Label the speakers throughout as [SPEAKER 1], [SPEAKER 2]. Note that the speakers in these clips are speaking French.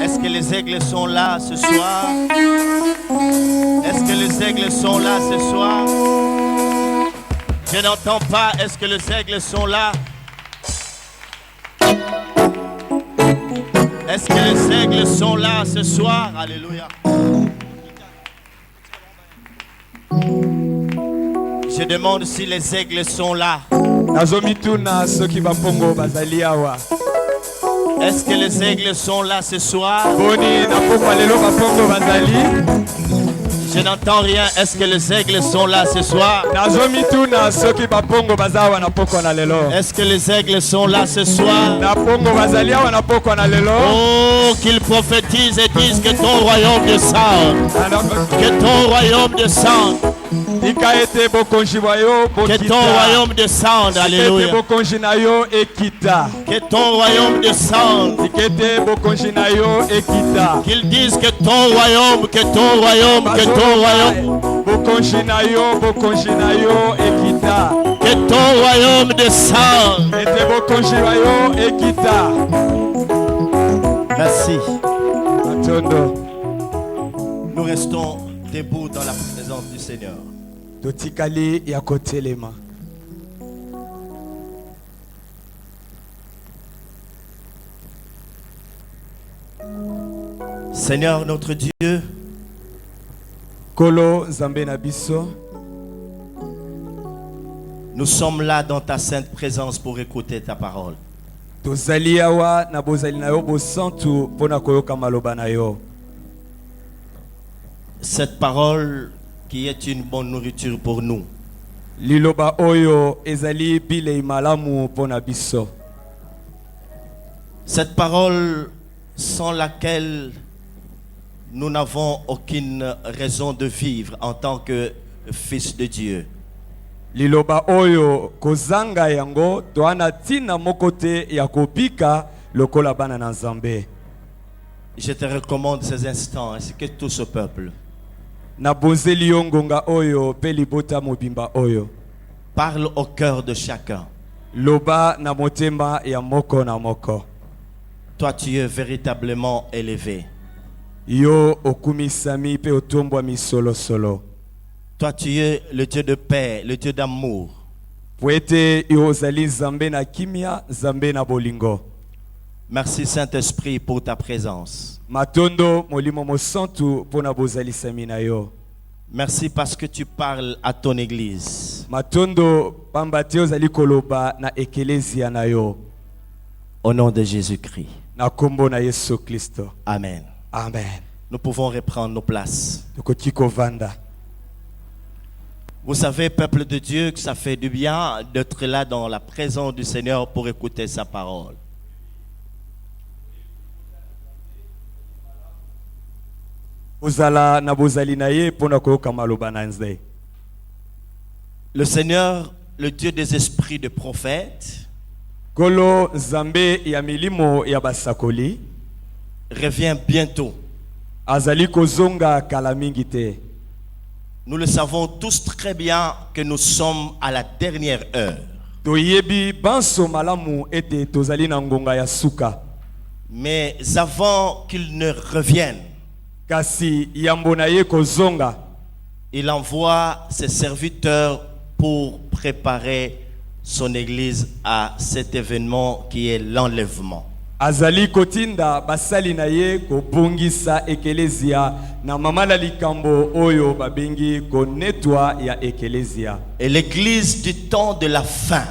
[SPEAKER 1] Est-ce que les aigles sont là ce soir? Est-ce que les aigles sont là ce soir? Je n'entends pas. Est-ce que les aigles sont là? Est-ce que les aigles sont là ce soir? Alléluia. Je demande si les aigles sont là. Est-ce que les aigles sont là ce soir? Je n'entends rien. Est-ce que les aigles sont là ce soir? Est-ce que les aigles sont là ce soir? Oh, qu'ils prophétisent et disent que ton royaume descend. Que ton royaume descende. Que ton royaume descende. Alléluia. Que ton royaume descende. Qu'ils disent que ton royaume, que ton royaume, que ton royaume. Que ton royaume descende. Merci. Nous restons debout dans la présence du Seigneur. Seigneur notre Dieu, nous sommes là dans ta sainte présence pour écouter ta parole. Cette parole qui est une bonne nourriture pour nous. Cette parole sans laquelle nous n'avons aucune raison de vivre en tant que fils de Dieu.
[SPEAKER 2] Liloba oyo kozanga yango toana tina mokote ya kopika lokola bana na Nzambe.
[SPEAKER 1] Je te recommande ces instants ainsi que tout ce peuple.
[SPEAKER 2] Na bonzeli yongonga oyo pe libota mobimba oyo.
[SPEAKER 1] Parle au cœur de chacun.
[SPEAKER 2] Loba na motema ya moko na moko.
[SPEAKER 1] Toi tu es véritablement élevé.
[SPEAKER 2] Yo okumisami pe otombwa misolo solo.
[SPEAKER 1] Toi tu es le Dieu de paix, le Dieu d'amour.
[SPEAKER 2] Poete yo zali Nzambe na kimia, Nzambe na bolingo.
[SPEAKER 1] Merci Saint-Esprit pour ta présence.
[SPEAKER 2] Matondo molimo mosantu pona bozali samina yo.
[SPEAKER 1] Merci parce que tu parles à ton église.
[SPEAKER 2] Matondo pambate ozali koloba na ekelezia na yo.
[SPEAKER 1] Au nom de Jésus-Christ.
[SPEAKER 2] Na kombo na Yesu Kristo.
[SPEAKER 1] Amen.
[SPEAKER 2] Amen.
[SPEAKER 1] Nous pouvons reprendre nos places.
[SPEAKER 2] Tukotiko vanda.
[SPEAKER 1] Vous savez, peuple de Dieu, que ça fait du bien d'être là dans la présence du Seigneur pour écouter sa parole. Le Seigneur, le Dieu des esprits de prophètes, revient bientôt. Nous le savons tous très bien que nous sommes à la dernière heure. Mais avant qu'il ne revienne, il envoie ses serviteurs pour préparer son église à cet événement qui est l'enlèvement.
[SPEAKER 2] Azali kotinda basali na ye ko bongisa ekelezia na mamala likambo oyo babengi ko netwa ya ekelezia.
[SPEAKER 1] Et l'église du temps de la fin,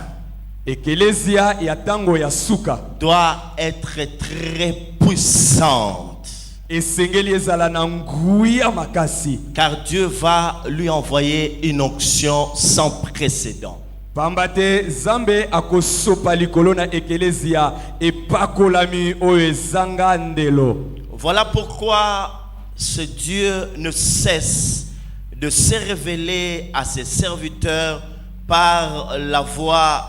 [SPEAKER 2] ekelezia ya tango ya suka,
[SPEAKER 1] doit être très puissante.
[SPEAKER 2] Esengeli ezala na nguya makasi.
[SPEAKER 1] Car Dieu va lui envoyer une onction sans précédent.
[SPEAKER 2] Pambate Zambe akosopa likolo na ekelezia epakolami oyo ezanga ndelo.
[SPEAKER 1] Voilà pourquoi ce Dieu ne cesse de se révéler à ses serviteurs par la voix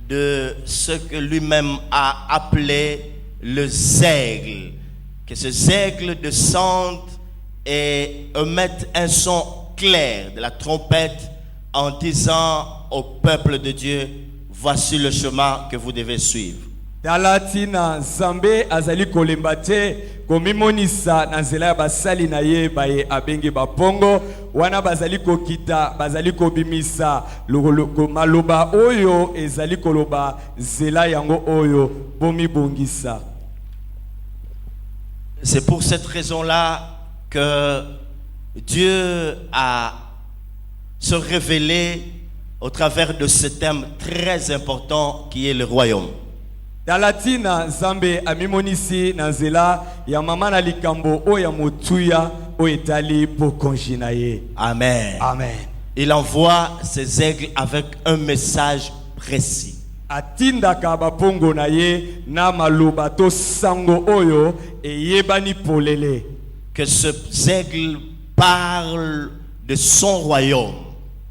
[SPEAKER 1] de ce que lui-même a appelé le zègle. Que ces aigles descendent et émettent un son clair de la trompette en disant au peuple de Dieu, voici le chemin que vous devez suivre.
[SPEAKER 2] Talatina Zambe azali kolemba te komimonisa na nzela ya basali na ye baye abengi bapongo wana bazali kokita bazali kobimisa maloba oyo ezali koloba nzela yango oyo bomibongisa.
[SPEAKER 1] C'est pour cette raison-là que Dieu a se révélé au travers de ce thème très important qui est le royaume.
[SPEAKER 2] Talatina Zambe amimonisi na nzela ya mama na likambo oya motuya oetali pokonjina ye.
[SPEAKER 1] Amen.
[SPEAKER 2] Amen.
[SPEAKER 1] Il envoie ses aigles avec un message précis.
[SPEAKER 2] Atindaka bapongo na ye na maloba to sango oyo eyebani polele.
[SPEAKER 1] Que ces aigles parlent de son royaume.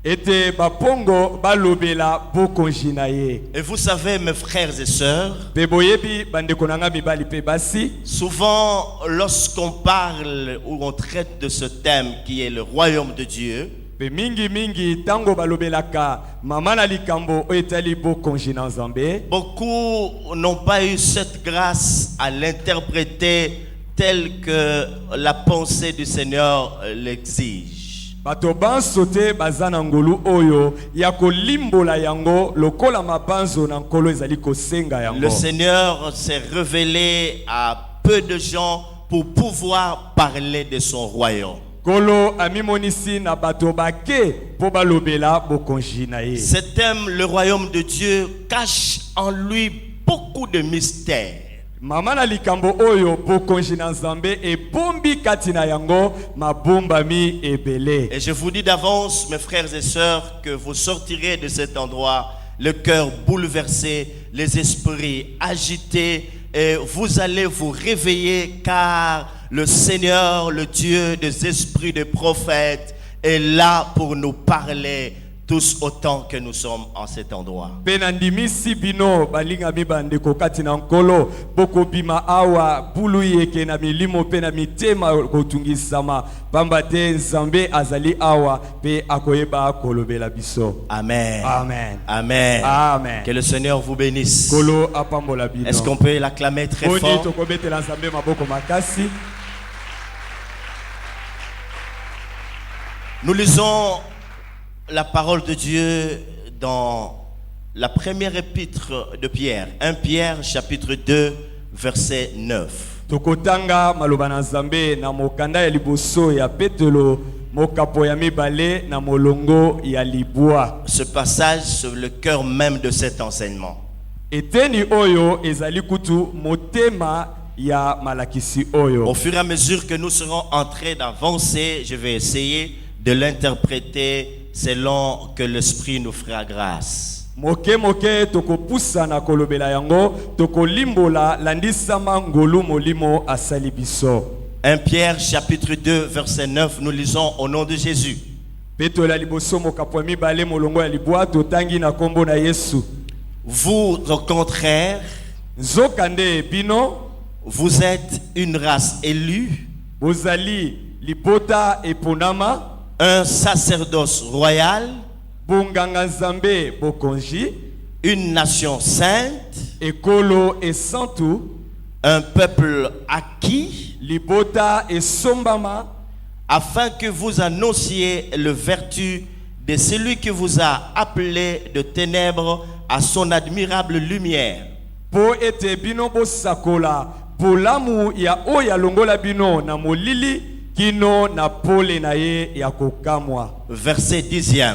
[SPEAKER 2] Ete bapongo balobela pokonjina ye.
[SPEAKER 1] Et vous savez, mes frères et sœurs,
[SPEAKER 2] Beboyebi bandeko nanga mibali pe basi.
[SPEAKER 1] souvent lorsqu'on parle ou on traite de ce thème qui est le royaume de Dieu,
[SPEAKER 2] Pe mingi tango balobelaka mama na likambo oetali pokonjina Nzambe.
[SPEAKER 1] beaucoup n'ont pas eu cette grâce à l'interpréter tel que la pensée du Seigneur l'exige.
[SPEAKER 2] Bato banso te bazana ngolu oyo ya kolimbola yango lokola mabanzo na nkolo ezali kosenga yango.
[SPEAKER 1] Le Seigneur s'est révélé à peu de gens pour pouvoir parler de son royaume.
[SPEAKER 2] Kolo amimonisi na bato bake po balobela bokonji na ye.
[SPEAKER 1] Ce thème, le royaume de Dieu, cache en lui beaucoup de mystères.
[SPEAKER 2] Mama na likambo oyo bokonji na Nzambe e bombi kati na yango mabombami ebele.
[SPEAKER 1] Et je vous dis d'avance, mes frères et sœurs, que vous sortirez de cet endroit le cœur bouleversé, les esprits agités, et vous allez vous réveiller car le Seigneur, le Dieu des esprits des prophètes, est là pour nous parler tous autant que nous sommes en cet endroit.
[SPEAKER 2] Penandimisi bino balinga mibande kokati na nkolo boko bima awa bulu yeke na milimo pe na mitema kotungisama pamba te Nzambe azali awa pe akoyeba kolobela biso.
[SPEAKER 1] Amen.
[SPEAKER 2] Amen.
[SPEAKER 1] Amen.
[SPEAKER 2] Amen.
[SPEAKER 1] Que le Seigneur vous bénisse.
[SPEAKER 2] Kolo apambola bino.
[SPEAKER 1] Est-ce qu'on peut l'acclamer très
[SPEAKER 2] Boni
[SPEAKER 1] fort?
[SPEAKER 2] tokobetela Nzambe maboko makasi.
[SPEAKER 1] Nous lisons la parole de Dieu dans la première épître de Pierre, 1 Pierre chapitre 2 verset 9.
[SPEAKER 2] Tokotanga maloba na Nzambe na mokanda ya liboso ya Petelo mokapo ya mibale na molongo ya libwa.
[SPEAKER 1] Ce passage sur le cœur même de cet enseignement.
[SPEAKER 2] Eteni oyo ezali kutu motema ya malakisi oyo.
[SPEAKER 1] Au fur et à mesure que nous serons en train d'avancer, je vais essayer de l'interpréter selon que l'Esprit nous fera grâce.
[SPEAKER 2] Moke tokopusa na kolobela yango tokolimbola landisama ngolu molimo asali biso.
[SPEAKER 1] 1 Pierre chapitre 2 verset 9, nous lisons au nom de Jésus.
[SPEAKER 2] Petelo liboso mokapo ya mibale molongo ya libwa totangi na kombo na Yesu.
[SPEAKER 1] Vous, au contraire,
[SPEAKER 2] Nzokande bino
[SPEAKER 1] vous êtes une race élue,
[SPEAKER 2] bozali libota eponama,
[SPEAKER 1] un sacerdoce royal,
[SPEAKER 2] bonganga Nzambe bokonji,
[SPEAKER 1] une nation sainte,
[SPEAKER 2] ekolo esantu,
[SPEAKER 1] un peuple acquis,
[SPEAKER 2] libota esombama,
[SPEAKER 1] afin que vous annonciez le vertu de celui qui vous a appelé de ténèbres à son admirable lumière.
[SPEAKER 2] po ete bino bosakola bolamu ya oya longola bino na molili kino na pole na ye ya kokamwa.
[SPEAKER 1] Verset 10e.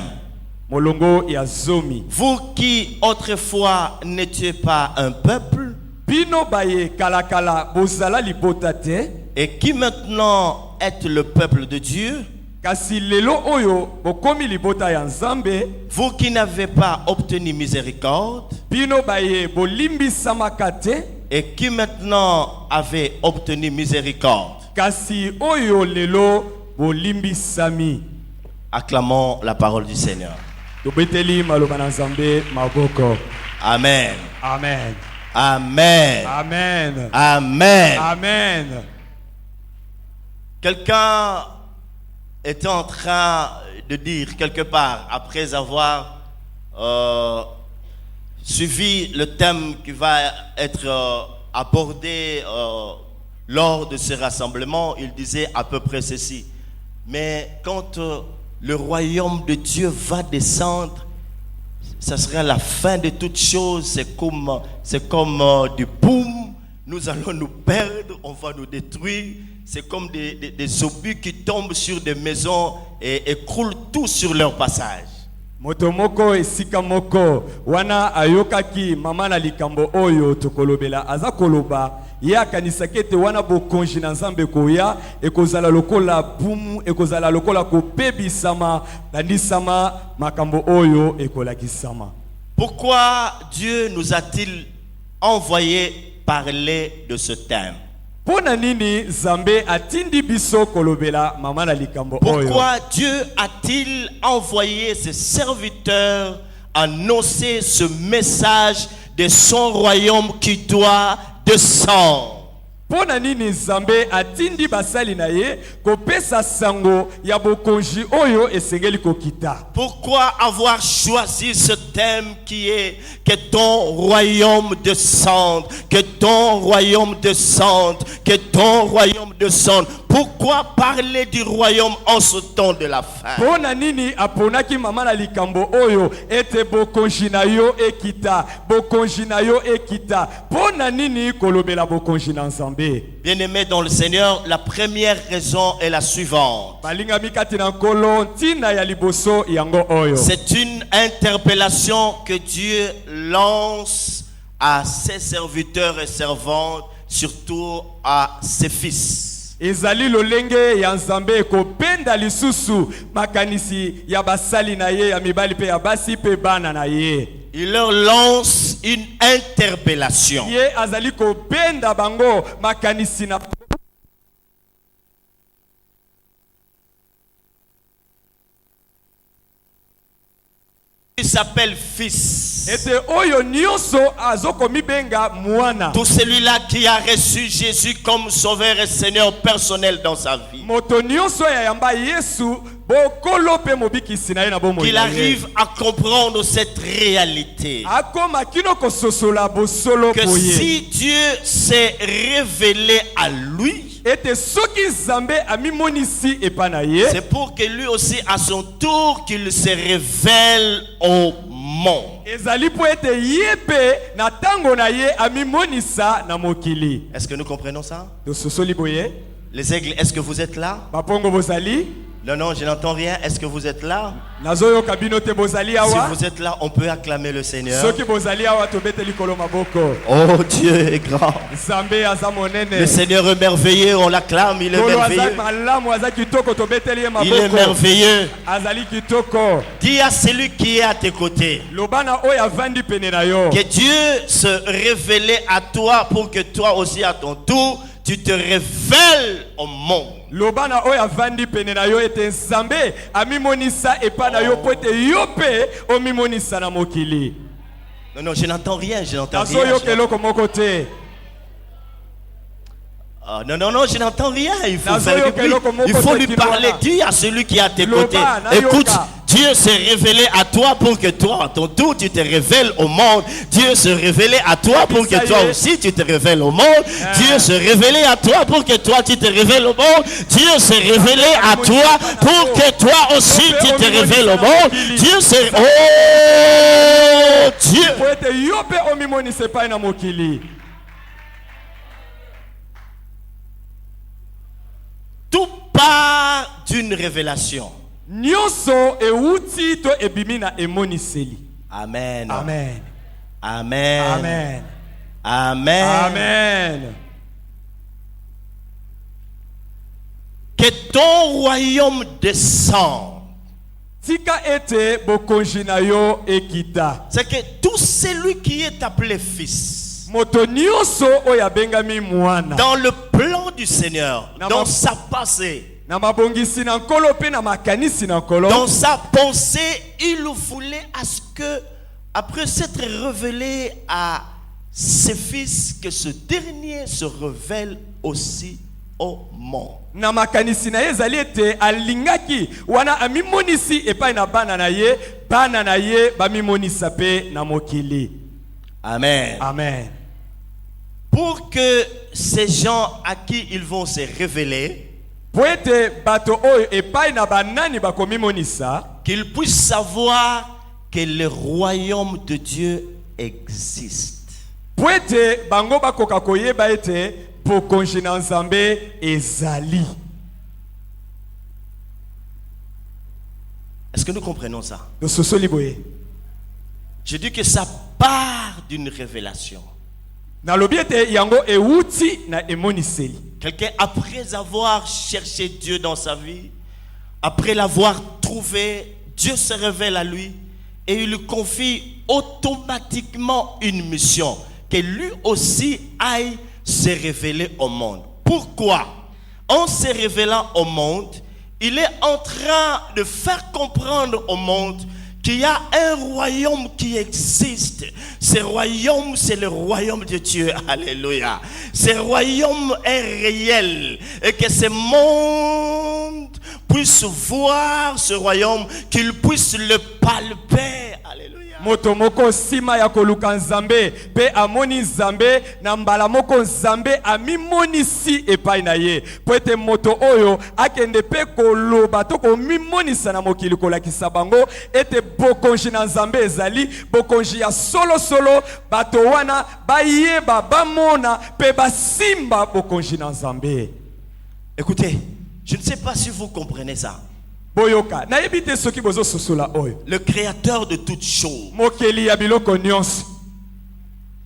[SPEAKER 2] Molongo ya zomi.
[SPEAKER 1] Vous qui autrefois n'étiez pas un peuple,
[SPEAKER 2] Bino baye kalakala bozala libota te,
[SPEAKER 1] et qui maintenant êtes le peuple de Dieu,
[SPEAKER 2] kasi lelo oyo bokomi libota ya Nzambe,
[SPEAKER 1] vous qui n'avez pas obtenu miséricorde,
[SPEAKER 2] bino baye bolimbisama te,
[SPEAKER 1] et qui maintenant avez obtenu miséricorde.
[SPEAKER 2] kasi oyo lelo bolimbisami.
[SPEAKER 1] Acclamons la parole du Seigneur.
[SPEAKER 2] Tobeteli maloba na Nzambe maboko.
[SPEAKER 1] Amen.
[SPEAKER 2] Amen.
[SPEAKER 1] Amen.
[SPEAKER 2] Amen.
[SPEAKER 1] Amen.
[SPEAKER 2] Amen.
[SPEAKER 1] Quelqu'un était en train de dire quelque part, après avoir suivi le thème qui va être abordé lors de ce rassemblement, il disait à peu près ceci. Mais quand le royaume de Dieu va descendre, ça sera la fin de toutes choses. C'est comme du boom. Nous allons nous perdre, on va nous détruire. C'est comme des obus qui tombent sur des maisons et écroulent tout sur leur passage.
[SPEAKER 2] Motomoko esika moko wana ayokaki mama na likambo oyo tokolobela aza koloba ya kanisa kete wana bokonji na nzambe koya ekozala lokola bumu ekozala lokola kopebisama landisama makambo oyo ekolakisama.
[SPEAKER 1] Pourquoi Dieu nous a-t-il envoyé parler de ce thème?
[SPEAKER 2] Pourquoi
[SPEAKER 1] Dieu a-t-il envoyé ses serviteurs annoncer ce message de son royaume qui doit descendre?
[SPEAKER 2] Pona nini Nzambe atindi basali na ye kopesa sango ya bokonji oyo esengeli kokita?
[SPEAKER 1] Pourquoi avoir choisi ce thème qui est que ton royaume descende, que ton royaume descende, que ton royaume descende? Pourquoi parler du royaume en ce temps de la fin?
[SPEAKER 2] Pona nini aponaki mama na likambo oyo ete bokonji na yo ekita, bokonji na yo ekita. Pona nini kolobela bokonji na Nzambe?
[SPEAKER 1] Bien-aimés dans le Seigneur, la première raison est la suivante. C'est une interpellation que Dieu lance à ses serviteurs et servantes, surtout à ses fils.
[SPEAKER 2] Ezali lolenge ya Nzambe kopenda lisusu makanisi ya basali na ye ya mibali pe ya basi pe bana na ye.
[SPEAKER 1] Il leur lance une interpellation.
[SPEAKER 2] Ye azali kopenda bango makanisi na
[SPEAKER 1] Il s'appelle fils.
[SPEAKER 2] Tout
[SPEAKER 1] celui-là qui a reçu Jésus comme sauveur et Seigneur personnel dans sa vie. Qu'il arrive à comprendre cette réalité. Que si Dieu s'est révélé à lui, c'est pour que lui aussi à son tour qu'il se révèle au monde. Est-ce que nous comprenons ça? Les aigles, est-ce que vous êtes là? Non, je n'entends rien. Est-ce que vous êtes là? Si vous êtes là, on peut acclamer le Seigneur. Oh, Dieu est grand. Le Seigneur est merveilleux, on l'acclame, il est merveilleux. Il est merveilleux. Dis à celui qui est à tes côtés que Dieu se révélait à toi pour que toi aussi à ton tour tu te révèles au monde.
[SPEAKER 2] Lobana oya vandi penena yo ete Nzambe amimonisa epana yo pote yope omimonisa na mokili.
[SPEAKER 1] Non, je n'entends rien, je n'entends rien. Non, je n'entends rien. Il faut faire du bruit. Il faut lui parler. Dis à celui qui est à tes côtés. Écoute, Dieu s'est révélé à toi pour que toi, à ton tour, tu te révèles au monde. Dieu s'est révélé à toi pour que toi aussi, tu te révèles au monde. Dieu s'est révélé à toi pour que toi, tu te révèles au monde. Dieu s'est révélé à toi pour que toi aussi, tu te révèles au monde. Dieu s'est... Oh Dieu! Tout part d'une révélation. Amen.
[SPEAKER 2] Amen.
[SPEAKER 1] Amen.
[SPEAKER 2] Amen.
[SPEAKER 1] Amen.
[SPEAKER 2] Amen.
[SPEAKER 1] Que ton royaume descende. C'est que tout celui qui est appelé fils, dans le plan du Seigneur, dans sa passée, dans sa pensée, il voulait à ce que, après s'être révélé à ses fils, que ce dernier se révèle aussi au monde. Amen.
[SPEAKER 2] Amen.
[SPEAKER 1] Pour que ces gens à qui ils vont se révéler,
[SPEAKER 2] Po ete bato oyo epai na banani bakomimonisa
[SPEAKER 1] qu'ils puissent savoir que le royaume de Dieu existe.
[SPEAKER 2] po ete bango bakoka koyeba ete bokonzi na Nzambe ezali.
[SPEAKER 1] Est-ce que nous comprenons ça?
[SPEAKER 2] Tososoli boye.
[SPEAKER 1] Je dis que ça part d'une révélation.
[SPEAKER 2] Nalobi ete yango euti na emoniseli.
[SPEAKER 1] Quelqu'un, après avoir cherché Dieu dans sa vie, après l'avoir trouvé, Dieu se révèle à lui et il lui confie automatiquement une mission, que lui aussi aille se révéler au monde. Pourquoi? En se révélant au monde, il est en train de faire comprendre au monde qu'il y a un royaume qui existe. Ce royaume, c'est le royaume de Dieu. Alléluia. Ce royaume est réel. Et que ce monde puisse voir ce royaume, qu'il puisse le palper. Alléluia.
[SPEAKER 2] Moto moko sima ya koluka Nzambe pe amoni Nzambe na mbala moko Nzambe amimonisi epai na ye po ete moto oyo akende pe koloba to komimonisa na mokili kolakisa bango ete bokonzi na Nzambe ezali bokonzi ya solo bato wana bayeba bamona pe basimba bokonzi na Nzambe.
[SPEAKER 1] Écoutez, je ne sais pas si vous comprenez ça.
[SPEAKER 2] Boyoka na yebite soki bozo sosola oyo
[SPEAKER 1] Le créateur de toutes choses
[SPEAKER 2] mokeli ya biloko nyonso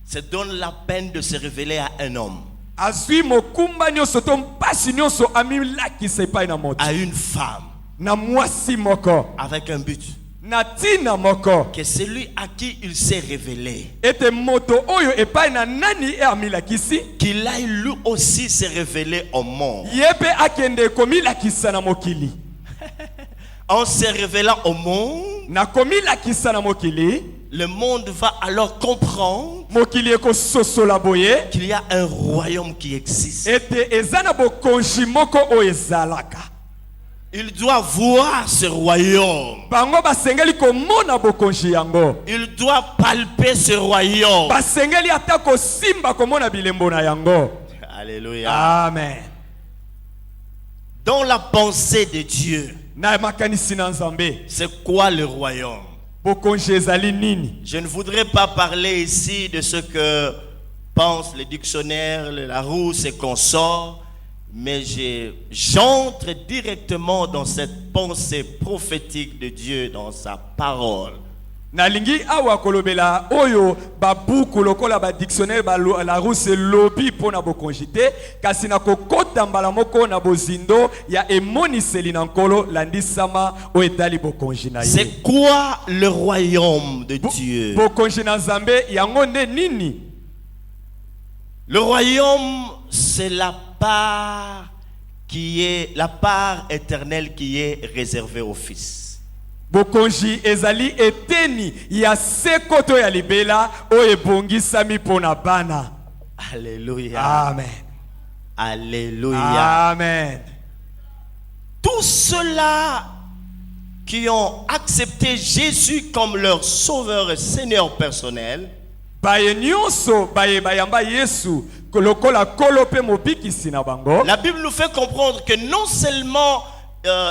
[SPEAKER 1] se donne la peine de se révéler à un homme,
[SPEAKER 2] azwi mokumba nyonso to mpasi nyonso amilakisa epai na moto
[SPEAKER 1] à une femme,
[SPEAKER 2] na mwasi moko
[SPEAKER 1] avec un but.
[SPEAKER 2] na tina moko
[SPEAKER 1] Que celui à qui il s'est révélé,
[SPEAKER 2] ete moto oyo epai na nani e amilakisi
[SPEAKER 1] qu'il aille lui aussi se révéler au monde.
[SPEAKER 2] ye mpe akende komilakisa na mokili.
[SPEAKER 1] En se révélant au monde,
[SPEAKER 2] Na komilakisa na mokili
[SPEAKER 1] le monde va alors comprendre
[SPEAKER 2] mokili ekososola boye
[SPEAKER 1] qu'il y a un royaume qui existe.
[SPEAKER 2] ete eza na bokonzi moko oyo ezalaka.
[SPEAKER 1] Il doit voir ce royaume.
[SPEAKER 2] Bango basengeli komona bokonzi yango.
[SPEAKER 1] Il doit palper ce royaume.
[SPEAKER 2] Basengeli ata kosimba komona bilembo na yango.
[SPEAKER 1] Alléluia.
[SPEAKER 2] Amen.
[SPEAKER 1] Dans la pensée de Dieu,
[SPEAKER 2] Na makanisi na Nzambe
[SPEAKER 1] c'est quoi le royaume?
[SPEAKER 2] bokonzi ezali nini?
[SPEAKER 1] Je ne voudrais pas parler ici de ce que pensent les dictionnaires, le Larousse et consorts, mais j'entre directement dans cette pensée prophétique de Dieu dans sa parole.
[SPEAKER 2] Nalingi awa kolobela oyo babuku lokola ba dictionnaire ba la rousse lobi pona bokonzi te kasi na kokota mbala moko na bozindo ya emoniseli na nkolo landisama o etali bokonzi na ye.
[SPEAKER 1] C'est quoi le royaume de Dieu?
[SPEAKER 2] Bokonzi na Nzambe yango nde nini?
[SPEAKER 1] Le royaume, c'est la part éternelle qui est réservée au Fils.
[SPEAKER 2] Bokonzi ezali eteni ya sekoto ya libela o ebongisami pona bana.
[SPEAKER 1] Alléluia.
[SPEAKER 2] Amen.
[SPEAKER 1] Alléluia.
[SPEAKER 2] Amen.
[SPEAKER 1] Tous ceux-là qui ont accepté Jésus comme leur sauveur et Seigneur personnel,
[SPEAKER 2] baye nyonso baye bayamba Yesu lokola kolo pe mobikisi na bango.
[SPEAKER 1] la Bible nous fait comprendre que non seulement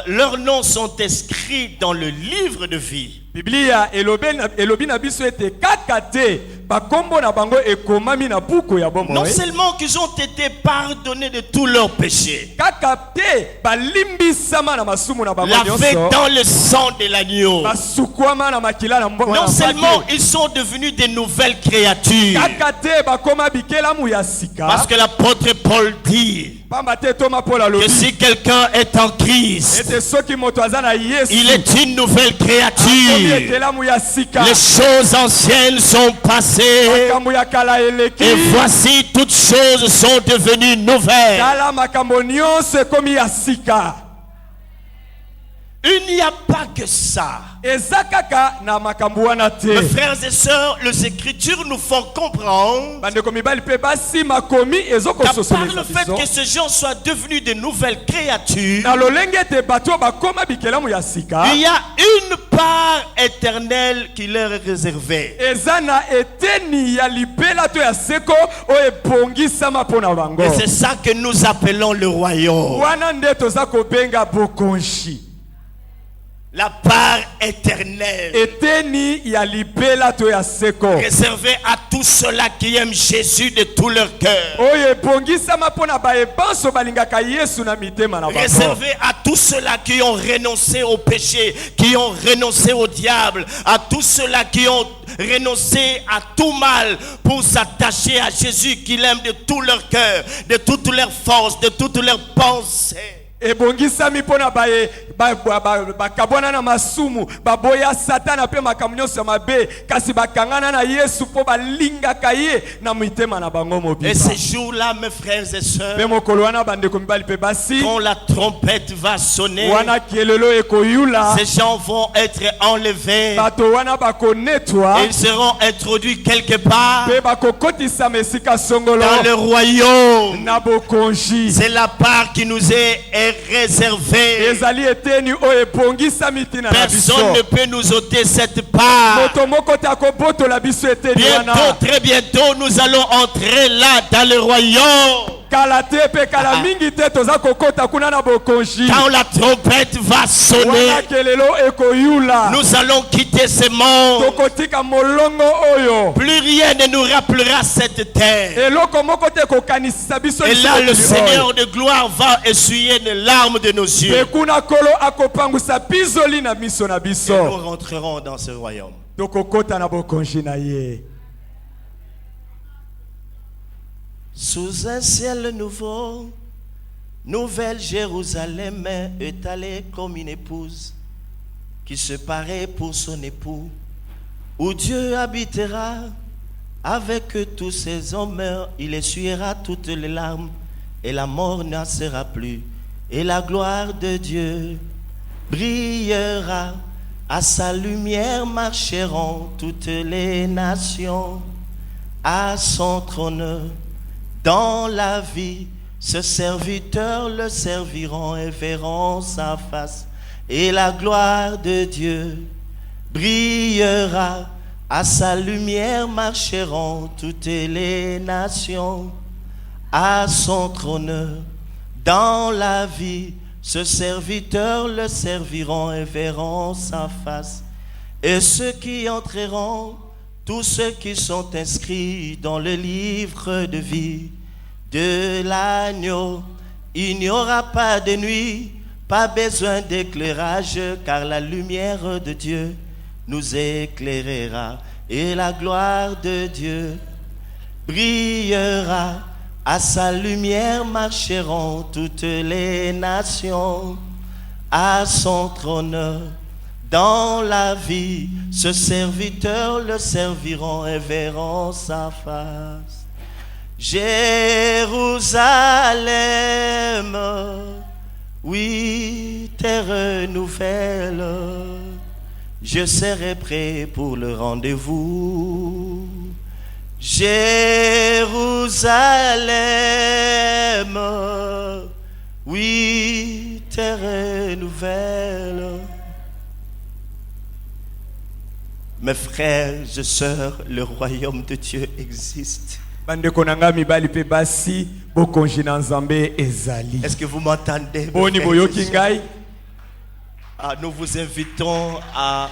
[SPEAKER 1] leurs noms sont inscrits dans le livre de vie,
[SPEAKER 2] Biblia elobi na biso ete kaka te bakombo na bango ekomami na buku ya bomoi.
[SPEAKER 1] non seulement qu'ils ont été pardonnés de tous leurs péchés,
[SPEAKER 2] Kaka te balimbisama na masumu na bango
[SPEAKER 1] lavés
[SPEAKER 2] nyonso.
[SPEAKER 1] dans le sang de l'agneau.
[SPEAKER 2] Basukwama na makila na mbo.
[SPEAKER 1] Non seulement ils sont devenus des nouvelles créatures,
[SPEAKER 2] Kaka te bakoma bikelamu ya sika.
[SPEAKER 1] parce que l'apôtre Paul dit
[SPEAKER 2] Pamba te toma pola
[SPEAKER 1] que
[SPEAKER 2] lobi.
[SPEAKER 1] si quelqu'un est en Christ,
[SPEAKER 2] Ete soki moto aza na Yesu.
[SPEAKER 1] il est une nouvelle
[SPEAKER 2] Akomi
[SPEAKER 1] créature.
[SPEAKER 2] ekelamu ya sika.
[SPEAKER 1] Les choses anciennes sont passées
[SPEAKER 2] Makambo ya kala eleki.
[SPEAKER 1] et voici toutes choses sont devenues nouvelles.
[SPEAKER 2] Tala makambo nyonso ekomi ya sika.
[SPEAKER 1] Il n'y a pas que ça.
[SPEAKER 2] eza kaka na makambo wana te.
[SPEAKER 1] Mes frères et sœurs, les Écritures nous font comprendre
[SPEAKER 2] bandeko mibali pe basi makomi
[SPEAKER 1] qu'à part
[SPEAKER 2] ezokososolesa
[SPEAKER 1] le fait
[SPEAKER 2] biso
[SPEAKER 1] que ces gens soient devenus de nouvelles créatures,
[SPEAKER 2] na lolenge ete bato bakoma bikelamu ya sika
[SPEAKER 1] il y a une part éternelle qui leur est réservée.
[SPEAKER 2] eza na eteni ya libela to ya seko oyo ebongisama mpo na bango.
[SPEAKER 1] Et c'est ça que nous appelons le royaume.
[SPEAKER 2] wana nde toza kobenga bokonzi.
[SPEAKER 1] La part éternelle
[SPEAKER 2] eteni ya libela to ya seko
[SPEAKER 1] réservée à tous ceux-là qui aiment Jésus de tout leur cœur.
[SPEAKER 2] oyo ebongisama mpo na bayebanso balingaka yesu na mitema na bango.
[SPEAKER 1] Réservé à tous ceux-là qui ont renoncé au péché, qui ont renoncé au diable, à tous ceux-là qui ont renoncé à tout mal pour s'attacher à Jésus qu'ils aiment de tout leur cœur, de toute leur force, de toutes leurs pensées.
[SPEAKER 2] ebongisami mpo na bakabwana na masumu baboya satana mpe makambo nyonso ya mabe kasi bakangana na yesu mpo balingaka ye na mitema na bango
[SPEAKER 1] Et
[SPEAKER 2] mobimba.
[SPEAKER 1] ces jours-là, mes frères et sœurs,
[SPEAKER 2] mpe mokolo wana bandeko mibali mpe basi
[SPEAKER 1] quand la trompette va sonner,
[SPEAKER 2] wana kielelo ekoyula
[SPEAKER 1] ces gens vont être enlevés.
[SPEAKER 2] bato wana bakonetwa
[SPEAKER 1] Ils seront introduits quelque part
[SPEAKER 2] mpe bakokotisama esika songolo
[SPEAKER 1] dans le royaume.
[SPEAKER 2] na bokonzi.
[SPEAKER 1] C'est la part qui nous est réservée.
[SPEAKER 2] ezali eteni oyo ebongisami ntina na biso.
[SPEAKER 1] Personne ne peut nous ôter cette part.
[SPEAKER 2] moto moko te akobotola biso eteni wana.
[SPEAKER 1] Bientôt, très bientôt, nous allons entrer là dans le royaume.
[SPEAKER 2] kala te mpe kala mingi te toza kokota kuna na bokonzi.
[SPEAKER 1] Quand la trompette va sonner,
[SPEAKER 2] wana kelelo ekoyula
[SPEAKER 1] nous allons quitter ce monde.
[SPEAKER 2] tokotika molongo oyo.
[SPEAKER 1] Plus rien ne nous rappellera cette terre.
[SPEAKER 2] eloko moko te kokanisisa biso
[SPEAKER 1] Et là, le
[SPEAKER 2] liso oyo.
[SPEAKER 1] Seigneur de gloire va essuyer les larmes de nos yeux.
[SPEAKER 2] mpe kuna kolo akopangwisa bizoli na miso na
[SPEAKER 1] Et
[SPEAKER 2] biso.
[SPEAKER 1] nous rentrerons dans ce royaume.
[SPEAKER 2] tokokota na bokonzi na ye.
[SPEAKER 1] Sous un ciel nouveau, nouvelle Jérusalem étalée comme une épouse qui se paraît pour son époux, où Dieu habitera avec tous ses hommes. Il essuiera toutes les larmes et la mort n'en sera plus. Et la gloire de Dieu brillera. À sa lumière marcheront toutes les nations. À son trône dans la vie, ce serviteur le serviront et verront sa face. Et la gloire de Dieu brillera. À sa lumière marcheront toutes les nations. À son trône dans la vie, ce serviteur le serviront et verront sa face. Et ceux qui entreront, tous ceux qui sont inscrits dans le livre de vie de l'agneau, il n'y aura pas de nuit, pas besoin d'éclairage, car la lumière de Dieu nous éclairera. Et la gloire de Dieu brillera. À sa lumière marcheront toutes les nations. À son trône dans la vie, ce serviteur le serviront et verront sa face. Jérusalem, oui, terre nouvelle, je serai prêt pour le rendez-vous. Jérusalem, oui, terre nouvelle. Mes frères et sœurs, le royaume de Dieu existe.
[SPEAKER 2] bandeko na nga mibali mpe basi bokonzi na nzambe ezali.
[SPEAKER 1] Est-ce que vous m'entendez? mes
[SPEAKER 2] boni
[SPEAKER 1] frères et
[SPEAKER 2] boyoki
[SPEAKER 1] sœurs?
[SPEAKER 2] ngai.
[SPEAKER 1] Nous vous invitons à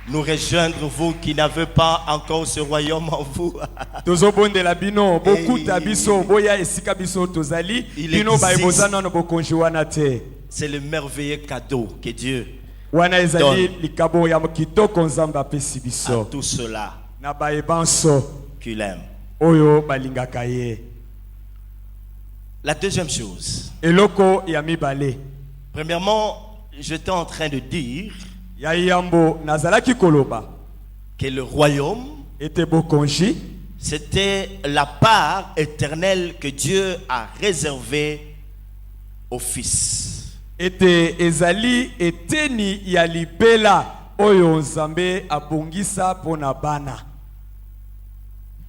[SPEAKER 1] nous rejoindre, vous qui n'avez pas encore ce royaume en vous.
[SPEAKER 2] tozobondela bino bokuta biso boya esika biso tozali
[SPEAKER 1] Il
[SPEAKER 2] bino
[SPEAKER 1] existe.
[SPEAKER 2] bayeboza nano bokonzi wana te.
[SPEAKER 1] C'est le merveilleux cadeau que Dieu
[SPEAKER 2] wana ezali likabo ya kitoko nzambe apesi
[SPEAKER 1] a
[SPEAKER 2] biso
[SPEAKER 1] tout cela
[SPEAKER 2] na bayebanso
[SPEAKER 1] qu'il aime.
[SPEAKER 2] oyo balingaka ye.
[SPEAKER 1] La deuxième chose,
[SPEAKER 2] eloko ya mibale
[SPEAKER 1] premièrement, j'étais en train de dire
[SPEAKER 2] ya yambo nazalaki koloba
[SPEAKER 1] que le royaume,
[SPEAKER 2] ete bokonzi
[SPEAKER 1] c'était la part éternelle que Dieu a réservée au Fils.
[SPEAKER 2] ete ezali eteni ya libela oyo Nzambe abongisa pona bana.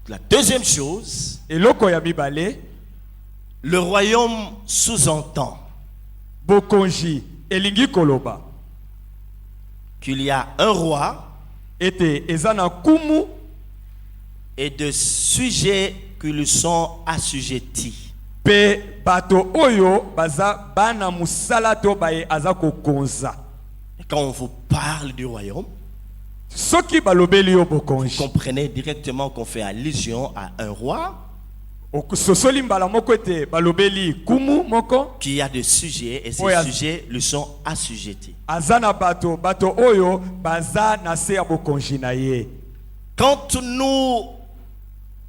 [SPEAKER 1] La deuxième chose,
[SPEAKER 2] Eloko ya mibale,
[SPEAKER 1] le royaume sous-entend
[SPEAKER 2] bokonji elingi koloba
[SPEAKER 1] qu'il y a un roi
[SPEAKER 2] ete ezana kumu
[SPEAKER 1] et de sujets qui lui sont assujettis.
[SPEAKER 2] pe bato oyo baza bana musala to baye aza kokonza.
[SPEAKER 1] Et quand on vous parle du royaume,
[SPEAKER 2] Soki balobeli yo
[SPEAKER 1] vous
[SPEAKER 2] bokonji
[SPEAKER 1] comprenez directement qu'on fait allusion à un roi
[SPEAKER 2] sosoli mbala moko ete balobeli kumu moko
[SPEAKER 1] qui a des sujets et ces
[SPEAKER 2] Oui,
[SPEAKER 1] sujets lui sont assujettis.
[SPEAKER 2] azana bato oyo baza na se ya bokonji na ye.
[SPEAKER 1] Quand nous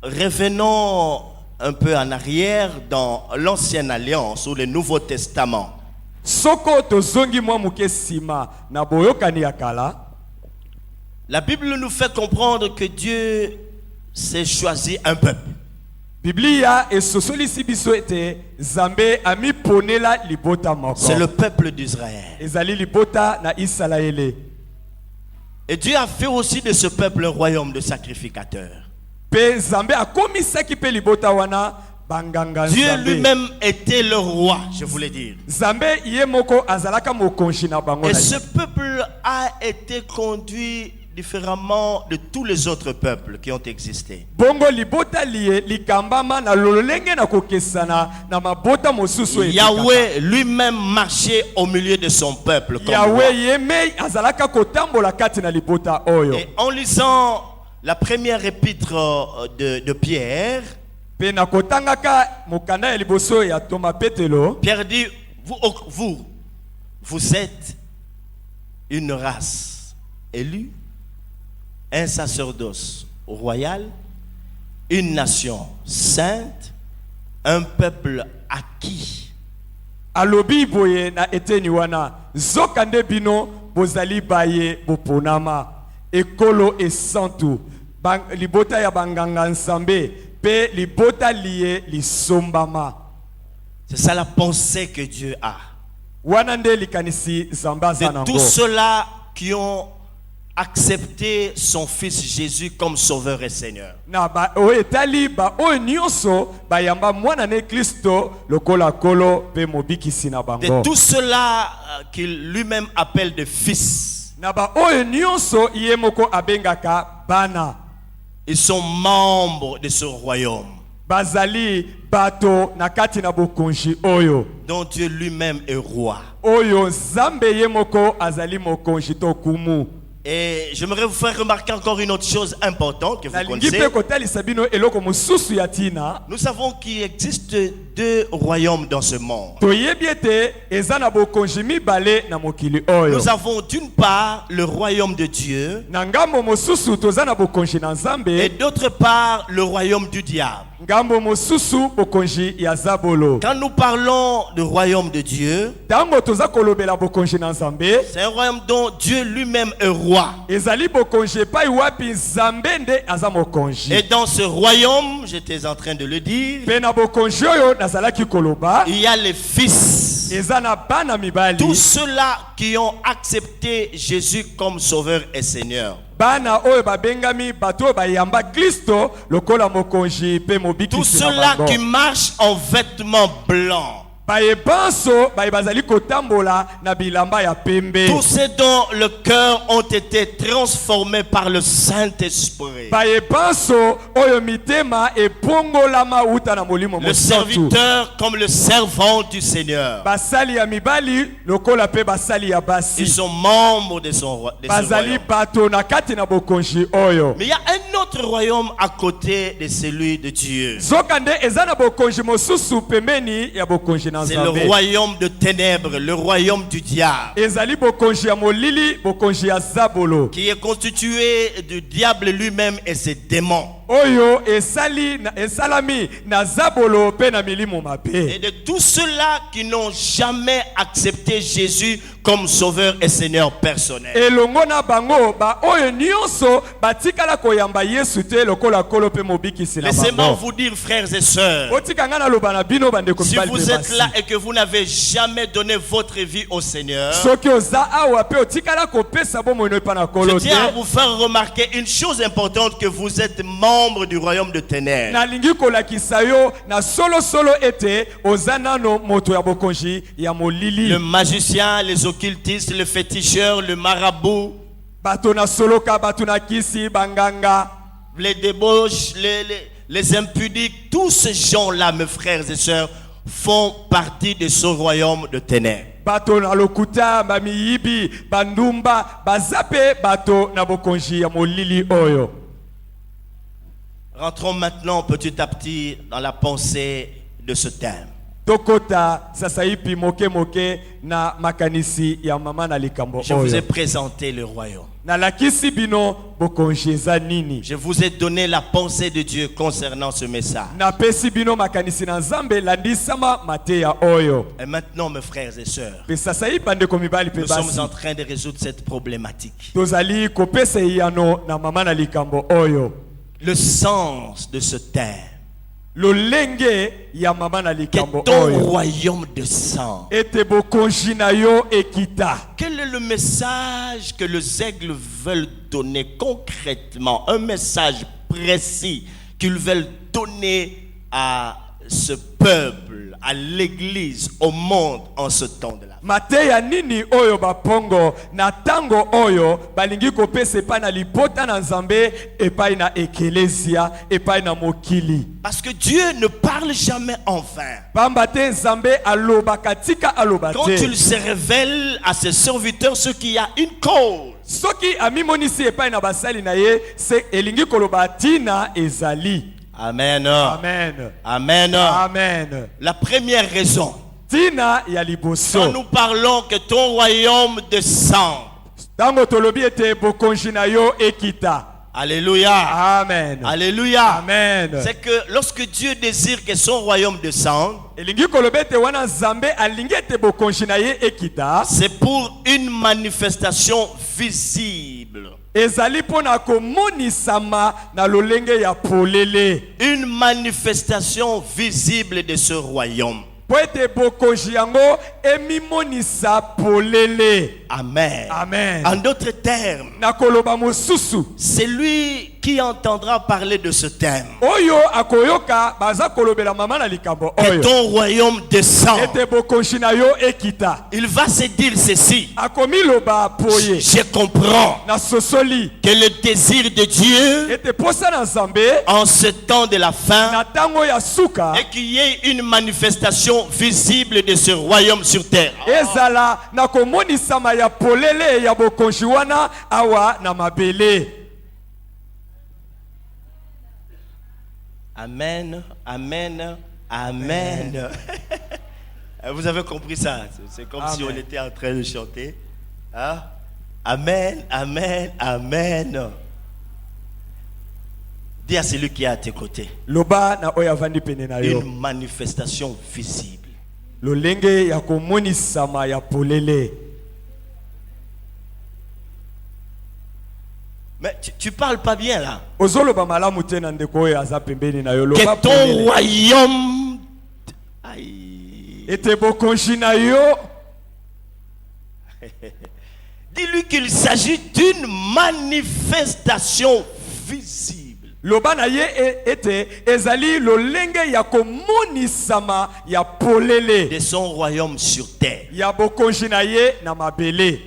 [SPEAKER 1] revenons un peu en arrière dans l'Ancienne Alliance ou le Nouveau Testament,
[SPEAKER 2] Soko tozongi mwa muke sima na boyokani ya kala,
[SPEAKER 1] la Bible nous fait comprendre que Dieu s'est choisi un peuple.
[SPEAKER 2] Biblia esosolisi biso ete Zambe ami ponela libota moko.
[SPEAKER 1] C'est le peuple d'Israël.
[SPEAKER 2] Ezali libota na Isalaele.
[SPEAKER 1] Et Dieu a fait aussi de ce peuple un royaume de sacrificateurs.
[SPEAKER 2] Pe Zambe akomisaki pe libota wana banganga
[SPEAKER 1] Dieu
[SPEAKER 2] Nzambe.
[SPEAKER 1] lui-même était le roi, je voulais dire.
[SPEAKER 2] Zambe ye moko azalaka mokonzi na bango
[SPEAKER 1] Et
[SPEAKER 2] na
[SPEAKER 1] ce
[SPEAKER 2] ye.
[SPEAKER 1] peuple a été conduit différemment de tous les autres peuples qui ont existé.
[SPEAKER 2] Bongo libota liye likambama na lolenge na kokesana na mabota mosusu etekaka.
[SPEAKER 1] Yahweh lui-même marchait au milieu de son peuple comme
[SPEAKER 2] Yahweh
[SPEAKER 1] roi.
[SPEAKER 2] yeme azalaka kotambola kati na libota oyo.
[SPEAKER 1] Et en lisant la première épître de Pierre,
[SPEAKER 2] Pe na kotangaka mokanda ya liboso ya Toma Petelo,
[SPEAKER 1] Pierre dit, vous êtes une race élue, un sacerdoce royal, une nation sainte, un peuple acquis.
[SPEAKER 2] alobi boye na eteni wana zokande bino bozali baye boponama ekolo esantu libota ya banganga Nzambe pe libota liye lisombama.
[SPEAKER 1] C'est ça la pensée que Dieu a.
[SPEAKER 2] Wana nde likanisi Nzambe aza
[SPEAKER 1] De
[SPEAKER 2] nango.
[SPEAKER 1] tous ceux-là qui ont accepté son fils Jésus comme sauveur et Seigneur.
[SPEAKER 2] Na ba o etali ba o nyonso ba yamba mwana ne Kristo lokola kolo pe mobikisi na
[SPEAKER 1] De
[SPEAKER 2] bango.
[SPEAKER 1] tous ceux-là qu'il lui-même appelle de fils.
[SPEAKER 2] Na ba o nyonso ye moko abengaka bana.
[SPEAKER 1] Ils sont membres de ce royaume
[SPEAKER 2] Bazali bato na kati na bokonji oyo.
[SPEAKER 1] dont Dieu lui-même est roi.
[SPEAKER 2] Oyo Zambe ye moko azali mokonji to kumu.
[SPEAKER 1] Et j'aimerais vous faire remarquer encore une autre chose importante que vous
[SPEAKER 2] Nalingi
[SPEAKER 1] connaissez.
[SPEAKER 2] pe kotalisa bino eloko mosusu ya tina.
[SPEAKER 1] Nous savons qu'il existe deux royaumes dans ce monde.
[SPEAKER 2] Toyebi ete eza na bokonji mibale na mokili oyo.
[SPEAKER 1] Nous avons d'une part le royaume de Dieu
[SPEAKER 2] Na ngambo mosusu toza na bokonji na
[SPEAKER 1] et
[SPEAKER 2] Nzambe.
[SPEAKER 1] d'autre part le royaume du diable.
[SPEAKER 2] Ngambo mosusu bokonji ya zabolo.
[SPEAKER 1] Quand nous parlons du royaume de Dieu,
[SPEAKER 2] Tango toza kolobela bokonji na Nzambe,
[SPEAKER 1] c'est un royaume dont Dieu lui-même est roi.
[SPEAKER 2] ezali bokonji epai wapi Nzambe nde aza mokonji.
[SPEAKER 1] Et dans ce royaume, j'étais en train de le dire,
[SPEAKER 2] Pe na bokonji oyo nazalaki koloba,
[SPEAKER 1] il y a les fils.
[SPEAKER 2] eza na bana mibali.
[SPEAKER 1] Tous ceux-là qui ont accepté Jésus comme sauveur et Seigneur.
[SPEAKER 2] Bana oyo babengami bato oyo bayamba Kristo lokola mokonji pe
[SPEAKER 1] Tous
[SPEAKER 2] mobikisi na
[SPEAKER 1] ceux-là
[SPEAKER 2] bango.
[SPEAKER 1] qui marchent en vêtements blancs.
[SPEAKER 2] Baye banso baye bazali kotambola na bilamba ya pembe.
[SPEAKER 1] Tous ceux dont le cœur ont été transformés par le Saint-Esprit.
[SPEAKER 2] Baye banso oyo mitema epongolama uta na molimo
[SPEAKER 1] Le
[SPEAKER 2] mosantu.
[SPEAKER 1] serviteur comme le servant du Seigneur.
[SPEAKER 2] Basali ya mibali lokola pe basali ya
[SPEAKER 1] Ils
[SPEAKER 2] basi.
[SPEAKER 1] sont membres de ce
[SPEAKER 2] Bazali
[SPEAKER 1] royaume.
[SPEAKER 2] bato na kati na bokonji oyo.
[SPEAKER 1] Mais il y a un autre royaume à côté de celui de Dieu.
[SPEAKER 2] Zokande eza na bokonji mosusu pembeni ya bokonji na
[SPEAKER 1] C'est le
[SPEAKER 2] Nzambe.
[SPEAKER 1] royaume de ténèbres, le royaume du diable,
[SPEAKER 2] Ezali bokonji ya molili, bokonji ya zabolo.
[SPEAKER 1] qui est constitué du diable lui-même et ses démons.
[SPEAKER 2] oyo esalami na zabolo pe na milimo mabe.
[SPEAKER 1] Et de tous ceux-là qui n'ont jamais accepté Jésus comme sauveur et Seigneur personnel.
[SPEAKER 2] Elongo na bango ba oyo nyonso batikala koyamba Yesu te lokola kolo pe mobikisi na bango.
[SPEAKER 1] Laissez-moi vous dire, frères et sœurs,
[SPEAKER 2] Otikanga na loba na bino bandeko
[SPEAKER 1] si
[SPEAKER 2] mibali
[SPEAKER 1] vous
[SPEAKER 2] pe
[SPEAKER 1] êtes
[SPEAKER 2] basi.
[SPEAKER 1] là et que vous n'avez jamais donné votre vie au Seigneur,
[SPEAKER 2] Soki oza awa pe otikala kopesa bomoi no epa na
[SPEAKER 1] je
[SPEAKER 2] kolo te.
[SPEAKER 1] tiens à vous faire remarquer une chose importante, que vous êtes membre du royaume de ténèbres.
[SPEAKER 2] Nalingi kolakisa yo na solo ete oza nano moto ya bokonzi ya molili.
[SPEAKER 1] Le magicien, les occultistes, le féticheur, le marabout,
[SPEAKER 2] Bato na soloka, bato na kisi, banganga,
[SPEAKER 1] les débauches, les impudiques, tous ces gens-là, mes frères et sœurs, font partie de ce royaume de ténèbres.
[SPEAKER 2] bato na lokuta, bamiyibi, bandumba, bazape, bato na bokonzi ya molili oyo.
[SPEAKER 1] Rentrons maintenant petit à petit dans la pensée de ce thème.
[SPEAKER 2] Tokota sasa hivi moke na makanisi ya mama na likambo
[SPEAKER 1] Je vous ai
[SPEAKER 2] oyo.
[SPEAKER 1] présenté le royaume.
[SPEAKER 2] Na lakisi bino bokonzi eza nini.
[SPEAKER 1] Je vous ai donné la pensée de Dieu concernant ce message.
[SPEAKER 2] Na pesi bino makanisi na Nzambe landisama mateya oyo.
[SPEAKER 1] Et maintenant, mes frères et sœurs,
[SPEAKER 2] Pe sasa hivi bandeko mibali pe
[SPEAKER 1] nous sommes
[SPEAKER 2] basi.
[SPEAKER 1] en train de résoudre cette problématique.
[SPEAKER 2] Tozali kopesa yano na mama na likambo oyo.
[SPEAKER 1] Le sens de ce thème
[SPEAKER 2] Lolenge ya mama na likambo
[SPEAKER 1] est ton
[SPEAKER 2] oyo.
[SPEAKER 1] royaume de sang.
[SPEAKER 2] Ete bokonzi na yo ekita.
[SPEAKER 1] Quel est le message que les aigles veulent donner concrètement? Un message précis qu'ils veulent donner à ce peuple, à l'église, au monde en ce temps de la fin.
[SPEAKER 2] Mateya nini oyo bapongo na tango oyo balingi kopesa epai na libota na Nzambe epai na ekelesia epai na mokili.
[SPEAKER 1] Parce que Dieu ne parle jamais en vain.
[SPEAKER 2] Pamba te Nzambe aloba katika aloba
[SPEAKER 1] Quand
[SPEAKER 2] te.
[SPEAKER 1] il se révèle à ses serviteurs, ce qui a une cause.
[SPEAKER 2] Soki amimonisi epai na basali na ye se elingi koloba tina ezali.
[SPEAKER 1] Amen.
[SPEAKER 2] Amen.
[SPEAKER 1] Amen.
[SPEAKER 2] Amen.
[SPEAKER 1] La première raison,
[SPEAKER 2] Tina ya
[SPEAKER 1] quand
[SPEAKER 2] liboso.
[SPEAKER 1] nous parlons que ton royaume descend.
[SPEAKER 2] Tango tolobi ete bokonzi na yo ekita.
[SPEAKER 1] Alléluia.
[SPEAKER 2] Amen.
[SPEAKER 1] Alléluia.
[SPEAKER 2] Amen.
[SPEAKER 1] C'est que lorsque Dieu désire que son royaume descende,
[SPEAKER 2] Elingi koloba ete wana Nzambe alingi ete bokonzi na ye ekita.
[SPEAKER 1] c'est pour une manifestation visible.
[SPEAKER 2] Ezali pona komonisama na lolenge ya polele.
[SPEAKER 1] Une manifestation visible de ce royaume.
[SPEAKER 2] Po ete bokonzi yango emimonisa polele.
[SPEAKER 1] Amen.
[SPEAKER 2] Amen.
[SPEAKER 1] En d'autres termes,
[SPEAKER 2] Na koloba mosusu.
[SPEAKER 1] c'est lui qui entendra parler de ce thème.
[SPEAKER 2] Oyo akoyoka baza kolobela mama na likambo
[SPEAKER 1] Que
[SPEAKER 2] oyo.
[SPEAKER 1] ton royaume descend.
[SPEAKER 2] Ete bokonzi na yo ekita.
[SPEAKER 1] Il va se dire ceci.
[SPEAKER 2] Akomi loba poye.
[SPEAKER 1] Je comprends
[SPEAKER 2] Na sosoli.
[SPEAKER 1] que le désir de Dieu
[SPEAKER 2] Ete posa na Nzambe
[SPEAKER 1] en ce temps de la fin
[SPEAKER 2] na tango ya suka.
[SPEAKER 1] et qu'il y ait une manifestation visible de ce royaume sur terre.
[SPEAKER 2] Ezala na komonisama ya polele ya bokonzi wana awa na mabele.
[SPEAKER 1] Amen, amen, amen. Vous avez compris ça? C'est comme si on était en train de chanter. Hein? Amen, amen, amen. Dis à celui qui est à tes côtés.
[SPEAKER 2] Loba na oya vandi pene na yo.
[SPEAKER 1] Une manifestation visible.
[SPEAKER 2] Lolenge ya komonisama ya polele.
[SPEAKER 1] Mais tu parles pas bien là.
[SPEAKER 2] Ozoloba malamu te na ndeko oyo aza pembeni na yo.
[SPEAKER 1] Que
[SPEAKER 2] Loba
[SPEAKER 1] ton
[SPEAKER 2] polele.
[SPEAKER 1] royaume. Aïe.
[SPEAKER 2] Ete bokonzi na yo.
[SPEAKER 1] Dis-lui qu'il s'agit d'une manifestation visible.
[SPEAKER 2] Loba na ye ete ezali lolenge ya komonisama ya polele.
[SPEAKER 1] De son royaume sur terre.
[SPEAKER 2] Ya bokonzi na ye na mabele.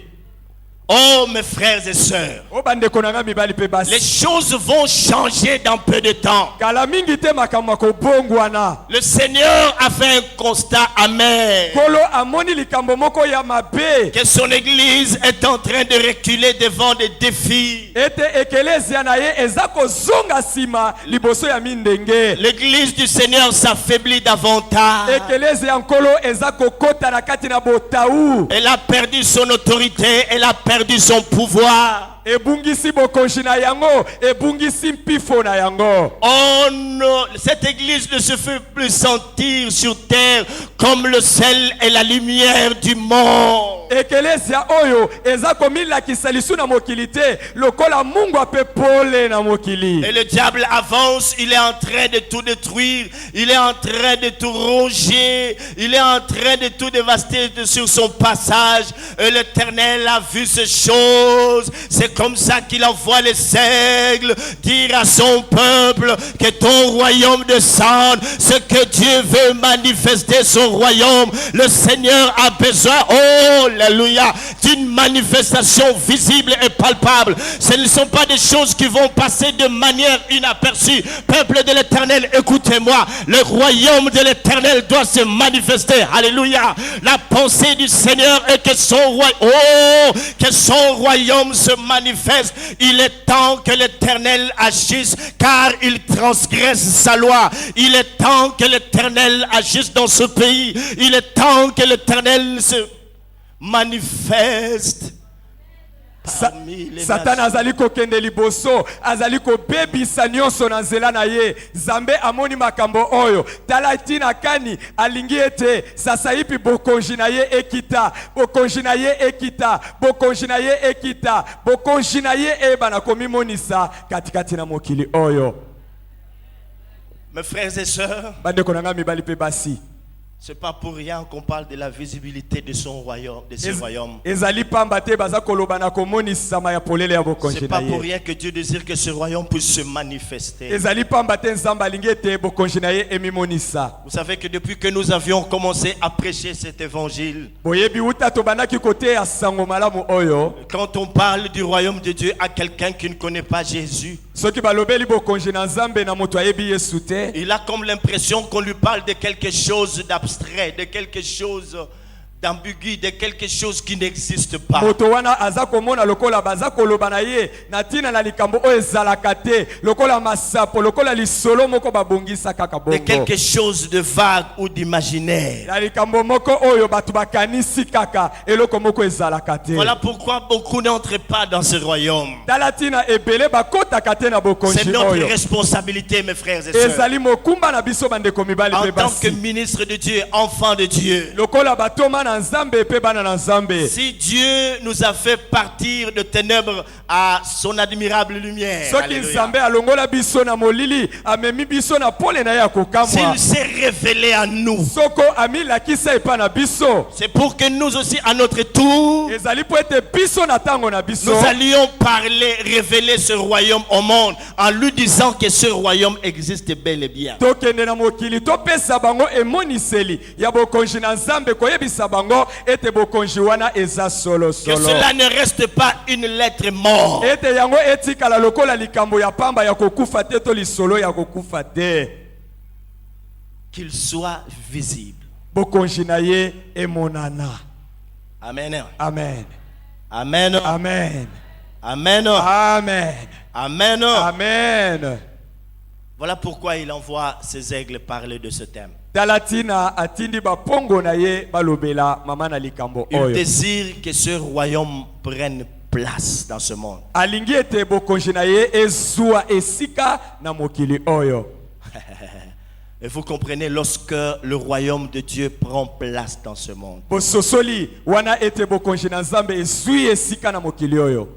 [SPEAKER 1] Oh mes frères et sœurs,
[SPEAKER 2] O bandeko na nga mibali pe basi.
[SPEAKER 1] les choses vont changer dans peu de temps.
[SPEAKER 2] Kala mingi te makambo kobongwana.
[SPEAKER 1] Le Seigneur a fait un constat amer.
[SPEAKER 2] Kolo amoni likambo moko ya mabe.
[SPEAKER 1] Que son église est en train de reculer devant des défis.
[SPEAKER 2] Ete ekelezia na ye eza kozonga sima liboso ya mindenge.
[SPEAKER 1] L'église du Seigneur s'affaiblit davantage.
[SPEAKER 2] Ekelezia nkolo eza kokota na kati na botau.
[SPEAKER 1] Elle a perdu son autorité, elle a perdu son pouvoir.
[SPEAKER 2] ebungisi bokonzi na yango, ebungisi mpifo na yango.
[SPEAKER 1] Cette église ne se fait plus sentir sur terre comme le sel et la lumière du monde.
[SPEAKER 2] Ekelesia oyo eza komilakisa lisu na mokili te lokola Mungu ape pole na mokili.
[SPEAKER 1] Et le diable avance, il est en train de tout détruire, il est en train de tout ronger, il est en train de tout dévaster sur son passage. Et l'Éternel a vu ces choses. C'est comme ça qu'il envoie les aigles dire à son peuple que ton royaume descende. Ce que Dieu veut manifester son royaume, le Seigneur a besoin, oh alléluia, d'une manifestation visible et palpable. Ce ne sont pas des choses qui vont passer de manière inaperçue. Peuple de l'Éternel, écoutez-moi, le royaume de l'Éternel doit se manifester. Alléluia. La pensée du Seigneur est que son royaume se manifeste. Il est temps que l'Éternel agisse car il transgresse sa loi. Il est temps que l'Éternel agisse dans ce pays. Il est temps que l'Éternel se manifeste.
[SPEAKER 2] Satan azali kokende liboso, azali kobebisa nyonso na nzela na ye. Nzambe amoni makambo oyo. Talatina kani alingi ete sasa ipi bokonzi na ye ekita, bokonzi na ye ekita, bokonzi na ye ekita, bokonzi na ye ebana komimonisa katikati na mokili oyo.
[SPEAKER 1] Mes frères et sœurs,
[SPEAKER 2] bandeko nanga mibali pe basi,
[SPEAKER 1] c'est pas pour rien qu'on parle de la visibilité de son royaume, de ce royaume.
[SPEAKER 2] Ezali pamba te baza koloba na komonisa ma ya polele ya bokonzi na ye.
[SPEAKER 1] C'est pas pour rien que Dieu désire que ce royaume puisse se manifester.
[SPEAKER 2] Ezali pamba te nzamba alingi ete bokonzi na ye emimonisa.
[SPEAKER 1] Vous savez que depuis que nous avions commencé à prêcher cet évangile,
[SPEAKER 2] boyebi uta to banaki kote ya sango malamu oyo,
[SPEAKER 1] quand on parle du royaume de Dieu à quelqu'un qui ne connaît pas Jésus,
[SPEAKER 2] soki balobeli bokonzi na Nzambe na moto ayebi Yesu te,
[SPEAKER 1] il a comme l'impression qu'on lui parle de quelque chose d'abstrait, de quelque chose d'ambigu, de quelque chose qui n'existe pas.
[SPEAKER 2] Moto wana aza komona lokola baza koloba na ye na tina na likambo oyo ezalaka te, lokola masapo, lokola lisolo moko babongisa kaka bongo.
[SPEAKER 1] De quelque chose de vague ou d'imaginaire.
[SPEAKER 2] Na likambo moko oyo batu bakanisi kaka eloko moko ezalaka te.
[SPEAKER 1] Voilà pourquoi beaucoup n'entrent pas dans ce royaume.
[SPEAKER 2] Talatina ebele bakotaka te na bokonzi oyo.
[SPEAKER 1] C'est notre responsabilité, mes frères et sœurs.
[SPEAKER 2] Ezali mokumba na biso bandeko mibali pe basi.
[SPEAKER 1] En tant que ministre de Dieu, enfant de Dieu.
[SPEAKER 2] Lokola batoma na Nzambe pe bana na Nzambe.
[SPEAKER 1] Si Dieu nous a fait partir de ténèbres à son admirable lumière.
[SPEAKER 2] Soki Nzambe alongola biso na molili, amemi biso na pole na ya kokamwa.
[SPEAKER 1] S'il s'est révélé à nous.
[SPEAKER 2] Soko amila kisa epa na biso.
[SPEAKER 1] C'est pour que nous aussi à notre tour,
[SPEAKER 2] ezali po ete biso na tango na biso,
[SPEAKER 1] nous allions parler, révéler ce royaume au monde en lui disant que ce royaume existe bel et bien.
[SPEAKER 2] Tokende na mokili topesa bango emoniseli ya bokonzi na Nzambe koyebisa bango ete bokonzi wana eza solo solo.
[SPEAKER 1] Que cela ne reste pas une lettre morte.
[SPEAKER 2] Ete yango etikala lokola likambo ya pamba ya kokufa te to lisolo ya kokufa te.
[SPEAKER 1] Qu'il soit visible.
[SPEAKER 2] Bokonzi na ye emonana.
[SPEAKER 1] Amen.
[SPEAKER 2] Amen.
[SPEAKER 1] Amen.
[SPEAKER 2] Amen.
[SPEAKER 1] Amen.
[SPEAKER 2] Amen.
[SPEAKER 1] Amen.
[SPEAKER 2] Amen.
[SPEAKER 1] Voilà pourquoi il envoie ses aigles parler de ce thème.
[SPEAKER 2] Talatina atindi bapongo na ye balobela mama na likambo oyo.
[SPEAKER 1] Il désire que ce royaume prenne place dans ce monde.
[SPEAKER 2] Alingi ete bokonzi na ye ezua esika na mokili oyo.
[SPEAKER 1] Et vous comprenez, lorsque le royaume de Dieu prend place dans ce monde,
[SPEAKER 2] bososoli wana ete bokonzi na Nzambe ezui esika na mokili oyo,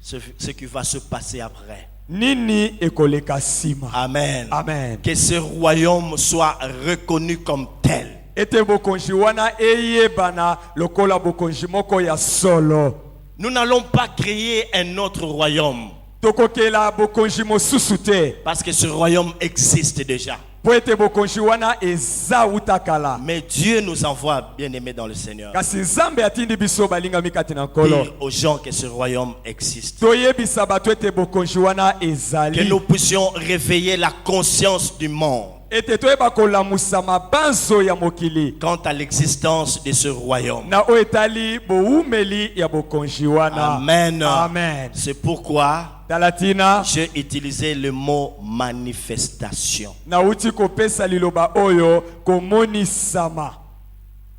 [SPEAKER 1] ce qui va se passer après.
[SPEAKER 2] Nini ekoleka sima.
[SPEAKER 1] Amen.
[SPEAKER 2] Amen.
[SPEAKER 1] Que ce royaume soit reconnu comme tel.
[SPEAKER 2] Ete bokonzi wana eyebana lokola bokonzi moko ya solo.
[SPEAKER 1] Nous n'allons pas créer un autre royaume.
[SPEAKER 2] Tokokela bokonzi mosusu te.
[SPEAKER 1] Parce que ce royaume existe déjà.
[SPEAKER 2] Po ete bokonzi wana eza utakala.
[SPEAKER 1] Mais Dieu nous envoie, bien-aimés dans le Seigneur,
[SPEAKER 2] kasi Nzambe atindi biso balinga mikati na nkolo,
[SPEAKER 1] dire aux gens que ce royaume existe.
[SPEAKER 2] toyebisa bato ete bokonzi wana
[SPEAKER 1] Que
[SPEAKER 2] ezali.
[SPEAKER 1] nous puissions réveiller la conscience du monde
[SPEAKER 2] Ete toyeba kolamusa mabanzo ya mokili
[SPEAKER 1] quant à l'existence de ce royaume.
[SPEAKER 2] na o etali boumeli ya bokonzi wana.
[SPEAKER 1] Amen.
[SPEAKER 2] Amen.
[SPEAKER 1] C'est pourquoi
[SPEAKER 2] Talatina
[SPEAKER 1] j'ai utilisé le mot manifestation.
[SPEAKER 2] na uti kopesa liloba oyo komonisama.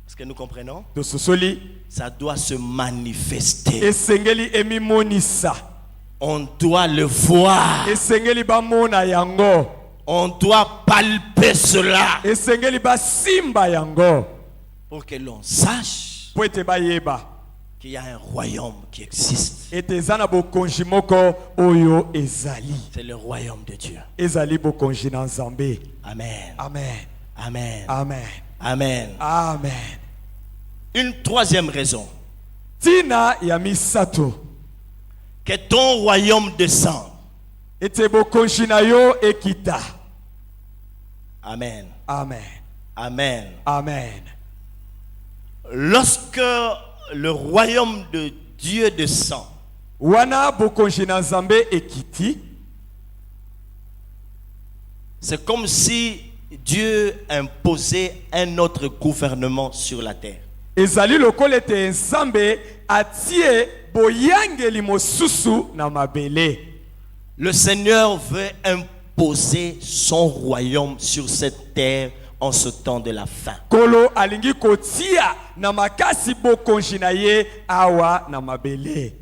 [SPEAKER 1] Est-ce que nous comprenons?
[SPEAKER 2] Tososoli
[SPEAKER 1] Ça doit se manifester.
[SPEAKER 2] esengeli emimonisa.
[SPEAKER 1] On doit le voir.
[SPEAKER 2] esengeli bamona yango,
[SPEAKER 1] On doit palper cela
[SPEAKER 2] esengeli basimba yango
[SPEAKER 1] pour que l'on sache
[SPEAKER 2] po ete bayeba
[SPEAKER 1] qu'il y a un royaume qui existe.
[SPEAKER 2] ete eza na bokonzi moko oyo ezali,
[SPEAKER 1] C'est le royaume de Dieu.
[SPEAKER 2] ezali bokonzi na Nzambe.
[SPEAKER 1] Amen.
[SPEAKER 2] Amen,
[SPEAKER 1] Amen.
[SPEAKER 2] amen,
[SPEAKER 1] Amen.
[SPEAKER 2] amen.
[SPEAKER 1] Une troisième raison.
[SPEAKER 2] Tina ya misato,
[SPEAKER 1] Que ton royaume descende.
[SPEAKER 2] ete bokonzi na yo ekita.
[SPEAKER 1] Amen.
[SPEAKER 2] Amen,
[SPEAKER 1] Amen.
[SPEAKER 2] amen.
[SPEAKER 1] Lorsque le royaume de Dieu descend,
[SPEAKER 2] Wana bokonzi na Nzambe ekiti,
[SPEAKER 1] c'est comme si Dieu imposait un autre gouvernement sur la terre.
[SPEAKER 2] ezali lokola ete Nzambe atie boyangeli mosusu na mabele.
[SPEAKER 1] Le Seigneur veut imposer son royaume sur cette terre en ce temps de la fin.
[SPEAKER 2] Kolo alingi kotia na makasi bokonzi na ye awa na mabele.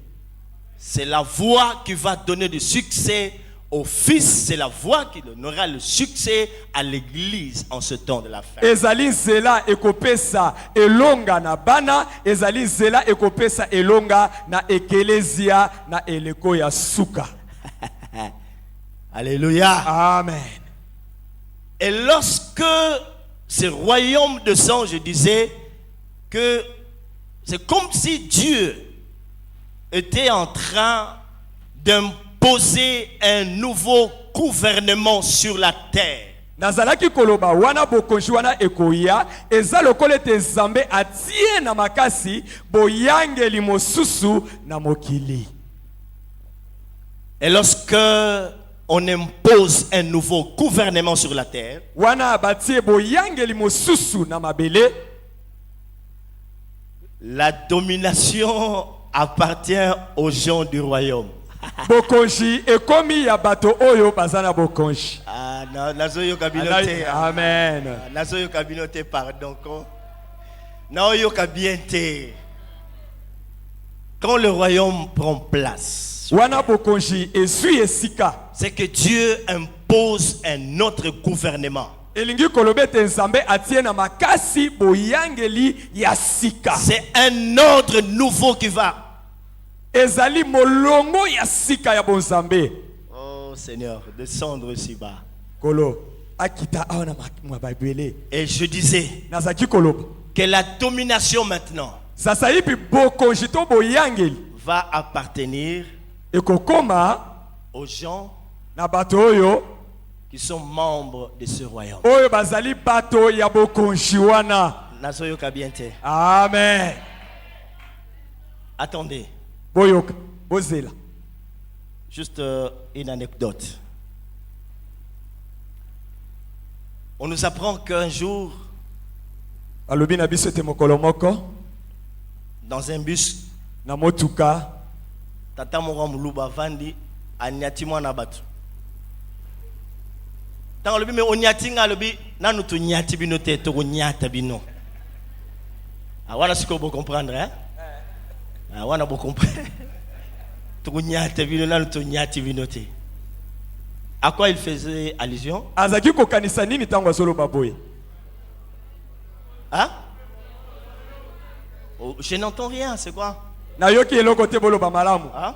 [SPEAKER 1] C'est la voie qui va donner du succès au Fils, c'est la voie qui donnera le succès à l'Église en ce temps de la fin.
[SPEAKER 2] Ezali nzela ekopesa elonga na bana, ezali nzela ekopesa elonga na ekelezia na eleko ya suka.
[SPEAKER 1] Alléluia.
[SPEAKER 2] Amen.
[SPEAKER 1] Et lorsque ce royaume descend, je disais que c'est comme si Dieu était en train d'imposer un nouveau gouvernement sur la terre.
[SPEAKER 2] Nazalaki koloba wana bokonzi wana ekoya, eza lokola ete Nzambe atie na makasi boyangeli mosusu na mokili.
[SPEAKER 1] Et lorsque on impose un nouveau gouvernement sur la terre,
[SPEAKER 2] Wana batie boyangeli mosusu na mabele,
[SPEAKER 1] la domination appartient aux gens du royaume.
[SPEAKER 2] bokonzi ekomi ya bato oyo bazana bokonzi.
[SPEAKER 1] Ah, nazoyo kabinote.
[SPEAKER 2] Amen.
[SPEAKER 1] Nazoyo kabinote, pardon. Naoyo kabiente. Quand le royaume prend place,
[SPEAKER 2] Wana bokonzi esui esika,
[SPEAKER 1] c'est que Dieu impose un autre gouvernement.
[SPEAKER 2] elingi koloba ete Nzambe atie na makasi boyangeli ya sika.
[SPEAKER 1] C'est un ordre nouveau qui va.
[SPEAKER 2] Ezali molongo ya sika ya bonzambe.
[SPEAKER 1] Oh Seigneur, descendre si bas.
[SPEAKER 2] Kolo akita awa na mababele.
[SPEAKER 1] Et je disais
[SPEAKER 2] Nazaki koloba
[SPEAKER 1] que la domination maintenant
[SPEAKER 2] sasa hivi bokonzi to boyangeli
[SPEAKER 1] va appartenir
[SPEAKER 2] ekokoma
[SPEAKER 1] aux gens
[SPEAKER 2] na bato oyo
[SPEAKER 1] qui sont membres de ce royaume.
[SPEAKER 2] oyo bazali bato ya bokonzi wana.
[SPEAKER 1] Nazoyo kabiente.
[SPEAKER 2] Amen.
[SPEAKER 1] Attendez,
[SPEAKER 2] Boyoka bozela.
[SPEAKER 1] juste une anecdote. On nous apprend qu'un jour,
[SPEAKER 2] Alobi na biso te mokolo moko
[SPEAKER 1] dans un bus,
[SPEAKER 2] na motuka
[SPEAKER 1] tata moko muluba vandi anyati mwana batu. Tant lobi me onyati nga lobi nanu to nyati bino te to nyata bino. Ah wana siko bo comprendre hein? Ah wana bo comprendre. To nyata bino nanu to nyati bino te. À quoi il faisait allusion?
[SPEAKER 2] azaki kokanisa nini tango azoloba boye?
[SPEAKER 1] Hein? Oh, je n'entends rien, c'est quoi?
[SPEAKER 2] Nayoki eloko te boloba malamu.
[SPEAKER 1] Hein?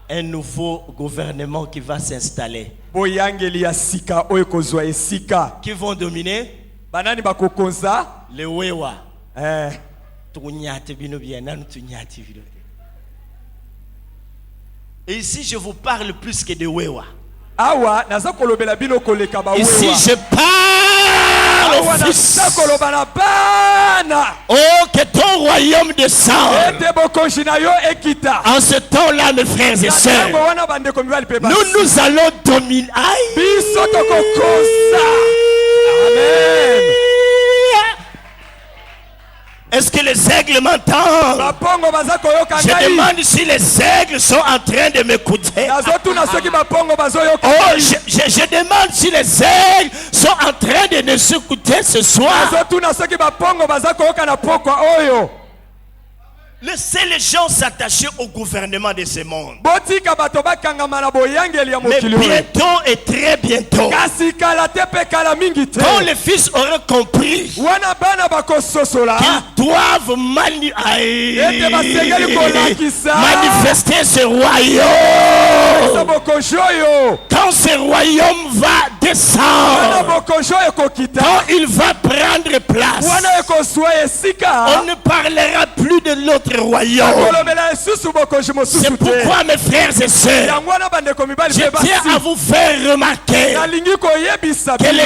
[SPEAKER 1] Un nouveau gouvernement qui va s'installer.
[SPEAKER 2] Boyangeli ya sika oyo kozwa esika.
[SPEAKER 1] Qui vont dominer?
[SPEAKER 2] Banani bakokonza?
[SPEAKER 1] Les Wewa.
[SPEAKER 2] Eh.
[SPEAKER 1] Tunyate bino bien, nanu tunyate bino. Et ici, je vous parle plus que de Wewa.
[SPEAKER 2] Awa naza kolobela bino koleka ba wewa.
[SPEAKER 1] Ici, je parle
[SPEAKER 2] Awa
[SPEAKER 1] au Fils.
[SPEAKER 2] naza koloba na bana.
[SPEAKER 1] Oh, que ton royaume descende.
[SPEAKER 2] Ete bokonzi na yo ekita.
[SPEAKER 1] En ce temps-là, mes frères et sœurs,
[SPEAKER 2] Tango wana bandeko mibali pe basi.
[SPEAKER 1] nous allons dominer. Aïe.
[SPEAKER 2] Biso tokokonza. Amen.
[SPEAKER 1] Est-ce que les aigles m'entendent?
[SPEAKER 2] Bapongo baza koyoka
[SPEAKER 1] Je
[SPEAKER 2] ngai.
[SPEAKER 1] demande si les aigles sont en train de m'écouter.
[SPEAKER 2] Nazotuna soki bapongo bazoyoka
[SPEAKER 1] Oh,
[SPEAKER 2] ngai.
[SPEAKER 1] je demande si les aigles sont en train de nous écouter ce soir.
[SPEAKER 2] Nazotuna soki bapongo baza koyoka na pokwa oyo.
[SPEAKER 1] Laissez les gens s'attacher au gouvernement de ce monde.
[SPEAKER 2] botika bato bakangama na boyangeli ya
[SPEAKER 1] Mais
[SPEAKER 2] mokili oyo.
[SPEAKER 1] bientôt et très bientôt,
[SPEAKER 2] kasi kala te mpe kala mingi te
[SPEAKER 1] quand les fils auront compris
[SPEAKER 2] wana bana bakososola
[SPEAKER 1] qu'ils doivent
[SPEAKER 2] ete basengeli kolakisa
[SPEAKER 1] manifester ce
[SPEAKER 2] sa
[SPEAKER 1] royaume,
[SPEAKER 2] bokonzi oyo
[SPEAKER 1] quand ce royaume va
[SPEAKER 2] wana
[SPEAKER 1] descendre,
[SPEAKER 2] bokonzi oyo ekokita
[SPEAKER 1] quand il va prendre place,
[SPEAKER 2] wana ekozwa esika
[SPEAKER 1] on ne parlera plus de l'autre royaume.
[SPEAKER 2] kolobela lisusu bokonzi
[SPEAKER 1] C'est
[SPEAKER 2] mosusu te
[SPEAKER 1] pourquoi, mes frères et sœurs,
[SPEAKER 2] yango wana bandeko mibali
[SPEAKER 1] je
[SPEAKER 2] mpe
[SPEAKER 1] tiens à
[SPEAKER 2] basi
[SPEAKER 1] vous faire remarquer
[SPEAKER 2] nalingi koyebisa
[SPEAKER 1] que
[SPEAKER 2] bino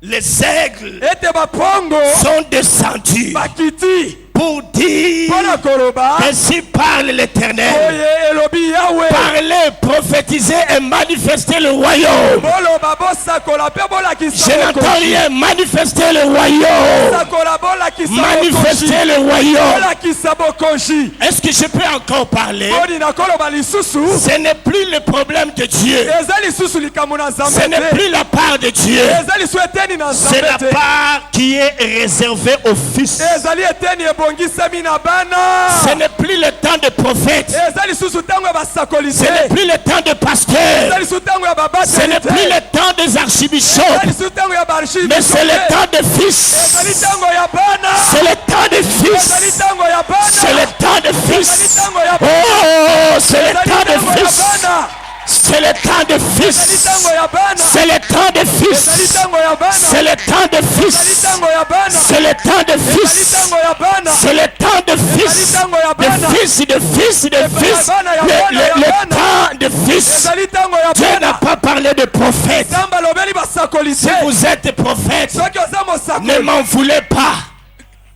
[SPEAKER 1] les aigles
[SPEAKER 2] ete bapongo
[SPEAKER 1] sont descendus
[SPEAKER 2] bakiti
[SPEAKER 1] pour dire
[SPEAKER 2] mpona koloba
[SPEAKER 1] ainsi parle l'Éternel.
[SPEAKER 2] oye elobi yawe
[SPEAKER 1] Parler, prophétiser et manifester le royaume.
[SPEAKER 2] boloba bosakola mpe bolakisa
[SPEAKER 1] Je n'entends
[SPEAKER 2] bokonzi
[SPEAKER 1] rien. Manifester le royaume.
[SPEAKER 2] bosakola bolakisa
[SPEAKER 1] Manifester
[SPEAKER 2] bokonzi
[SPEAKER 1] le royaume.
[SPEAKER 2] bolakisa bokonzi
[SPEAKER 1] Est-ce que je peux encore parler?
[SPEAKER 2] boni nakoloba lisusu
[SPEAKER 1] Ce n'est plus le problème de Dieu.
[SPEAKER 2] eza lisusu likambo na
[SPEAKER 1] Ce
[SPEAKER 2] nzambe
[SPEAKER 1] n'est
[SPEAKER 2] te
[SPEAKER 1] plus la part de Dieu.
[SPEAKER 2] eza lisu eteni na
[SPEAKER 1] C'est la
[SPEAKER 2] nzambe te
[SPEAKER 1] part qui est réservée aux fils.
[SPEAKER 2] ezali eteni ebongisami na bana
[SPEAKER 1] Ce n'est plus le temps de prophète.
[SPEAKER 2] eza lisusu ntango ya basakoli
[SPEAKER 1] Ce n'est
[SPEAKER 2] te
[SPEAKER 1] plus le temps de pasteur.
[SPEAKER 2] eza lisusu ntango ya
[SPEAKER 1] Ce n'est
[SPEAKER 2] babateli
[SPEAKER 1] plus
[SPEAKER 2] te
[SPEAKER 1] le temps des archibishops.
[SPEAKER 2] eza lisusu ntango ya baarchive
[SPEAKER 1] Mais c'est le temps des
[SPEAKER 2] ezali
[SPEAKER 1] fils.
[SPEAKER 2] ntango ya bana
[SPEAKER 1] C'est le temps des
[SPEAKER 2] ezali
[SPEAKER 1] fils.
[SPEAKER 2] ntango ya
[SPEAKER 1] C'est
[SPEAKER 2] bana
[SPEAKER 1] le temps des
[SPEAKER 2] ezali
[SPEAKER 1] fils.
[SPEAKER 2] ntango ya bana
[SPEAKER 1] Oh, c'est le
[SPEAKER 2] ezali
[SPEAKER 1] temps des
[SPEAKER 2] ntango ya
[SPEAKER 1] fils.
[SPEAKER 2] bana
[SPEAKER 1] C'est le temps des
[SPEAKER 2] ezali
[SPEAKER 1] fils.
[SPEAKER 2] ntango ya bana
[SPEAKER 1] C'est le temps des
[SPEAKER 2] ezali
[SPEAKER 1] fils.
[SPEAKER 2] ntango ya bana
[SPEAKER 1] C'est le temps des
[SPEAKER 2] ezali
[SPEAKER 1] fils.
[SPEAKER 2] ntango ya bana
[SPEAKER 1] C'est le temps des
[SPEAKER 2] ezali
[SPEAKER 1] fils.
[SPEAKER 2] ntango ya bana
[SPEAKER 1] C'est le temps de fils. De fils, de fils, de fils. Le temps de fils.
[SPEAKER 2] ezali ntango ya
[SPEAKER 1] Dieu n'a
[SPEAKER 2] bana
[SPEAKER 1] pas parlé de prophète.
[SPEAKER 2] nzambe alobeli basakoli
[SPEAKER 1] Si
[SPEAKER 2] te
[SPEAKER 1] vous êtes prophète,
[SPEAKER 2] soki oza
[SPEAKER 1] ne
[SPEAKER 2] mosakoli
[SPEAKER 1] m'en voulez pas.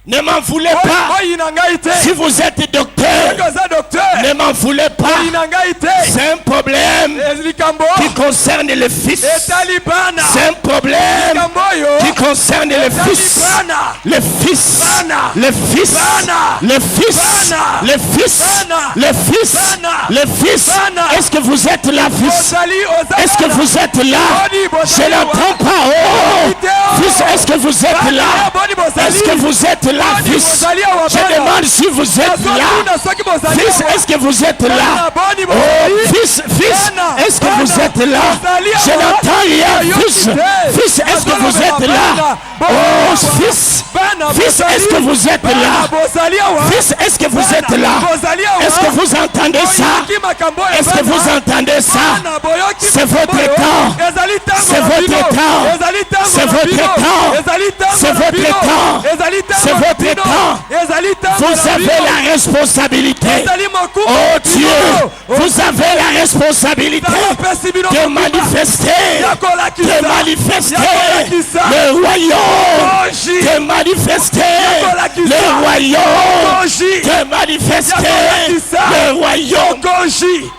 [SPEAKER 1] Ne m'en voulez pas.
[SPEAKER 2] oyina ngai te
[SPEAKER 1] Si vous êtes
[SPEAKER 2] soki
[SPEAKER 1] docteur,
[SPEAKER 2] oza docteur
[SPEAKER 1] ne m'en voulez pas.
[SPEAKER 2] oyina ngai te
[SPEAKER 1] C'est un problème
[SPEAKER 2] likambo
[SPEAKER 1] qui concerne les fils.
[SPEAKER 2] etali bana
[SPEAKER 1] C'est un problème
[SPEAKER 2] likambo oyo
[SPEAKER 1] qui concerne les
[SPEAKER 2] etali
[SPEAKER 1] fils.
[SPEAKER 2] bana
[SPEAKER 1] Les fils.
[SPEAKER 2] Bana.
[SPEAKER 1] Les fils.
[SPEAKER 2] Bana.
[SPEAKER 1] Les fils.
[SPEAKER 2] Bana.
[SPEAKER 1] Les fils.
[SPEAKER 2] Bana.
[SPEAKER 1] Les fils.
[SPEAKER 2] Bana.
[SPEAKER 1] Les fils.
[SPEAKER 2] Bana.
[SPEAKER 1] Est-ce que vous êtes là, fils?
[SPEAKER 2] ozali oza
[SPEAKER 1] Est-ce que
[SPEAKER 2] bana.
[SPEAKER 1] vous êtes là?
[SPEAKER 2] Boni, bozali
[SPEAKER 1] Je n'entends pas. Oh, fils, est-ce que vous êtes
[SPEAKER 2] Bana,
[SPEAKER 1] là?
[SPEAKER 2] boni, bozali.
[SPEAKER 1] Est-ce que vous êtes là,
[SPEAKER 2] Boni,
[SPEAKER 1] fils?
[SPEAKER 2] bozali awa,
[SPEAKER 1] Je
[SPEAKER 2] bana.
[SPEAKER 1] demande si vous êtes là.
[SPEAKER 2] Nazotuna soki bozali
[SPEAKER 1] Fils,
[SPEAKER 2] awa.
[SPEAKER 1] est-ce que vous êtes
[SPEAKER 2] Bana,
[SPEAKER 1] là?
[SPEAKER 2] boni,
[SPEAKER 1] Oh,
[SPEAKER 2] bozali.
[SPEAKER 1] fils,
[SPEAKER 2] Bana,
[SPEAKER 1] est-ce que
[SPEAKER 2] bana,
[SPEAKER 1] vous êtes là?
[SPEAKER 2] bozali
[SPEAKER 1] Je
[SPEAKER 2] awa.
[SPEAKER 1] n'entends rien,
[SPEAKER 2] Ayoki
[SPEAKER 1] fils.
[SPEAKER 2] te.
[SPEAKER 1] Fils, est-ce que vous
[SPEAKER 2] Nazolobela
[SPEAKER 1] êtes là?
[SPEAKER 2] bana.
[SPEAKER 1] Oh,
[SPEAKER 2] Bozali awa.
[SPEAKER 1] fils.
[SPEAKER 2] Bana,
[SPEAKER 1] Fils,
[SPEAKER 2] bozali.
[SPEAKER 1] est-ce que vous êtes
[SPEAKER 2] Bana,
[SPEAKER 1] là?
[SPEAKER 2] bozali awa.
[SPEAKER 1] Fils, est-ce que vous
[SPEAKER 2] Bana,
[SPEAKER 1] êtes là?
[SPEAKER 2] bozali awa.
[SPEAKER 1] Est-ce que vous entendez ça?
[SPEAKER 2] Boyoki makambo oyo,
[SPEAKER 1] Est-ce que
[SPEAKER 2] bana.
[SPEAKER 1] vous entendez ça?
[SPEAKER 2] Bana, boyoki
[SPEAKER 1] C'est
[SPEAKER 2] makambo
[SPEAKER 1] votre
[SPEAKER 2] oyo.
[SPEAKER 1] temps.
[SPEAKER 2] Ezali ntango
[SPEAKER 1] C'est
[SPEAKER 2] na
[SPEAKER 1] votre
[SPEAKER 2] bino.
[SPEAKER 1] temps.
[SPEAKER 2] Ezali ntango
[SPEAKER 1] C'est
[SPEAKER 2] na
[SPEAKER 1] votre
[SPEAKER 2] bino.
[SPEAKER 1] temps.
[SPEAKER 2] Ezali ntango
[SPEAKER 1] C'est
[SPEAKER 2] na
[SPEAKER 1] votre
[SPEAKER 2] bino.
[SPEAKER 1] temps.
[SPEAKER 2] Ezali ntango
[SPEAKER 1] C'est
[SPEAKER 2] na
[SPEAKER 1] votre
[SPEAKER 2] bino.
[SPEAKER 1] temps.
[SPEAKER 2] Ezali ntango
[SPEAKER 1] Vous
[SPEAKER 2] na
[SPEAKER 1] avez
[SPEAKER 2] bino.
[SPEAKER 1] la responsabilité.
[SPEAKER 2] Ezali mokumu
[SPEAKER 1] Oh
[SPEAKER 2] na
[SPEAKER 1] Dieu,
[SPEAKER 2] bino.
[SPEAKER 1] vous avez la responsabilité
[SPEAKER 2] Napesi bino
[SPEAKER 1] de
[SPEAKER 2] mokumu.
[SPEAKER 1] manifester,
[SPEAKER 2] Ya kolakisa.
[SPEAKER 1] de manifester
[SPEAKER 2] Ya kolakisa.
[SPEAKER 1] le royaume,
[SPEAKER 2] Oji.
[SPEAKER 1] de manifester
[SPEAKER 2] kolakisa.
[SPEAKER 1] le royaume,
[SPEAKER 2] Oji.
[SPEAKER 1] de manifester
[SPEAKER 2] Ya kolakisa.
[SPEAKER 1] le royaume.
[SPEAKER 2] Okonji.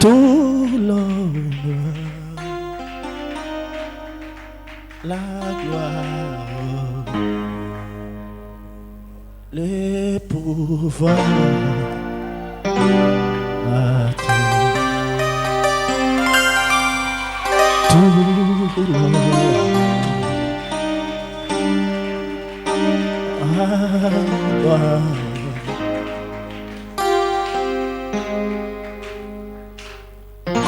[SPEAKER 1] Tout l'honneur, la gloire, le pouvoir à toi. Tout l'honneur, la gloire.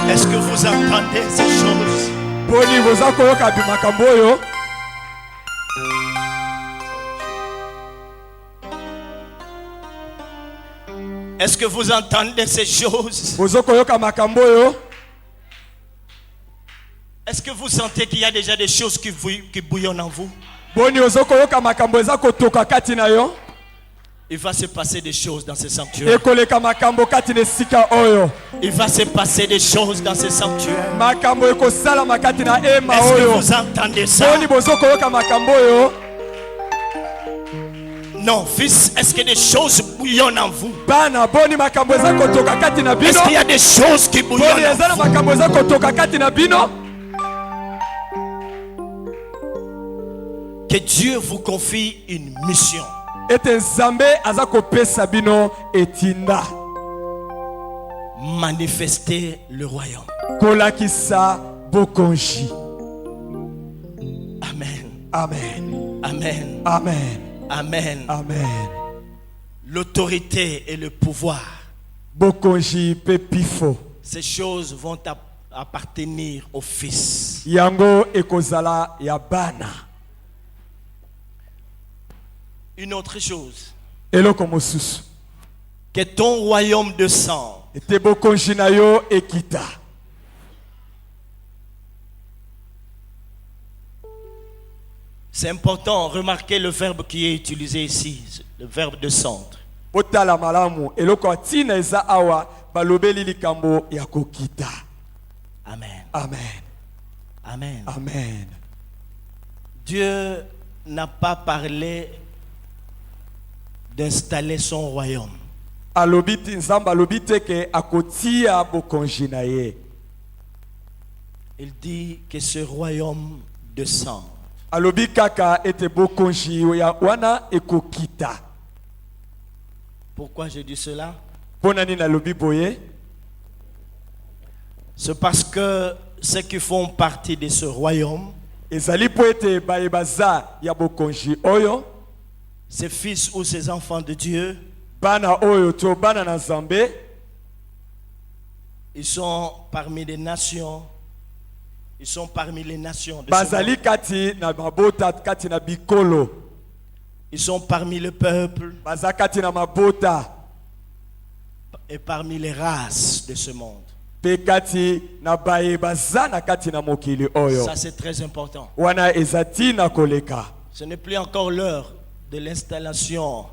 [SPEAKER 1] Est-ce que vous entendez ces choses?
[SPEAKER 2] Boni boza koyoka bimakambo oyo.
[SPEAKER 1] Est-ce que vous entendez ces choses?
[SPEAKER 2] Boza koyoka makambo oyo.
[SPEAKER 1] Est-ce que vous sentez qu'il y a déjà des choses qui bouillonnent en vous?
[SPEAKER 2] Boni oza koyoka makambo eza kotoka kati na yo.
[SPEAKER 1] Il va se passer des choses dans ce sanctuaire.
[SPEAKER 2] Ekoleka makambo kati na esika oyo.
[SPEAKER 1] Il va se passer des choses dans ce sanctuaire.
[SPEAKER 2] Makambo ekosala makati na ema
[SPEAKER 1] Est-ce que
[SPEAKER 2] oyo.
[SPEAKER 1] vous entendez ça?
[SPEAKER 2] Boni boza koyoka makambo oyo.
[SPEAKER 1] Non, fils, est-ce que des choses bouillonnent en vous?
[SPEAKER 2] Bana boni makambo eza kotoka kati na bino.
[SPEAKER 1] Est-ce qu'il y a des choses qui
[SPEAKER 2] Boni
[SPEAKER 1] bouillonnent
[SPEAKER 2] eza
[SPEAKER 1] en
[SPEAKER 2] na
[SPEAKER 1] vous?
[SPEAKER 2] makambo eza kotoka kati na bino.
[SPEAKER 1] que Dieu vous confie une mission.
[SPEAKER 2] ete nzambe aza kopesa bino etinda
[SPEAKER 1] Manifester le royaume.
[SPEAKER 2] kolakisa bokonzi.
[SPEAKER 1] Amen.
[SPEAKER 2] Amen.
[SPEAKER 1] Amen.
[SPEAKER 2] Amen.
[SPEAKER 1] Amen.
[SPEAKER 2] Amen.
[SPEAKER 1] L'autorité et le pouvoir,
[SPEAKER 2] bokonzi pe pifo
[SPEAKER 1] ces choses vont appartenir au Fils.
[SPEAKER 2] yango ekozala ya bana.
[SPEAKER 1] Une autre chose,
[SPEAKER 2] Eloko mosusu
[SPEAKER 1] que ton royaume descend.
[SPEAKER 2] ete bokonzi na yo ekita.
[SPEAKER 1] C'est important, remarquez le verbe qui est utilisé ici, le verbe descendre.
[SPEAKER 2] Botala malamu eloko atina eza awa balobeli likambo ya kokita.
[SPEAKER 1] Amen.
[SPEAKER 2] Amen.
[SPEAKER 1] Amen.
[SPEAKER 2] Amen.
[SPEAKER 1] Dieu n'a pas parlé d'installer son royaume.
[SPEAKER 2] Alobiti nzamba alobite ke akotia bokonzi na ye.
[SPEAKER 1] Il dit que ce royaume descend.
[SPEAKER 2] Alobi kaka ete bokonzi ya wana ekokita.
[SPEAKER 1] Pourquoi je dis cela?
[SPEAKER 2] Ponani na lobi boye
[SPEAKER 1] C'est parce que ceux qui font partie de ce royaume,
[SPEAKER 2] ezali po ete bayebaza ya bokonzi oyo
[SPEAKER 1] ces fils ou ces enfants de Dieu,
[SPEAKER 2] bana oyo to bana na nzambe
[SPEAKER 1] ils sont parmi les nations. Ils sont parmi les nations de ce
[SPEAKER 2] bazali
[SPEAKER 1] monde.
[SPEAKER 2] kati na mabota kati na bikolo
[SPEAKER 1] Ils sont parmi le peuple
[SPEAKER 2] baza kati na mabota
[SPEAKER 1] et parmi les races de ce monde.
[SPEAKER 2] pe kati na bayebaza na kati na mokili oyo
[SPEAKER 1] Ça, c'est très important.
[SPEAKER 2] wana ezati na koleka.
[SPEAKER 1] Ce n'est plus encore l'heure de l'installation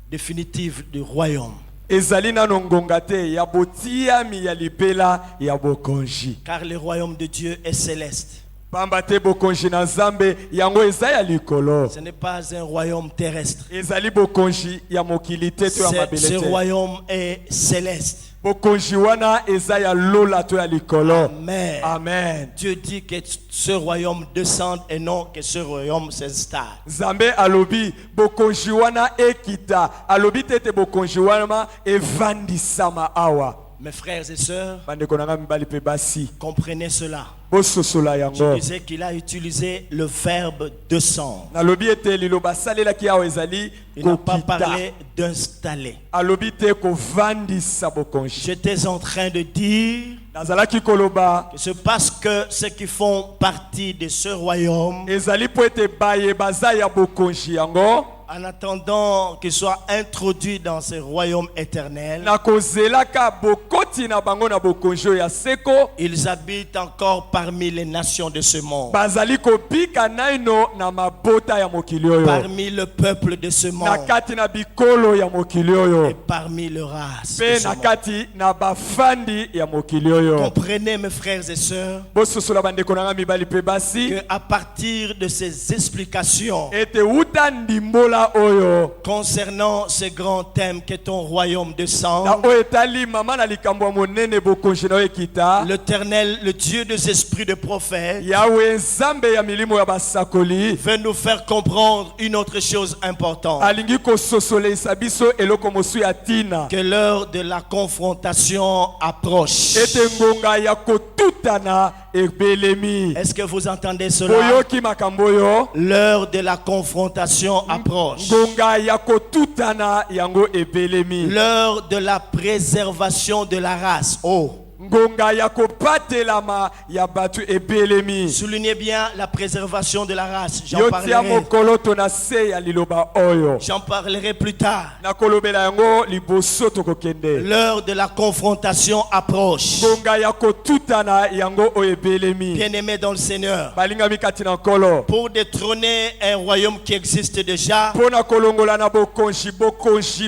[SPEAKER 1] définitive du royaume.
[SPEAKER 2] Ezali nano ngonga te ya botiami ya libela ya bokonzi.
[SPEAKER 1] Car le royaume de Dieu est céleste.
[SPEAKER 2] Pamba te bokonzi na nzambe yango eza ya likolo.
[SPEAKER 1] Ce n'est pas un royaume terrestre.
[SPEAKER 2] Ezali bokonzi ya mokili te to ya mabele
[SPEAKER 1] Ce
[SPEAKER 2] te.
[SPEAKER 1] royaume est céleste.
[SPEAKER 2] Bokonzi wana eza ya lola to ya likolo.
[SPEAKER 1] Amen.
[SPEAKER 2] Amen.
[SPEAKER 1] Dieu dit que ce royaume descende et non que ce royaume s'installe.
[SPEAKER 2] Nzambe alobi bokonzi wana ekita. Alobi tete bokonzi wana evandisama awa.
[SPEAKER 1] Mes frères et sœurs,
[SPEAKER 2] Bandeko nanga mibali pe basi.
[SPEAKER 1] comprenez cela.
[SPEAKER 2] Bososola
[SPEAKER 1] Je
[SPEAKER 2] yango.
[SPEAKER 1] disais qu'il a utilisé le verbe descendre.
[SPEAKER 2] Nalobi ete liloba salelaki awa ezali
[SPEAKER 1] Il n'a pas
[SPEAKER 2] kokita.
[SPEAKER 1] parlé d'installer.
[SPEAKER 2] Alobi te kovandisa bokonzi.
[SPEAKER 1] J'étais en train de dire
[SPEAKER 2] Nazalaki koloba
[SPEAKER 1] que c'est parce que ceux qui font partie de ce royaume,
[SPEAKER 2] ezali po ete baye baza ya bokonzi yango
[SPEAKER 1] en attendant qu'ils soient introduits dans ce royaume éternel,
[SPEAKER 2] na kozelaka bokoti na bango na bokonzi oyo ya seko
[SPEAKER 1] ils habitent encore parmi les nations de ce monde,
[SPEAKER 2] bazali kobika naino na mabota ya mokili oyo
[SPEAKER 1] parmi le peuple de ce
[SPEAKER 2] na
[SPEAKER 1] monde
[SPEAKER 2] kati na bikolo ya mokili
[SPEAKER 1] et
[SPEAKER 2] oyo
[SPEAKER 1] parmi le race de
[SPEAKER 2] pe
[SPEAKER 1] ce
[SPEAKER 2] na
[SPEAKER 1] monde.
[SPEAKER 2] kati na bafandi ya mokili oyo.
[SPEAKER 1] Comprenez, mes frères et sœurs,
[SPEAKER 2] Bososola bandeko nanga mibali pe basi
[SPEAKER 1] que à partir de ces explications
[SPEAKER 2] ete uta ndimbola oyo
[SPEAKER 1] concernant ce grand thème que ton royaume
[SPEAKER 2] na
[SPEAKER 1] descend,
[SPEAKER 2] oyo etali mama na likambo ya monene bokonzi na oyo ekita
[SPEAKER 1] l'Éternel, le Dieu des esprits de prophètes,
[SPEAKER 2] yawe nzambe ya milimo ya basakoli
[SPEAKER 1] veut nous faire comprendre une autre chose importante,
[SPEAKER 2] alingi kososolesa biso eloko mosu ya tina
[SPEAKER 1] que l'heure de la confrontation approche.
[SPEAKER 2] ete ngonga ya kotutana ebelemi.
[SPEAKER 1] Est-ce que vous entendez cela?
[SPEAKER 2] Boyoki makambo oyo
[SPEAKER 1] L'heure de la confrontation approche.
[SPEAKER 2] ngonga ya kotutana yango ebelemi.
[SPEAKER 1] L'heure de la préservation de la race. Oh,
[SPEAKER 2] Ngonga ya kopatelama ya batu ebelemi.
[SPEAKER 1] soulignez bien la préservation de la race. J'en
[SPEAKER 2] Yotia
[SPEAKER 1] parlerai.
[SPEAKER 2] mokolo to na se ya liloba oyo
[SPEAKER 1] J'en parlerai plus tard.
[SPEAKER 2] nakolobela yango liboso tokokende.
[SPEAKER 1] L'heure de la confrontation approche.
[SPEAKER 2] Ngonga ya kotutana yango oyo ebelemi.
[SPEAKER 1] Bien-aimés dans le Seigneur,
[SPEAKER 2] Balingami kati na nkolo
[SPEAKER 1] pour détrôner un royaume qui existe déjà,
[SPEAKER 2] pona kolongola na bokonzi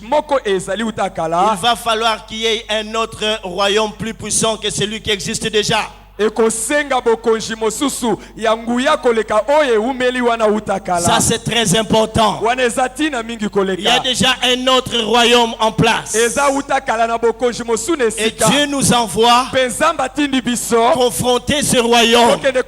[SPEAKER 2] moko ezali uta
[SPEAKER 1] il
[SPEAKER 2] kala
[SPEAKER 1] va falloir qu'il y ait un autre royaume plus puissant que celui qui existe déjà.
[SPEAKER 2] ekosenga bokonzi mosusu ya nguya koleka oyo eumeli wana utakala.
[SPEAKER 1] Ça c'est très important.
[SPEAKER 2] Wana eza tina mingi koleka.
[SPEAKER 1] Il y a déjà un autre royaume en place.
[SPEAKER 2] Eza utakala na bokonzi mosusu
[SPEAKER 1] Et
[SPEAKER 2] nesika.
[SPEAKER 1] Dieu nous envoie
[SPEAKER 2] Penzamba tindi biso.
[SPEAKER 1] confronter ce royaume.
[SPEAKER 2] Okende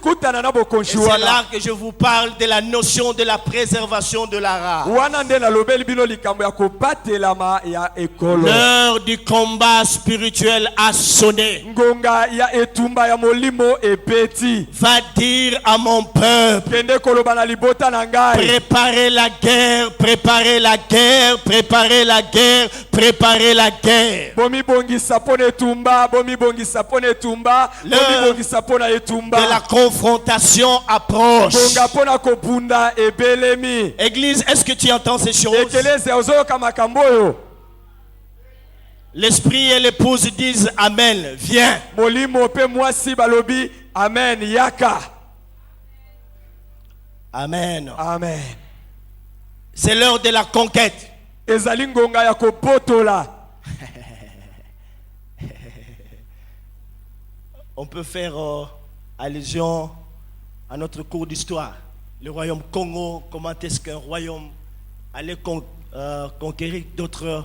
[SPEAKER 2] kutana na
[SPEAKER 1] Et
[SPEAKER 2] bokonzi
[SPEAKER 1] c'est
[SPEAKER 2] wana.
[SPEAKER 1] là que je vous parle de la notion de la préservation de la race.
[SPEAKER 2] Wana nde nalobeli bino likambo ya kobatelama ya ekolo.
[SPEAKER 1] L'heure du combat spirituel a sonné.
[SPEAKER 2] Ngonga ya etumba ya molimo ebeti.
[SPEAKER 1] Va dire à mon peuple,
[SPEAKER 2] Kende koloba na libota na ngai.
[SPEAKER 1] préparez la guerre, préparez la guerre, préparez la guerre, préparez la guerre.
[SPEAKER 2] Bomi bongisa pona etumba, bomi bongisa pona etumba, bomi bongisa pona etumba.
[SPEAKER 1] De la confrontation approche.
[SPEAKER 2] Bonga pona kobunda ebelemi.
[SPEAKER 1] Église, est-ce que tu entends ces choses?
[SPEAKER 2] Ekeleze ozoyoka makambo oyo.
[SPEAKER 1] L'esprit et l'épouse disent Amen, viens.
[SPEAKER 2] Molimo pe mwasi balobi amen yaka.
[SPEAKER 1] Amen.
[SPEAKER 2] Amen.
[SPEAKER 1] C'est l'heure de la conquête.
[SPEAKER 2] Ezali ngonga ya kobotola.
[SPEAKER 1] On peut faire allusion à notre cours d'histoire. Le royaume Congo, comment est-ce qu'un royaume allait conquérir d'autres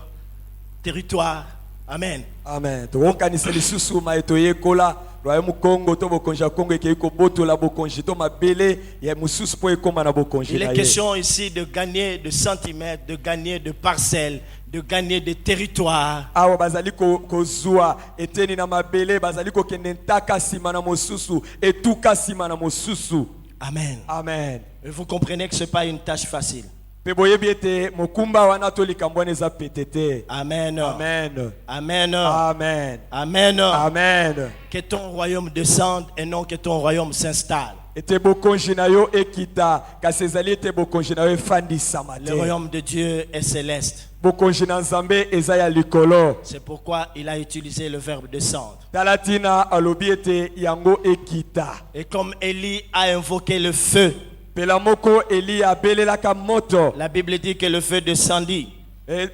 [SPEAKER 1] territoires. Amen.
[SPEAKER 2] Amen. Tokanisa lisusu maeto yekola royaume Congo to bokonja Congo ekei kobotola bokonji to mabele ya mususu po ekoma na bokonji.
[SPEAKER 1] Il
[SPEAKER 2] na
[SPEAKER 1] est
[SPEAKER 2] ye.
[SPEAKER 1] question ici de gagner de centimètres, de gagner de parcelles, de gagner des territoires.
[SPEAKER 2] Awa bazali kozua eteni na mabele bazali kokende ntaka sima na mosusu etuka sima na mosusu.
[SPEAKER 1] Amen.
[SPEAKER 2] Amen.
[SPEAKER 1] Et vous comprenez que ce n'est pas une tâche facile.
[SPEAKER 2] Pe boyebi ete mokumba wana to likambo wana eza petete.
[SPEAKER 1] Amen.
[SPEAKER 2] Amen.
[SPEAKER 1] Amen.
[SPEAKER 2] Amen.
[SPEAKER 1] Amen.
[SPEAKER 2] Amen.
[SPEAKER 1] Que ton royaume descende et non que ton royaume s'installe.
[SPEAKER 2] Ete bokonji na yo ekita kasi ezali ete bokonji na yo efandisama
[SPEAKER 1] Le
[SPEAKER 2] te.
[SPEAKER 1] royaume de Dieu est céleste.
[SPEAKER 2] Bokonji na Nzambe eza ya likolo.
[SPEAKER 1] C'est pourquoi il a utilisé le verbe descendre.
[SPEAKER 2] Talatina alobi ete yango ekita.
[SPEAKER 1] Et comme Élie a invoqué le feu,
[SPEAKER 2] Pela moko Eli abelelaka moto.
[SPEAKER 1] la Bible dit que le feu descendit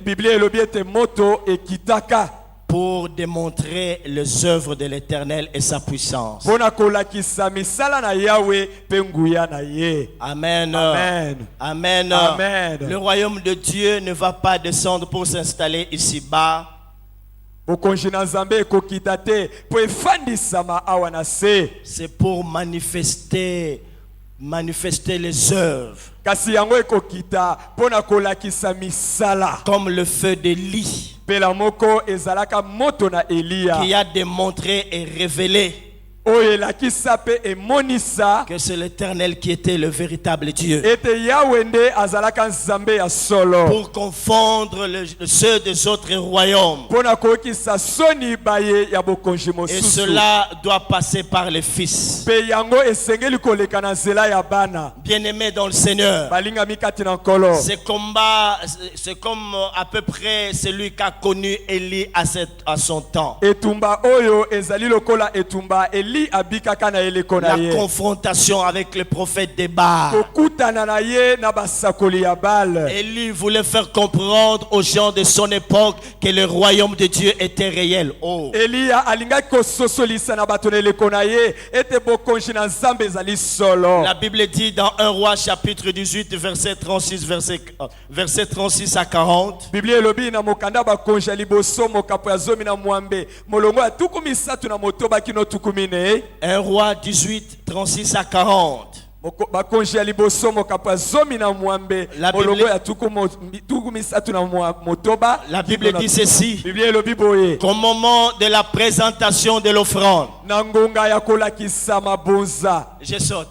[SPEAKER 2] Biblia elobi ete moto ekitaka
[SPEAKER 1] pour démontrer les œuvres de l'Éternel et sa puissance.
[SPEAKER 2] pona kolakisa misala na Yahweh pe nguya na ye.
[SPEAKER 1] Amen.
[SPEAKER 2] Amen.
[SPEAKER 1] Amen.
[SPEAKER 2] Amen.
[SPEAKER 1] Le royaume de Dieu ne va pas descendre pour s'installer ici-bas.
[SPEAKER 2] Bokonji na Nzambe ekokita te po efandisama awa na se.
[SPEAKER 1] C'est pour manifester les œuvres.
[SPEAKER 2] Kasi yango ekokita pona kolakisa misala.
[SPEAKER 1] Comme le feu d'Élie
[SPEAKER 2] Pela moko ezalaka moto na Elia.
[SPEAKER 1] qui a démontré et révélé
[SPEAKER 2] Oyo elakisa pe emonisa
[SPEAKER 1] que c'est l'Éternel qui était le véritable Dieu.
[SPEAKER 2] ete Yahweh nde azalaka Nzambe ya solo.
[SPEAKER 1] Pour confondre ceux des autres royaumes.
[SPEAKER 2] Pona kokisa soni baye ya bokonji
[SPEAKER 1] Et
[SPEAKER 2] mosusu.
[SPEAKER 1] cela doit passer par les fils.
[SPEAKER 2] Pe yango esengeli koleka na nzela ya bana.
[SPEAKER 1] Bien-aimés dans le Seigneur,
[SPEAKER 2] Balinga mikati na nkolo.
[SPEAKER 1] c'est comme à peu près celui qui a connu Élie à son temps.
[SPEAKER 2] Etumba oyo ezali lokola etumba Eli abikaka na eleko na
[SPEAKER 1] La
[SPEAKER 2] ye.
[SPEAKER 1] confrontation avec le prophète de Baal.
[SPEAKER 2] Kokutana na ye na basakoli ya Baal.
[SPEAKER 1] Élie voulait faire comprendre aux gens de son époque que le royaume de Dieu était réel. Oh.
[SPEAKER 2] Elia alingaki kososolisa na bato na eleko na ye ete bokonji na Nzambe ezali solo.
[SPEAKER 1] La Bible dit dans 1 Roi chapitre 18 verset 36 à 40.
[SPEAKER 2] Biblia elobi na mokanda bakonji ya liboso mokapo ya zomi na mwambe molongo ya tuku misatu na motoba kino tuku mine.
[SPEAKER 1] 1 Roi 18 36 à 40.
[SPEAKER 2] Bakonji ya liboso mokapo ya zomi na mwambe
[SPEAKER 1] La Bible-
[SPEAKER 2] molongo ya tuku misatu na motoba.
[SPEAKER 1] La Bible dit ceci.
[SPEAKER 2] Biblia elobi boye
[SPEAKER 1] Qu'au moment de la présentation de l'offrande,
[SPEAKER 2] na ngonga ya kolakisa mabonza
[SPEAKER 1] je saute.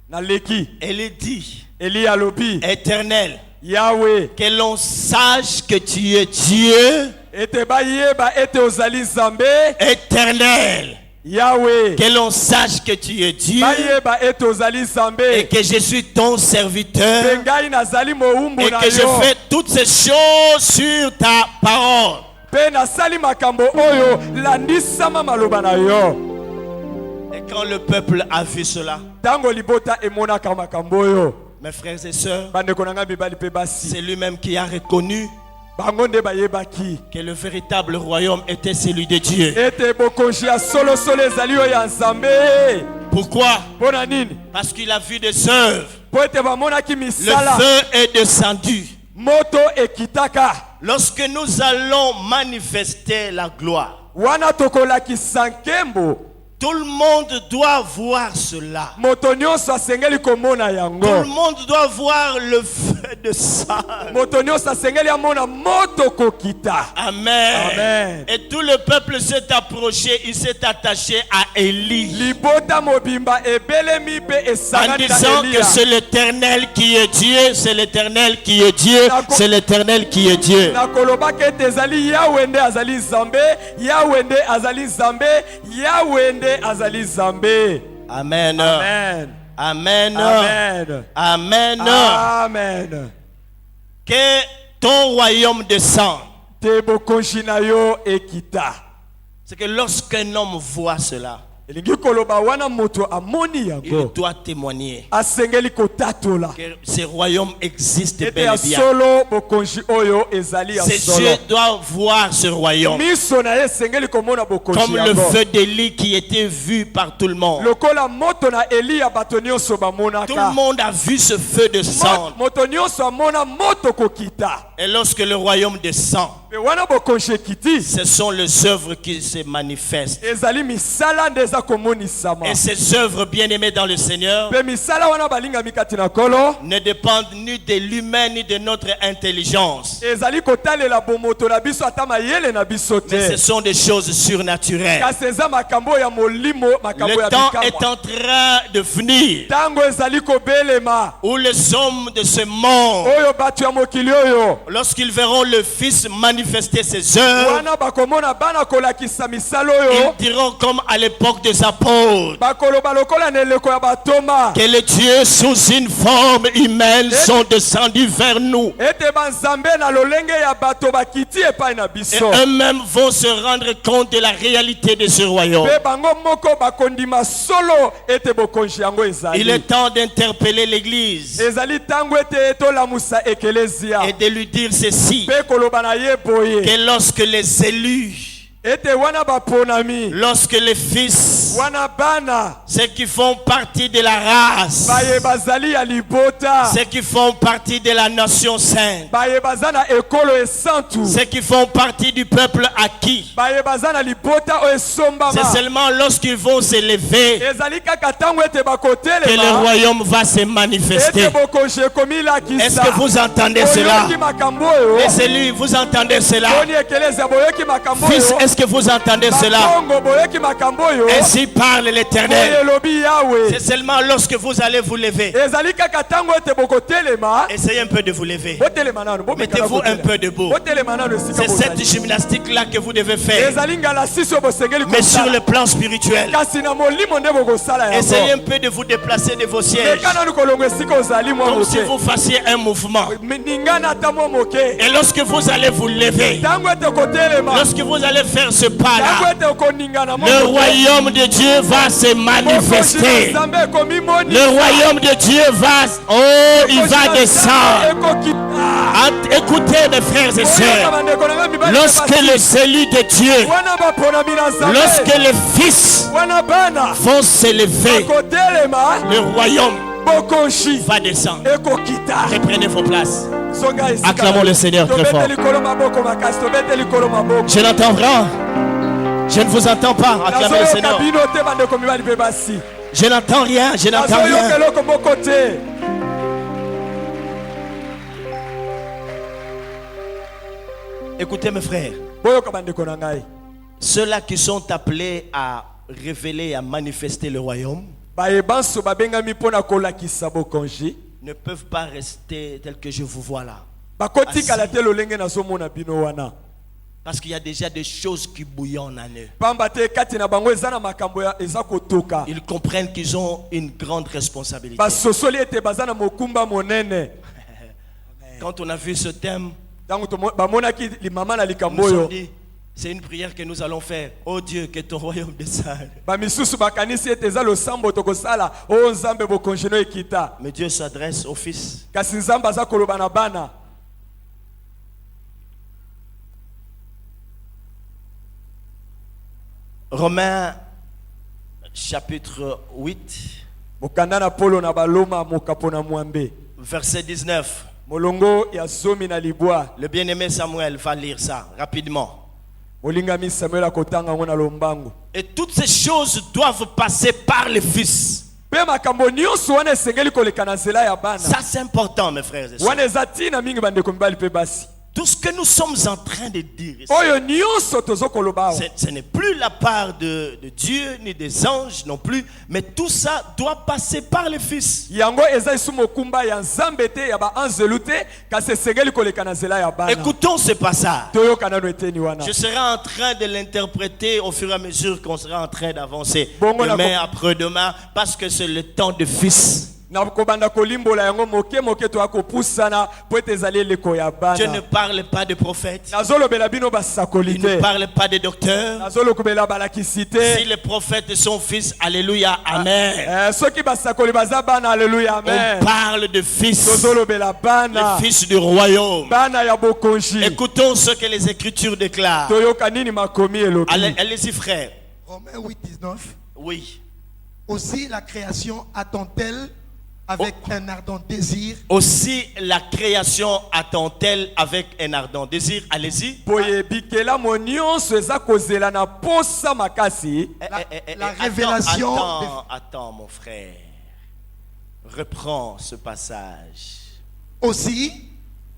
[SPEAKER 2] na leki
[SPEAKER 1] Elle dit,
[SPEAKER 2] Eli alobi
[SPEAKER 1] Éternel,
[SPEAKER 2] Yahweh
[SPEAKER 1] que l'on sache que tu es Dieu,
[SPEAKER 2] ete bayeba ete ozali Nzambe.
[SPEAKER 1] éternel,
[SPEAKER 2] Yahweh
[SPEAKER 1] que l'on sache que tu es Dieu
[SPEAKER 2] bayeba ete ozali Nzambe
[SPEAKER 1] et que je suis ton serviteur
[SPEAKER 2] pe ngai nazali mowumbu
[SPEAKER 1] et
[SPEAKER 2] na
[SPEAKER 1] que je
[SPEAKER 2] yo
[SPEAKER 1] fais toutes ces choses sur ta parole.
[SPEAKER 2] pe nasali makambo oyo landisama maloba na yo.
[SPEAKER 1] Et quand le peuple a vu cela,
[SPEAKER 2] Tango libota emonaka makambo oyo
[SPEAKER 1] mes frères et sœurs,
[SPEAKER 2] bandeko na ngai mibali pe basi
[SPEAKER 1] c'est lui-même qui a reconnu
[SPEAKER 2] bango nde bayebaki
[SPEAKER 1] que le véritable royaume était celui de Dieu.
[SPEAKER 2] ete bokonzi ya solosolo ezali oyo ya Nzambe.
[SPEAKER 1] Pourquoi?
[SPEAKER 2] Mpona nini?
[SPEAKER 1] Parce qu'il a vu des œuvres.
[SPEAKER 2] Po ete bamonaki
[SPEAKER 1] Le
[SPEAKER 2] misala,
[SPEAKER 1] feu est descendu.
[SPEAKER 2] moto ekitaka.
[SPEAKER 1] Lorsque nous allons manifester la gloire,
[SPEAKER 2] Wana tokolakisa nkembo,
[SPEAKER 1] tout le monde doit voir cela.
[SPEAKER 2] moto nyonso asengeli komona
[SPEAKER 1] Tout le
[SPEAKER 2] yango.
[SPEAKER 1] monde doit voir le feu de sang.
[SPEAKER 2] Moto nyonso asengeli amona moto kokita.
[SPEAKER 1] Amen.
[SPEAKER 2] Amen.
[SPEAKER 1] Et tout le peuple s'est approché, il s'est attaché à Élie.
[SPEAKER 2] Libota mobimba ebelemi pe
[SPEAKER 1] En
[SPEAKER 2] esangani na
[SPEAKER 1] disant que
[SPEAKER 2] Elia.
[SPEAKER 1] c'est l'Éternel qui est Dieu, c'est l'Éternel qui est Dieu, c'est l'Éternel qui est Dieu.
[SPEAKER 2] Na kolobaka ete ezali Yahweh nde azali Nzambe, Yahweh nde azali Nzambe, Yahweh nde azali Nzambe.
[SPEAKER 1] Amen.
[SPEAKER 2] Amen.
[SPEAKER 1] Amen.
[SPEAKER 2] Amen.
[SPEAKER 1] Amen.
[SPEAKER 2] Amen.
[SPEAKER 1] Que ton royaume descende.
[SPEAKER 2] Te bokonzi na yo ekita.
[SPEAKER 1] C'est que lorsqu'un homme voit cela,
[SPEAKER 2] Elingi koloba wana moto amoni
[SPEAKER 1] il
[SPEAKER 2] yango.
[SPEAKER 1] doit témoigner
[SPEAKER 2] Asengeli kotatola.
[SPEAKER 1] que ce royaume existe
[SPEAKER 2] Ete
[SPEAKER 1] bel
[SPEAKER 2] ya
[SPEAKER 1] et bien.
[SPEAKER 2] solo bokonzi oyo ezali ya
[SPEAKER 1] Ses
[SPEAKER 2] solo.
[SPEAKER 1] yeux doivent voir ce royaume.
[SPEAKER 2] Miso na ye esengeli komona bokonzi
[SPEAKER 1] Comme le
[SPEAKER 2] yango.
[SPEAKER 1] feu d'Élie qui était vu par tout le monde.
[SPEAKER 2] Lokola moto na Eliya bato nyonso
[SPEAKER 1] Tout le
[SPEAKER 2] bamonaka.
[SPEAKER 1] monde a vu ce feu descendre.
[SPEAKER 2] Moto nyonso amona moto kokita.
[SPEAKER 1] Et lorsque le royaume descend,
[SPEAKER 2] Pe wana bokonzi ekiti.
[SPEAKER 1] ce sont les œuvres qui se manifestent.
[SPEAKER 2] Ezali misala nde eza komonisama.
[SPEAKER 1] Et ces œuvres bien-aimées dans le Seigneur
[SPEAKER 2] Pe misala wana balingami kati na kolo.
[SPEAKER 1] ne dépendent ni de l'humain ni de notre intelligence.
[SPEAKER 2] Ezali kotalela bomoto na biso ata mayele na biso
[SPEAKER 1] Mais ce
[SPEAKER 2] te.
[SPEAKER 1] sont des choses surnaturelles.
[SPEAKER 2] Kasi eza makambo ya molimo, makambo
[SPEAKER 1] Le
[SPEAKER 2] ya
[SPEAKER 1] temps est
[SPEAKER 2] bikamwa.
[SPEAKER 1] en train de venir
[SPEAKER 2] Tango ezali kobelema.
[SPEAKER 1] où les hommes de ce monde,
[SPEAKER 2] Oyo bato ya mokili oyo.
[SPEAKER 1] lorsqu'ils verront le Fils manifester ses œuvres,
[SPEAKER 2] Wana bakomona bana kolakisa misala
[SPEAKER 1] ils
[SPEAKER 2] oyo.
[SPEAKER 1] diront comme à l'époque des apôtres
[SPEAKER 2] Bakoloba lokola na eleko ya batoma.
[SPEAKER 1] que les dieux sous une forme humaine sont descendus vers nous.
[SPEAKER 2] Ete banzambe na lolenge ya bato bakiti epai na
[SPEAKER 1] Et
[SPEAKER 2] biso.
[SPEAKER 1] eux-mêmes vont se rendre compte de la réalité de ce royaume.
[SPEAKER 2] Pe bango moko bakondima solo ete bokonzi yango
[SPEAKER 1] Il
[SPEAKER 2] ezali.
[SPEAKER 1] est temps d'interpeller l'Église
[SPEAKER 2] Ezali tango ete tolamusa ekelezia.
[SPEAKER 1] et de lui dire ceci,
[SPEAKER 2] Pe koloba na ye boye.
[SPEAKER 1] que lorsque les élus,
[SPEAKER 2] Ete wana baponami.
[SPEAKER 1] lorsque les fils,
[SPEAKER 2] Wana bana.
[SPEAKER 1] ceux qui font partie de la race,
[SPEAKER 2] Baye bazali ya libota.
[SPEAKER 1] ceux qui font partie de la nation sainte,
[SPEAKER 2] Baye bazana ekolo esantu.
[SPEAKER 1] ceux qui font partie du peuple acquis,
[SPEAKER 2] Baye bazana libota o esombama.
[SPEAKER 1] c'est seulement lorsqu'ils vont s'élever
[SPEAKER 2] Ezali kaka tango ete
[SPEAKER 1] que le
[SPEAKER 2] bakotelema.
[SPEAKER 1] royaume va se manifester.
[SPEAKER 2] Ete bokonzi ekomilakisa.
[SPEAKER 1] Est-ce que vous entendez cela?
[SPEAKER 2] Boyoki makambo oyo.
[SPEAKER 1] Les élus, vous entendez cela?
[SPEAKER 2] Boni ekelezia boyoki makambo
[SPEAKER 1] Fils,
[SPEAKER 2] oyo.
[SPEAKER 1] est-ce que vous entendez cela?
[SPEAKER 2] Bakongo boyoki makambo oyo.
[SPEAKER 1] Ainsi parle l'Éternel.
[SPEAKER 2] Boye lobi Yahweh.
[SPEAKER 1] C'est seulement lorsque vous allez vous lever.
[SPEAKER 2] Ezali kaka tango ete bokotelema.
[SPEAKER 1] Essayez un peu de vous lever.
[SPEAKER 2] Botelema nanu. Bomekana
[SPEAKER 1] Mettez-vous un
[SPEAKER 2] kotela.
[SPEAKER 1] peu debout.
[SPEAKER 2] Botelema nanu esika
[SPEAKER 1] C'est cette
[SPEAKER 2] bozali.
[SPEAKER 1] gymnastique-là que vous devez faire.
[SPEAKER 2] Ezali ngala sisi oyo bosengeli
[SPEAKER 1] Mais sur
[SPEAKER 2] kosala.
[SPEAKER 1] le plan spirituel,
[SPEAKER 2] Kasi na molimo nde bokosala
[SPEAKER 1] essayez un
[SPEAKER 2] yango.
[SPEAKER 1] peu de vous déplacer de vos sièges.
[SPEAKER 2] Meka nanu kolongo esika ozali mwa
[SPEAKER 1] Comme si
[SPEAKER 2] moke.
[SPEAKER 1] vous fassiez un mouvement.
[SPEAKER 2] Ningana ata mwa moke.
[SPEAKER 1] Et lorsque vous allez vous lever,
[SPEAKER 2] Tango ete kotelema.
[SPEAKER 1] lorsque vous allez faire ce
[SPEAKER 2] Tango
[SPEAKER 1] pas-là,
[SPEAKER 2] ete okoningana mwa
[SPEAKER 1] le
[SPEAKER 2] moke.
[SPEAKER 1] royaume de Dieu va se manifester.
[SPEAKER 2] Nzambe ekomimoni.
[SPEAKER 1] Le royaume de Dieu va, oh, il va descendre. Écoutez mes frères et sœurs, lorsque les élus de Dieu, lorsque les fils vont s'élever, le royaume va descendre. Reprenez vos places. Acclamons le Seigneur très fort. Je n'entends rien. Je ne vous entends pas. Acclamez le Seigneur. Je n'entends rien. Je n'entends rien. Écoutez mes frères, ceux-là qui sont appelés à révéler et à manifester le royaume ne peuvent pas rester tels que je vous vois là. Parce qu'il y a déjà des choses qui bouillonnent en eux. Ils comprennent qu'ils ont une grande responsabilité. Quand on a vu ce thème, on nous a dit, c'est une prière que nous allons faire. Oh Dieu, que ton royaume descende. Mais Dieu s'adresse au Fils. Romains chapitre 8,
[SPEAKER 2] mokanda na polo na baloma mokapo na mwambe
[SPEAKER 1] verset 19.
[SPEAKER 2] molongo ya zomi na libwa.
[SPEAKER 1] Le bien-aimé Samuel va lire ça rapidement.
[SPEAKER 2] molingami Samuel akotanga ngo na lombango.
[SPEAKER 1] Et toutes ces choses doivent passer par le Fils.
[SPEAKER 2] pe makambo nyonso wana esengeli koleka na nzela ya bana.
[SPEAKER 1] Ça c'est important, mes frères et sœurs.
[SPEAKER 2] wana eza ntina mingi bandeko mibali pe basi.
[SPEAKER 1] Tout ce que nous sommes en train de dire ici,
[SPEAKER 2] oyo nyonso tozokoloba awa
[SPEAKER 1] ce n'est plus la part de Dieu ni des anges non plus, mais tout ça doit passer par le Fils.
[SPEAKER 2] yango eza isu mokumba ya nzambe te ya baanzelu te kasi esengeli koleka na nzela ya bana.
[SPEAKER 1] Écoutons ce passage.
[SPEAKER 2] toyoka nano eteni wana.
[SPEAKER 1] Je serai en train de l'interpréter au fur et à mesure qu'on sera en train d'avancer.
[SPEAKER 2] Bongo
[SPEAKER 1] Demain, après-demain, parce que c'est le temps de Fils.
[SPEAKER 2] na kobanda kolimbola yango moke moke to akopusana po ete ezali eleko ya
[SPEAKER 1] Dieu ne
[SPEAKER 2] bana.
[SPEAKER 1] parle pas de prophètes.
[SPEAKER 2] nazolobela bino basakoli
[SPEAKER 1] Il ne
[SPEAKER 2] te.
[SPEAKER 1] parle pas de docteurs.
[SPEAKER 2] nazolobela balakisi
[SPEAKER 1] Si
[SPEAKER 2] te.
[SPEAKER 1] les prophètes sont fils, alléluia, amen.
[SPEAKER 2] soki basakoli baza bana aleluya
[SPEAKER 1] On
[SPEAKER 2] amen.
[SPEAKER 1] parle de fils,
[SPEAKER 2] tozolobela bana
[SPEAKER 1] le fils du royaume.
[SPEAKER 2] bana ya bokonzi.
[SPEAKER 1] Écoutons ce que les Écritures déclarent.
[SPEAKER 2] toyoka nini makomi elobi.
[SPEAKER 1] Allez-y, frère.
[SPEAKER 3] Romains 8, 19.
[SPEAKER 1] Oui.
[SPEAKER 3] Aussi la création attend-elle avec un ardent désir
[SPEAKER 1] Aussi la création attend-elle avec un ardent désir. Allez-y.
[SPEAKER 2] boye bikelamu nyonso eza kozela na posa makasi.
[SPEAKER 3] la révélation
[SPEAKER 1] Attends, mon frère. Reprends ce passage.
[SPEAKER 3] Aussi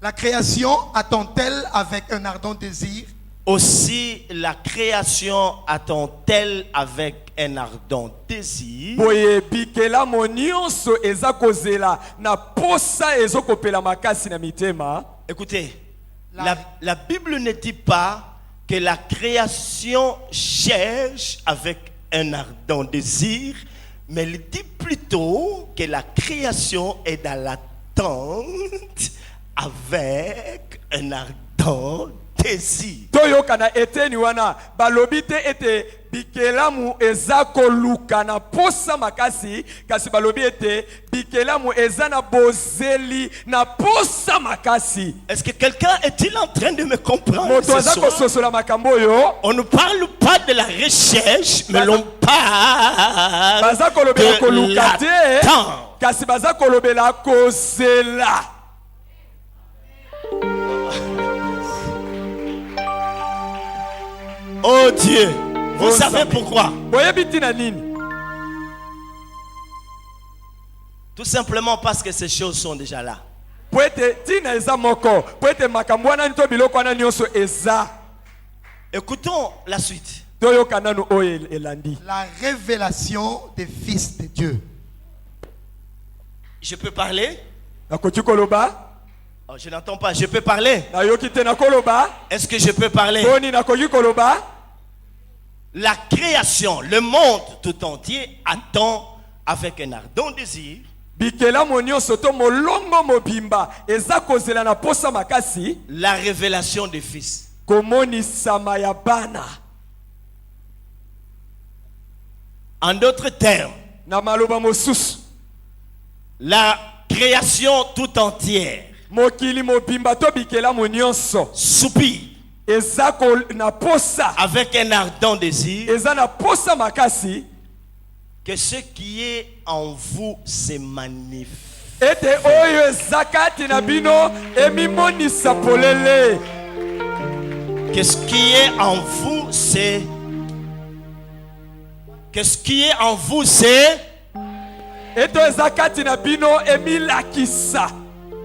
[SPEAKER 3] la création attend-elle avec un ardent désir
[SPEAKER 1] Aussi la création attend-elle avec un ardent désir.
[SPEAKER 2] boye bikelamu nyonso eza kozela na posa ezokopela makasi na mitema.
[SPEAKER 1] Écoutez, la Bible ne dit pas que la création cherche avec un ardent désir, mais elle dit plutôt que la création est dans l'attente avec un ardent désir.
[SPEAKER 2] toyoka na eteni wana balobi te ete bikelamu eza koluka na posa makasi kasi balobi ete bikelamu eza na bozeli na posa makasi.
[SPEAKER 1] Est-ce que quelqu'un est-il en train de me comprendre
[SPEAKER 2] moto
[SPEAKER 1] ce
[SPEAKER 2] aza
[SPEAKER 1] soir?
[SPEAKER 2] kososola makambo oyo.
[SPEAKER 1] On ne parle pas de la recherche, mais l'on parle
[SPEAKER 2] baza kolobela
[SPEAKER 1] de
[SPEAKER 2] koluka te
[SPEAKER 1] l'attente.
[SPEAKER 2] kasi baza kolobela kozela.
[SPEAKER 1] Oh Dieu, vous
[SPEAKER 2] Oh,
[SPEAKER 1] savez
[SPEAKER 2] ça-
[SPEAKER 1] pourquoi?
[SPEAKER 2] boyebi ntina nini?
[SPEAKER 1] Tout simplement parce que ces choses sont déjà là.
[SPEAKER 2] po ete ntina eza moko po ete makambo wana to biloko wana nyonso eza.
[SPEAKER 1] Écoutons la suite.
[SPEAKER 2] toyoka nanu oyo elandi.
[SPEAKER 3] la révélation des fils de Dieu.
[SPEAKER 1] Je peux parler?
[SPEAKER 2] nakoki koloba.
[SPEAKER 1] Oh, je n'entends pas. Je peux parler?
[SPEAKER 2] nayoki te nakoloba.
[SPEAKER 1] Est-ce que je peux parler?
[SPEAKER 2] boni nakoki koloba.
[SPEAKER 1] La création, le monde tout entier attend avec un ardent désir
[SPEAKER 2] bikelamu nyonso to molongo mobimba eza kozela na posa makasi
[SPEAKER 1] la révélation des fils.
[SPEAKER 2] komonisama ya bana.
[SPEAKER 1] En d'autres termes,
[SPEAKER 2] na maloba mosusu
[SPEAKER 1] la création tout entière
[SPEAKER 2] mokili mobimba to bikelamu nyonso
[SPEAKER 1] soupire
[SPEAKER 2] eza na posa
[SPEAKER 1] avec un ardent désir
[SPEAKER 2] eza na posa makasi
[SPEAKER 1] que ce qui est en vous se manifeste.
[SPEAKER 2] ete oyo eza kati na bino emimonisa polele.
[SPEAKER 1] Que ce qui est en vous, c'est... Que ce qui est en vous, c'est...
[SPEAKER 2] ete eza kati na bino emilakisa.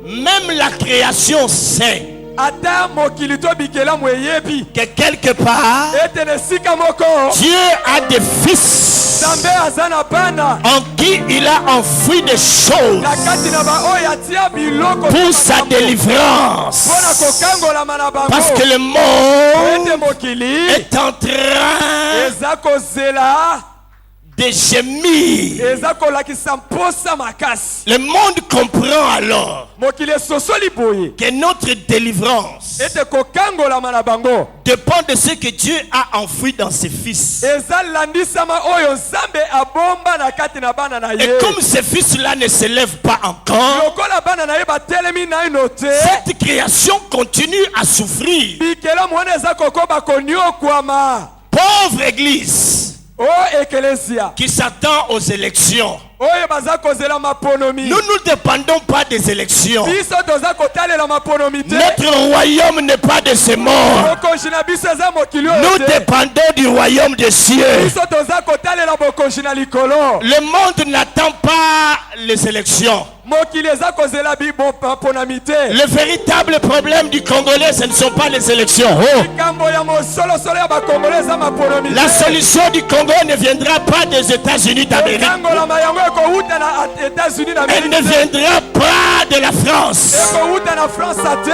[SPEAKER 1] Même la création sait
[SPEAKER 2] ata mokili to bikelamu eyebi
[SPEAKER 1] que quelque part,
[SPEAKER 2] ete na esika moko
[SPEAKER 1] Dieu a des fils
[SPEAKER 2] nzambe aza na bana
[SPEAKER 1] en qui il a enfoui des choses
[SPEAKER 2] na kati na baoyo atia biloko
[SPEAKER 1] pour sa délivrance.
[SPEAKER 2] mpona kokangolama na bango.
[SPEAKER 1] Parce que le monde
[SPEAKER 2] ete mokili
[SPEAKER 1] est en train
[SPEAKER 2] eza kozela
[SPEAKER 1] de gémir.
[SPEAKER 2] eza kolakisa mposa makasi.
[SPEAKER 1] Le monde comprend alors
[SPEAKER 2] mokili esosoli boye
[SPEAKER 1] que notre délivrance
[SPEAKER 2] ete kokangolama na bango
[SPEAKER 1] dépend de ce que Dieu a enfoui dans ses fils.
[SPEAKER 2] eza landisama oyo nzambe abomba na kati na bana na
[SPEAKER 1] Et
[SPEAKER 2] ye.
[SPEAKER 1] comme ces fils-là ne s'élèvent pas encore,
[SPEAKER 2] lokola bana na ye batelemi naino te
[SPEAKER 1] cette création continue à souffrir.
[SPEAKER 2] bikelamu wana eza kokoba koniokwama.
[SPEAKER 1] Pauvre église,
[SPEAKER 2] o ecclesia
[SPEAKER 1] qui s'attend aux élections.
[SPEAKER 2] oyo baza kozela maponomi
[SPEAKER 1] Nous ne dépendons pas des élections.
[SPEAKER 2] biso toza kotalela maponomi te
[SPEAKER 1] Notre royaume n'est pas de ce monde.
[SPEAKER 2] bokonzi na biso eza mokili
[SPEAKER 1] Nous
[SPEAKER 2] oyo te
[SPEAKER 1] dépendons du royaume des cieux.
[SPEAKER 2] biso toza kotalela bokonzi na likolo
[SPEAKER 1] Le monde n'attend pas les élections.
[SPEAKER 2] mokili eza kozela maponami te
[SPEAKER 1] Le véritable problème du Congolais, ce ne sont pas les élections. Oh.
[SPEAKER 2] likambo ya mosolosolo ya bakongole eza maponomi
[SPEAKER 1] La
[SPEAKER 2] te
[SPEAKER 1] solution du Congo ne viendra pas des États-Unis d'Amérique.
[SPEAKER 2] ekangolama yango ekowuta na États-Unis
[SPEAKER 1] Elle ne
[SPEAKER 2] d'Amérique
[SPEAKER 1] viendra pas de la France.
[SPEAKER 2] ekowuta na France te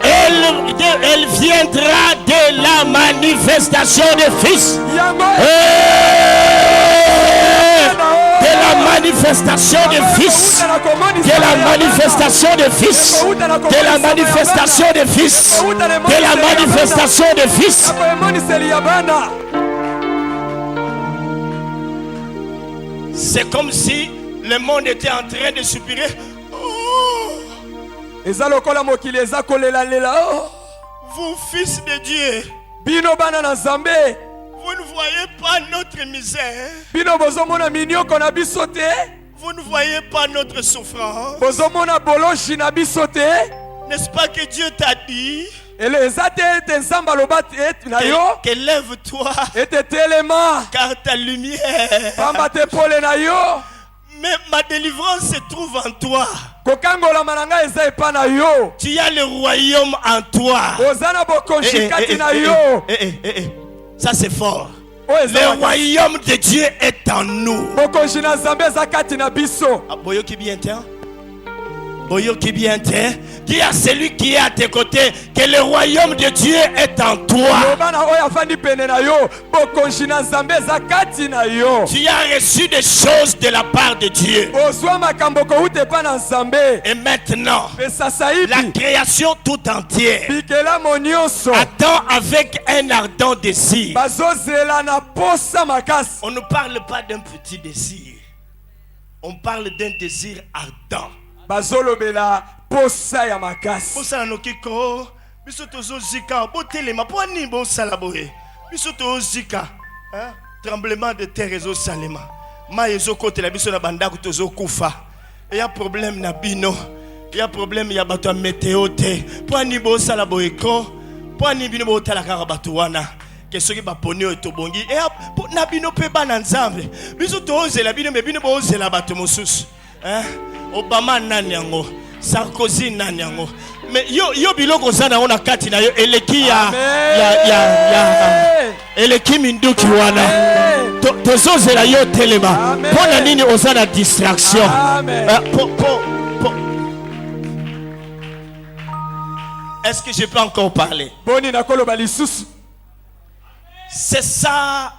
[SPEAKER 1] Elle viendra de la manifestation des fils.
[SPEAKER 2] yango
[SPEAKER 1] De la manifestation des fils. De la manifestation des fils. De la manifestation des fils. De la manifestation des fils.
[SPEAKER 2] ekoemoniseli ya bana
[SPEAKER 1] C'est comme si le monde était en train de soupirer. Oh,
[SPEAKER 2] eza lokola mokili eza kolelalela
[SPEAKER 1] vous fils de Dieu,
[SPEAKER 2] bino bana na nzambe
[SPEAKER 1] vous ne voyez pas notre misère.
[SPEAKER 2] bino bozomona minioko na biso te
[SPEAKER 1] Vous ne voyez pas notre souffrance.
[SPEAKER 2] bozomona boloshi na biso te
[SPEAKER 1] N'est-ce pas que Dieu t'a dit
[SPEAKER 2] eza te ete nzambe aloba na yo
[SPEAKER 1] que lève-toi
[SPEAKER 2] ete telema
[SPEAKER 1] car ta lumière.
[SPEAKER 2] pamba te pole na yo
[SPEAKER 1] Mais ma délivrance se trouve en toi.
[SPEAKER 2] kokangolama na ngai eza epa na yo
[SPEAKER 1] Tu as le royaume en toi.
[SPEAKER 2] oza na bokonzi kati na yo
[SPEAKER 1] Ça c'est fort.
[SPEAKER 2] oyo eza
[SPEAKER 1] Le
[SPEAKER 2] makasi.
[SPEAKER 1] royaume de Dieu est en nous.
[SPEAKER 2] bokonzi na nzambe eza kati na biso
[SPEAKER 1] Ah, Boyo qui bien t'es, hein? Boyo qui bien t'es. Dis à celui qui est à tes côtés que le royaume de Dieu est en toi.
[SPEAKER 2] loba na oyo afandi pene na yo bokonzi na nzambe eza kati na yo
[SPEAKER 1] Tu as reçu des choses de la part de Dieu.
[SPEAKER 2] ozwa makambo kowuta epa na nzambe
[SPEAKER 1] Et maintenant,
[SPEAKER 2] mpe sasa
[SPEAKER 1] la
[SPEAKER 2] hivi
[SPEAKER 1] création tout entière
[SPEAKER 2] bikelamo nyonso
[SPEAKER 1] attend avec un ardent désir.
[SPEAKER 2] bazozela na posa makasi
[SPEAKER 1] On ne parle pas d'un petit désir. On parle d'un désir ardent.
[SPEAKER 2] bazolobela posa ya makasi
[SPEAKER 1] Bosala no kiko, biso tozo zika, botelema, po ani bosala boye. Biso tozo zika, hein? Tremblement de terre ezo salema. Ma ezo kote la biso na bandako tozo kufa. Et y a problème na bino. Y a problème ya bato météo te. Po ani bosala boye ko, po ani bino botala kaka bato wana. Que soki baponi oyo tobongi. Et na bino pe bana nzambe. Biso tozela bino me bino bozela bato mosusu. Hein? Obama nani yango, Sarkozy nani yango. Mais yo biloko zana ona kati na yo eleki ya eleki minduki wana. Tozozela yo telema. Pona nini ozana distraction. Est-ce que je peux encore parler?
[SPEAKER 2] boni nakoloba lisusu
[SPEAKER 1] C'est ça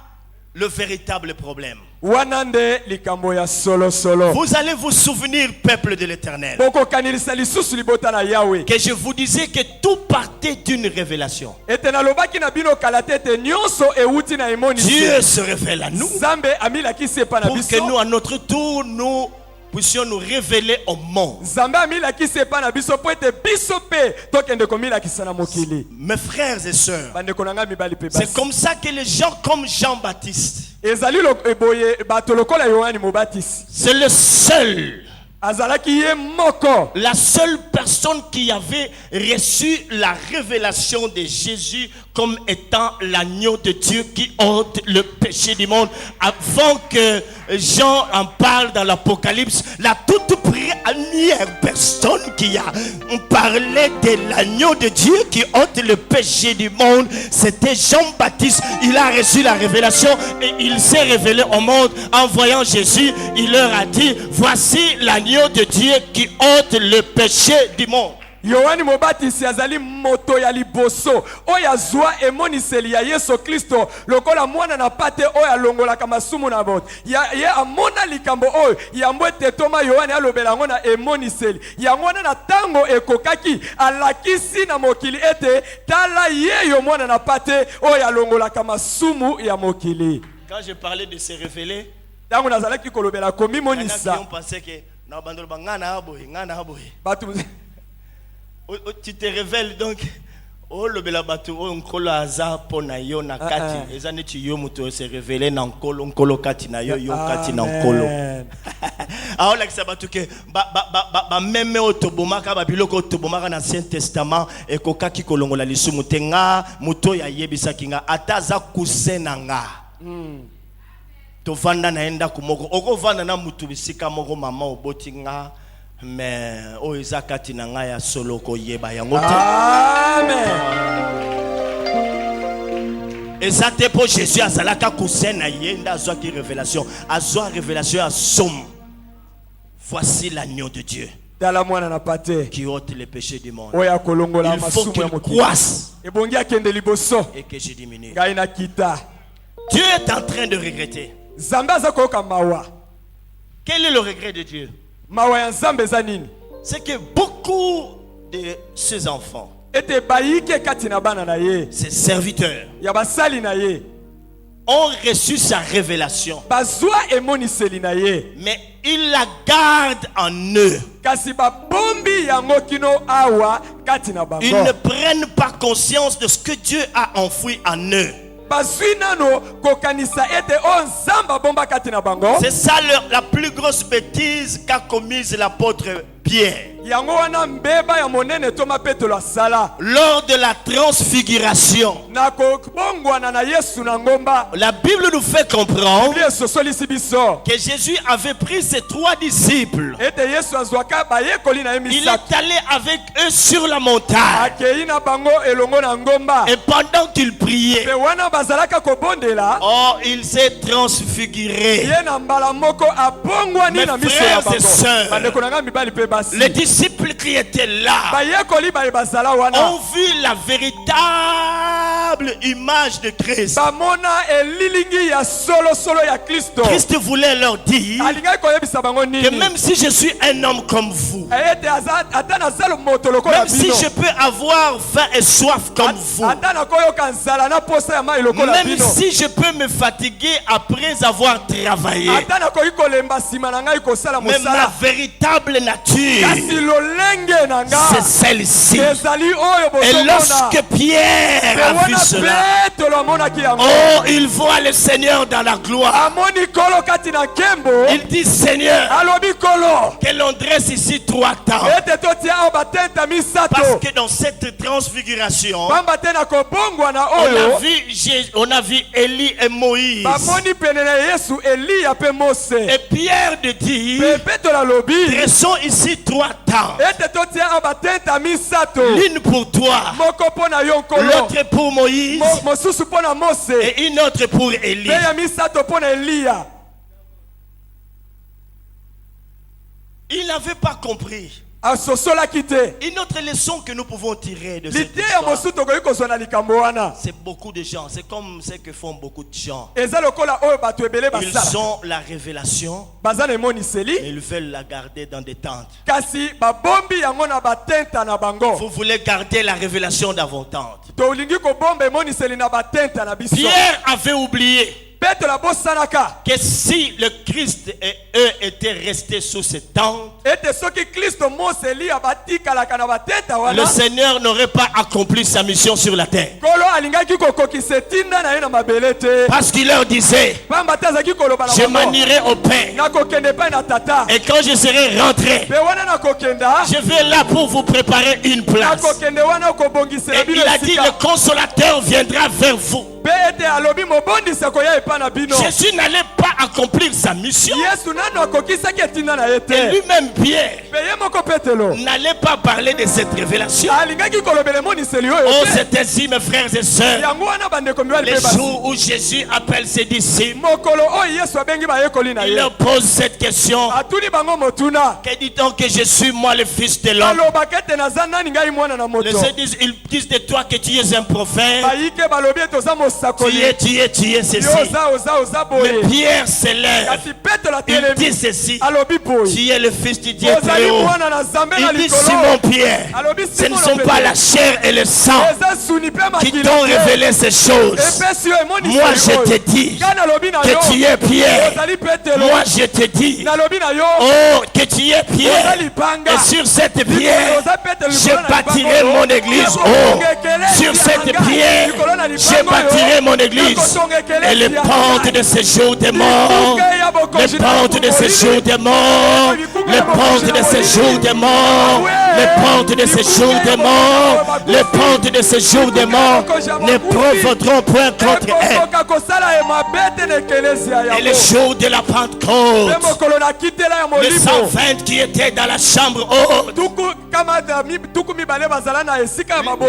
[SPEAKER 1] le véritable problème.
[SPEAKER 2] wana nde likambo ya solosolo
[SPEAKER 1] Vous allez vous souvenir, peuple de l'Éternel,
[SPEAKER 2] bokokanilisa lisusu libota na yawe
[SPEAKER 1] que je vous disais que tout partait d'une révélation.
[SPEAKER 2] ete nalobaki na bino kala te ete nyonso ewuti na emonisi
[SPEAKER 1] Dieu se révèle à nous
[SPEAKER 2] nzambe amilakisi epa na
[SPEAKER 1] pour que
[SPEAKER 2] biso
[SPEAKER 1] nous, à notre tour, nous puissions nous révéler au monde.
[SPEAKER 2] nzambe amilakisi epa na biso po ete biso mpe tokende komilakisa na mokili
[SPEAKER 1] Mes frères et sœurs,
[SPEAKER 2] bandeko na ngai mibali mpe
[SPEAKER 1] c'est
[SPEAKER 2] basi
[SPEAKER 1] comme ça que les gens comme Jean-Baptiste,
[SPEAKER 2] ezali boye bato lokola yohani mobatisi
[SPEAKER 1] c'est le seul,
[SPEAKER 2] azalaki ye moko
[SPEAKER 1] la seule personne qui avait reçu la révélation de Jésus comme étant l'agneau de Dieu qui ôte le péché du monde. Avant que Jean en parle dans l'Apocalypse, la toute première personne qui a parlé de l'agneau de Dieu qui ôte le péché du monde, c'était Jean-Baptiste. Il a reçu la révélation et il s'est révélé au monde en voyant Jésus. Il leur a dit, voici l'agneau de Dieu qui ôte le péché du monde.
[SPEAKER 2] yohani mobatisi azali moto ya liboso oyo azwa emoniseli ya yesu kristo lokola mwana na pate oyo alongolaka masumu na boto ye amona likambo oyo yambo ete toma yohani alobela yango na emoniseli yango wana na ntango ekokaki alakisi na mokili ete tala yeyo mwana na pate oyo alongolaka masumu ya mokili.
[SPEAKER 1] Quand je parlais de se révéler,
[SPEAKER 2] ntango nazalaki kolobela
[SPEAKER 1] il y en a qui
[SPEAKER 2] komimonisa
[SPEAKER 1] ont pensé que na bandolo ba ngana aboye, ngana aboye.
[SPEAKER 2] bato
[SPEAKER 1] Tu te révèles donc olobela bato oyo nkolo aza mpo na yo na kati eza neti yo moto se révélé na nkolo nkolo kati na yo yo kati na nkolo aolakisa bato ke bameme oyo tobomaka babiloko oyo tobomaka na ancien testament ekokaki kolongola lisumu te nga moto oyo ayebisaki nga ata aza kuse na nga tovanda na ye ndako moko okovanda na mutu bisika moko mama oboti nga mais oyo eza kati na ngai ya solo koyeba yango te.
[SPEAKER 2] Amen.
[SPEAKER 1] Eza te po Jésus azalaka kusen na ye nda azwaki révélation azwa révélation ya somme. Voici l'agneau de Dieu
[SPEAKER 2] Tala mwana na pate
[SPEAKER 1] qui ôte les péchés du monde.
[SPEAKER 2] oya kolongola
[SPEAKER 1] Il faut
[SPEAKER 2] masumu
[SPEAKER 1] qu'il
[SPEAKER 2] ya mokili
[SPEAKER 1] croisse
[SPEAKER 2] ebongi akende liboso
[SPEAKER 1] et que je diminue.
[SPEAKER 2] ngai na kita
[SPEAKER 1] Dieu est en train de regretter.
[SPEAKER 2] Nzambe aza koyoka mawa.
[SPEAKER 1] Quel est le regret de Dieu?
[SPEAKER 2] Mawa ya Nzambe eza nini?
[SPEAKER 1] C'est que beaucoup de ses enfants,
[SPEAKER 2] Ete bayike kati na bana na ye
[SPEAKER 1] ses serviteurs,
[SPEAKER 2] ya basali na ye
[SPEAKER 1] ont reçu sa révélation,
[SPEAKER 2] bazwa emoniseli na ye
[SPEAKER 1] mais ils la gardent en eux.
[SPEAKER 2] kasi babombi yango kino awa kati na
[SPEAKER 1] Ils
[SPEAKER 2] bango
[SPEAKER 1] ne prennent pas conscience de ce que Dieu a enfoui en eux.
[SPEAKER 2] bazwi nano kokanisa ete o Nzambe abomba kati na bango.
[SPEAKER 1] C'est ça la plus grosse bêtise qu'a commise l'apôtre Pierre.
[SPEAKER 2] Yango wana mbeba ya monene toma Petelo asala
[SPEAKER 1] Lors de la transfiguration,
[SPEAKER 2] na kobongwana na Yesu na ngomba.
[SPEAKER 1] la Bible nous fait comprendre
[SPEAKER 2] Biblia esosolisi biso
[SPEAKER 1] que Jésus avait pris ses 3 disciples.
[SPEAKER 2] ete Yesu azwaka bayekoli na ye
[SPEAKER 1] Il
[SPEAKER 2] misato
[SPEAKER 1] est allé avec eux sur la montagne.
[SPEAKER 2] akei na bango elongo na ngomba
[SPEAKER 1] Et pendant qu'il priait,
[SPEAKER 2] pe wana bazalaka kobondela
[SPEAKER 1] oh, il s'est transfiguré.
[SPEAKER 2] ye na mbala moko abongwani
[SPEAKER 1] Mes
[SPEAKER 2] na miso ya
[SPEAKER 1] frères et sœurs,
[SPEAKER 2] bango bandeko na nga mibali pe basi
[SPEAKER 1] les disciples qui étaient là
[SPEAKER 2] bayekoli baye bazala wana
[SPEAKER 1] ont vu la véritable image de Christ.
[SPEAKER 2] bamona elilingi ya solo ya Kristo.
[SPEAKER 1] Christ voulait leur dire
[SPEAKER 2] Alingaki koyebisa bango
[SPEAKER 1] que
[SPEAKER 2] nini
[SPEAKER 1] même si je suis un homme comme vous,
[SPEAKER 2] ete ata nazala moto lokola
[SPEAKER 1] même si
[SPEAKER 2] bino
[SPEAKER 1] je peux avoir faim et soif comme vous,
[SPEAKER 2] ata nakoyoka nzala na posa ya mai lokola
[SPEAKER 1] même
[SPEAKER 2] bino
[SPEAKER 1] si je peux me fatiguer après avoir travaillé,
[SPEAKER 2] ata nakoki kolemba nsima na ngai kosala
[SPEAKER 1] même ma
[SPEAKER 2] mosala
[SPEAKER 1] véritable nature,
[SPEAKER 2] kasi lolenge na nga
[SPEAKER 1] c'est celle-ci.
[SPEAKER 2] ezali oyo
[SPEAKER 1] Et
[SPEAKER 2] bozomona
[SPEAKER 1] lorsque Pierre
[SPEAKER 2] pe
[SPEAKER 1] a vu
[SPEAKER 2] wana
[SPEAKER 1] cela,
[SPEAKER 2] Petelo amonaki yango
[SPEAKER 1] oh, il voit le Seigneur dans la gloire.
[SPEAKER 2] amoni kolo kati na nkembo
[SPEAKER 1] Il dit, Seigneur,
[SPEAKER 2] alobi kolo
[SPEAKER 1] que l'on dresse ici 3 temps.
[SPEAKER 2] ete totia awa batenta
[SPEAKER 1] Parce
[SPEAKER 2] misato
[SPEAKER 1] que dans cette transfiguration,
[SPEAKER 2] pamba te na kobongwana
[SPEAKER 1] on
[SPEAKER 2] oyo
[SPEAKER 1] a vu Élie et Moïse.
[SPEAKER 2] bamoni pene na Yesu Eliya pe Mose
[SPEAKER 1] Et Pierre de dire,
[SPEAKER 2] pe Petelo alobi
[SPEAKER 1] dressons ici 3 temps.
[SPEAKER 2] ete totia awa batenta misato
[SPEAKER 1] L'une pour toi,
[SPEAKER 2] moko mpo na yo nkolo
[SPEAKER 1] l'autre pour Moïse
[SPEAKER 2] mosusu mpo na Mose
[SPEAKER 1] et une autre pour Élie.
[SPEAKER 2] pe ya misato mpo na Eliya.
[SPEAKER 1] Il n'avait pas compris.
[SPEAKER 2] asosolaki te
[SPEAKER 1] Une autre leçon que nous pouvons tirer de cette
[SPEAKER 2] lite ya
[SPEAKER 1] histoire,
[SPEAKER 2] mosusu tokoki kozwa na likambo wana
[SPEAKER 1] c'est beaucoup de gens, c'est comme ce que font beaucoup de gens.
[SPEAKER 2] eza lokola oyo bato ebele
[SPEAKER 1] Ils
[SPEAKER 2] basala
[SPEAKER 1] ont la révélation,
[SPEAKER 2] baza na emoniseli
[SPEAKER 1] mais ils veulent la garder dans des tentes.
[SPEAKER 2] kasi babombi yango na batenta na bango
[SPEAKER 1] Vous voulez garder la révélation dans vos tentes.
[SPEAKER 2] tolingi kobomba emoniseli na batenta na biso
[SPEAKER 1] Pierre avait oublié
[SPEAKER 2] Petelo abosanaka
[SPEAKER 1] que si le Christ et eux étaient restés sous ces tentes,
[SPEAKER 2] ete soki Kristo Mose Eliya batikalaka na batenta
[SPEAKER 1] le
[SPEAKER 2] wana
[SPEAKER 1] Seigneur n'aurait pas accompli sa mission sur la terre.
[SPEAKER 2] kolo alingaki kokokisa etinda na ye na mabele te
[SPEAKER 1] Parce qu'il leur disait,
[SPEAKER 2] pamba te azalaki koloba na
[SPEAKER 1] je m'en
[SPEAKER 2] bango
[SPEAKER 1] irai au Père.
[SPEAKER 2] nakokende epai na tata
[SPEAKER 1] Et quand je serai rentré,
[SPEAKER 2] pe wana nakokenda
[SPEAKER 1] je vais là pour vous préparer une place.
[SPEAKER 2] nakokende wana kobongisela
[SPEAKER 1] Et
[SPEAKER 2] bino
[SPEAKER 1] il a dit,
[SPEAKER 2] esika
[SPEAKER 1] le consolateur viendra vers vous.
[SPEAKER 2] pe ete alobi mobondisi akoya epai na bino
[SPEAKER 1] Jésus n'allait pas accomplir sa mission.
[SPEAKER 2] Yesu nano akokisaki etinda na ye
[SPEAKER 1] Et
[SPEAKER 2] te
[SPEAKER 1] lui-même, Pierre,
[SPEAKER 2] pe ye moko Petelo
[SPEAKER 1] n'allait pas parler de cette révélation.
[SPEAKER 2] alingaki kolobela emoniseli oyo
[SPEAKER 1] Oh,
[SPEAKER 2] te
[SPEAKER 1] c'est ainsi, mes frères et sœurs.
[SPEAKER 2] yango wana bandeko mibali
[SPEAKER 1] Les
[SPEAKER 2] mpe basi
[SPEAKER 1] jours où Jésus appelle ses disciples,
[SPEAKER 2] mokolo oyo Yesu abengi bayekoli na
[SPEAKER 1] il
[SPEAKER 2] ye
[SPEAKER 1] leur pose cette question.
[SPEAKER 2] atuni bango motuna
[SPEAKER 1] Que dit-on que je suis moi le fils de l'homme?
[SPEAKER 2] balobaki ete naza nani ngai mwana na moto
[SPEAKER 1] Ils disent de toi que tu es un prophète.
[SPEAKER 2] bayike balobi ete oza mosakoli
[SPEAKER 1] Tu es ceci.
[SPEAKER 2] yo oza
[SPEAKER 1] Mais
[SPEAKER 2] boye
[SPEAKER 1] Pierre se lève.
[SPEAKER 2] kasi Petelo
[SPEAKER 1] Il dit
[SPEAKER 2] atelemi
[SPEAKER 1] ceci.
[SPEAKER 2] alobi boye
[SPEAKER 1] Tu es le fils du Dieu
[SPEAKER 2] ozali
[SPEAKER 1] très haut.
[SPEAKER 2] mwana na Nzambe na
[SPEAKER 1] Il dit
[SPEAKER 2] likolo
[SPEAKER 1] Simon Pierre,
[SPEAKER 2] alobi
[SPEAKER 1] ce ne
[SPEAKER 2] Simon
[SPEAKER 1] sont
[SPEAKER 2] Petelo.
[SPEAKER 1] pas la chair et le sang
[SPEAKER 2] eza suni mpe
[SPEAKER 1] qui
[SPEAKER 2] makili
[SPEAKER 1] t'ont
[SPEAKER 2] te.
[SPEAKER 1] révélé ces choses.
[SPEAKER 2] epesi yo emoniseli
[SPEAKER 1] Moi je
[SPEAKER 2] oyo.
[SPEAKER 1] te dis
[SPEAKER 2] Nga nalobi na yo
[SPEAKER 1] que tu es Pierre.
[SPEAKER 2] ozali Petelo
[SPEAKER 1] Moi je te dis
[SPEAKER 2] nalobi na yo
[SPEAKER 1] oh, que tu es
[SPEAKER 2] oza
[SPEAKER 1] Pierre.
[SPEAKER 2] lipanga
[SPEAKER 1] Et sur cette pierre,
[SPEAKER 2] oza Petelo
[SPEAKER 1] je
[SPEAKER 2] likolo na lipanga.
[SPEAKER 1] bâtirai mon église haut. Sur cette pierre, je bâtirai mon église. Et les portes de ce jour des morts, les portes de ce jour des morts, les portes de ce jour des morts, les portes de ce jour des morts, les portes de ce jour des morts ne provoqueront point contre elle. Et le jour de la Pentecôte, les 120 qui étaient dans la chambre haute,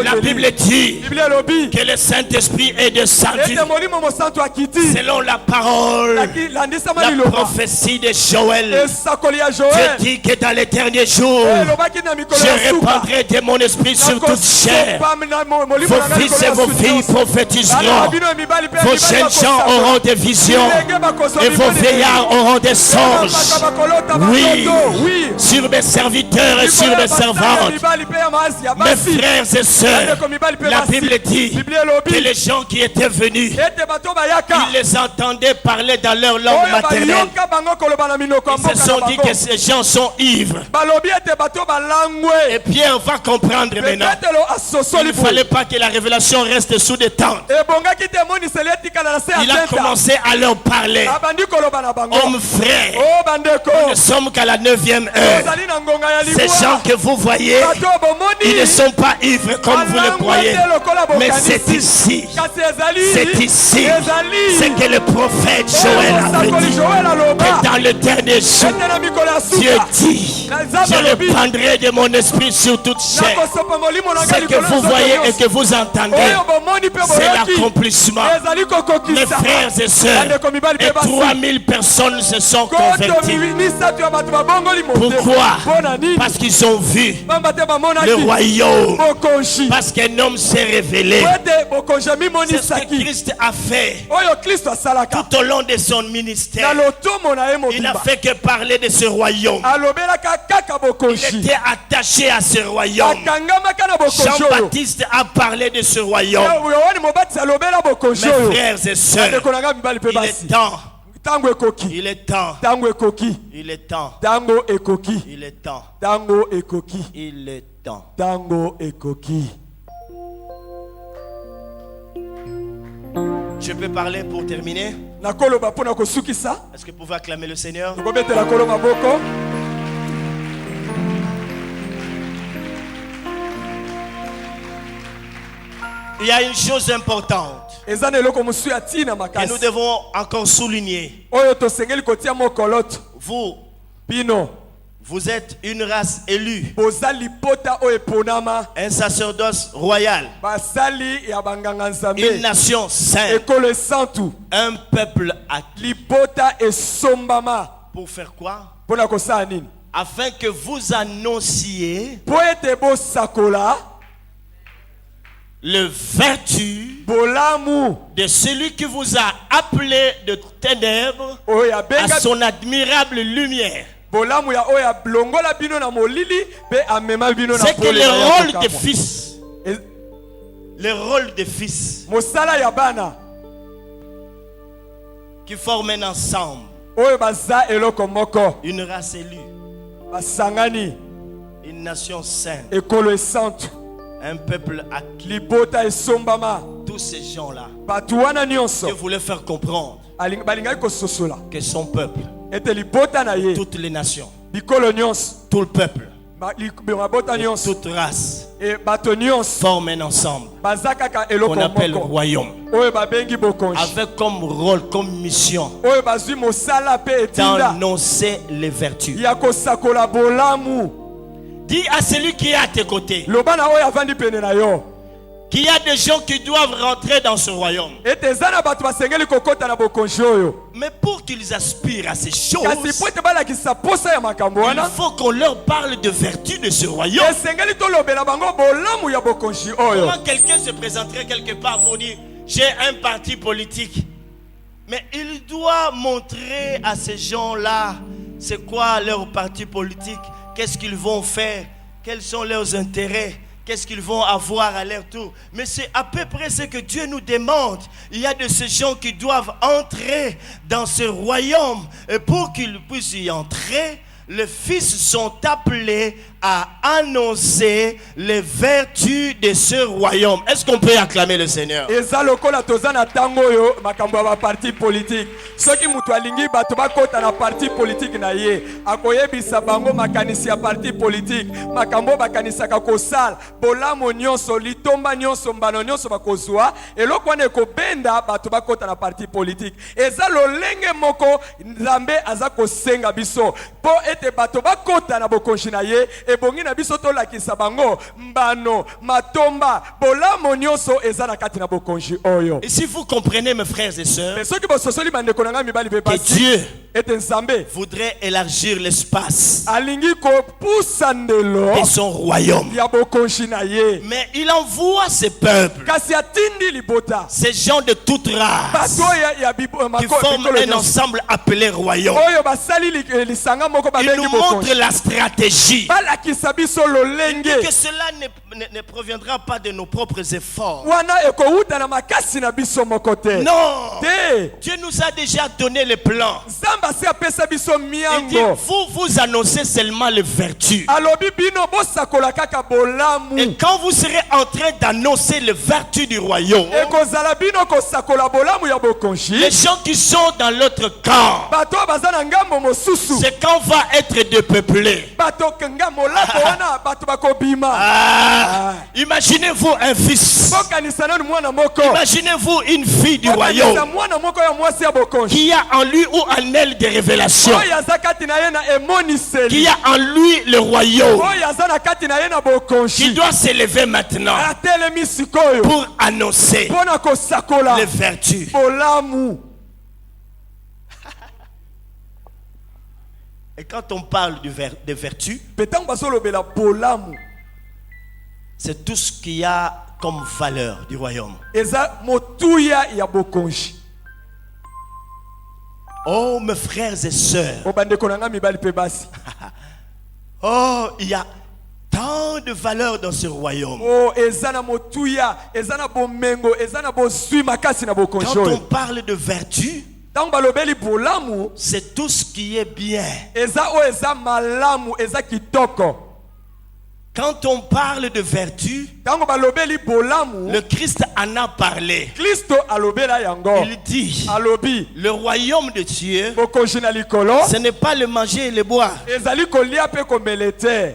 [SPEAKER 1] la Bible dit que le Saint-Esprit est descendu selon la parole, la prophétie de Joël. Je dis que dans les derniers jours, je répandrai de mon esprit sur toute chair. Vos fils et vos filles prophétiseront. Vos jeunes gens auront des visions et vos vieillards auront des songes. Oui, sur mes serviteurs et sur mes servantes, mes frères et sœurs, la Bible dit que les gens qui étaient venus, ils les entendaient parler dans leur langue maternelle. Ils se sont dit que ces gens sont ivres. Et Pierre va comprendre maintenant. Il ne fallait pas que la révélation reste sous des tentes. Il a commencé à leur parler. Hommes frères, nous ne sommes qu'à la 9e heure. Ces gens que vous voyez, ils ne sont pas ivres comme vous le croyez. Mais c'est ici. C'est ici. C'est que le prophète Joël avait dit que dans le dernier jour, Dieu dit, je répandrai de mon esprit sur toute chair. Ce que vous voyez et que vous entendez, c'est l'accomplissement. Mes frères et sœurs, et 3000 personnes se sont converties. Pourquoi? Parce qu'ils ont vu le royaume. Parce qu'un homme s'est révélé. C'est ce que Christ a fait tout au long de son ministère. Il n'a fait que parler de ce royaume. Il était attaché à ce royaume. Jean-Baptiste a parlé de ce royaume. Mes frères et sœurs, il est temps. Il est temps. Il est temps. Il est temps. Il est temps. Je peux parler pour terminer? Est-ce que vous pouvez acclamer le Seigneur? Il y a une chose importante que nous devons encore souligner. Vous êtes une race élue, un sacerdoce royal, une nation sainte, un peuple acquis. Pour faire quoi? Afin que vous annonciez le vertu de celui qui vous a appelé de ténèbres à son admirable lumière. C'est que le rôle des fils, qui forment un ensemble, une race élue, une nation sainte, un peuple acquis. Tous ces gens-là que voulaient faire comprendre que son peuple, toutes les nations, tout le peuple, toute race forment un ensemble qu'on appelle royaume, avec comme rôle, comme mission d'annoncer les vertus. Dis à celui qui est à tes côtés qu'il y a des gens qui doivent rentrer dans ce royaume. Mais pour qu'ils aspirent à ces choses, il faut qu'on leur parle de vertu de ce royaume. Comment quelqu'un se présenterait quelque part pour dire j'ai un parti politique? Mais il doit montrer à ces gens-là c'est quoi leur parti politique, qu'est-ce qu'ils vont faire, quels sont leurs intérêts, qu'est-ce qu'ils vont avoir à leur tour. Mais c'est à peu près ce que Dieu nous demande. Il y a de ces gens qui doivent entrer dans ce royaume. Et pour qu'ils puissent y entrer, les fils sont appelés à annoncer les vertus de ce royaume. Est-ce qu'on peut acclamer le Seigneur?
[SPEAKER 2] eza lokola toza na ntango oyo makambo ya baparti politike soki moto alingi bato bakota na parti politike na ye akoyebisa bango makanisi ya parti politike makambo bakanisaka kosala bolamo nyonso litomba nyonso mbano nyonso bakozwa eloko wana ekobenda bato bakota na parti politike eza lolenge moko nzambe aza kosenga biso po ete bato bakota na bokonzi na ye ebongi na biso tolakisa bango mbano matomba bolamo nyonso eza na kati na bokonzi oyo.
[SPEAKER 1] Et si vous comprenez, mes frères et sœurs,
[SPEAKER 2] Mais soki bososoli bandeko na ngai mibali pe
[SPEAKER 1] que
[SPEAKER 2] basi
[SPEAKER 1] Dieu
[SPEAKER 2] ete nzambe
[SPEAKER 1] voudrait élargir l'espace
[SPEAKER 2] alingi kopusa ndelo
[SPEAKER 1] de son royaume,
[SPEAKER 2] ya bokonzi na ye
[SPEAKER 1] mais il envoie ses peuples,
[SPEAKER 2] kasi atindi libota
[SPEAKER 1] ces gens de toute race,
[SPEAKER 2] bato ya
[SPEAKER 1] qui forment un ensemble appelé royaume.
[SPEAKER 2] oyo basali lisanga moko
[SPEAKER 1] Il
[SPEAKER 2] babengi
[SPEAKER 1] nous montre
[SPEAKER 2] bokonzi
[SPEAKER 1] la stratégie.
[SPEAKER 2] balakisa biso lolenge
[SPEAKER 1] Que cela ne proviendra pas de nos propres efforts.
[SPEAKER 2] wana ekowuta na makasi na biso moko te
[SPEAKER 1] Non.
[SPEAKER 2] te
[SPEAKER 1] Dieu nous a déjà donné le plan.
[SPEAKER 2] nzambe asi apesa biso
[SPEAKER 1] Il dit,
[SPEAKER 2] miango
[SPEAKER 1] vous annoncez seulement les vertus.
[SPEAKER 2] alobi bino bosakola kaka bolamu
[SPEAKER 1] Et quand vous serez en train d'annoncer les vertus du royaume,
[SPEAKER 2] ekozala bino kosakola bolamu ya
[SPEAKER 1] les
[SPEAKER 2] bokonzi
[SPEAKER 1] gens qui sont dans l'autre camp,
[SPEAKER 2] bato oyo baza na ngambo mosusu
[SPEAKER 1] ce camp va être dépeuplé.
[SPEAKER 2] bato ngambo lako wana bato bakobima
[SPEAKER 1] Imaginez-vous un fils.
[SPEAKER 2] bokanisa nanu mwana moko
[SPEAKER 1] Imaginez-vous une fille du
[SPEAKER 2] bokanisa
[SPEAKER 1] royaume
[SPEAKER 2] mwana moko ya mwasi ya bokonzi
[SPEAKER 1] qui a en lui ou en elle des révélations,
[SPEAKER 2] oyo aza kati na ye na emoniseli
[SPEAKER 1] qui a en lui le royaume,
[SPEAKER 2] oyo aza na kati na ye na
[SPEAKER 1] qui
[SPEAKER 2] bokonzi
[SPEAKER 1] doit s'élever maintenant
[SPEAKER 2] atelemi sikoyo
[SPEAKER 1] pour annoncer
[SPEAKER 2] mpona kosakola
[SPEAKER 1] les vertus.
[SPEAKER 2] bolamu.
[SPEAKER 1] Et quand on parle de vertus,
[SPEAKER 2] mpe ntango bazolobela bolamu
[SPEAKER 1] c'est tout ce qu'il y a comme valeur du royaume.
[SPEAKER 2] eza motuya ya bokonzi.
[SPEAKER 1] Oh, mes frères et sœurs,
[SPEAKER 2] obandeko na ngai mibali mpe basi
[SPEAKER 1] oh, il y a tant de valeur dans ce royaume.
[SPEAKER 2] o eza na motuya eza na bomengo eza na bozwi makasi na bokonzi
[SPEAKER 1] Quand on
[SPEAKER 2] oyo
[SPEAKER 1] parle de vertu,
[SPEAKER 2] ntango balobeli bolamu
[SPEAKER 1] c'est tout ce qui est bien.
[SPEAKER 2] eza oyo eza malamu eza kitoko.
[SPEAKER 1] Quand on parle de vertu,
[SPEAKER 2] ntango balobeli bolamu
[SPEAKER 1] le Christ en a parlé.
[SPEAKER 2] kristo alobela yango
[SPEAKER 1] Il dit,
[SPEAKER 2] alobi
[SPEAKER 1] le royaume de Dieu,
[SPEAKER 2] bokonzi na likolo
[SPEAKER 1] ce n'est pas le manger et le boire.
[SPEAKER 2] ezali kolia mpe komela te.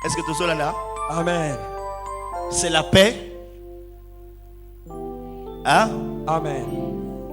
[SPEAKER 1] Est-ce que tout cela là?
[SPEAKER 2] Amen.
[SPEAKER 1] C'est la paix, hein?
[SPEAKER 2] Amen.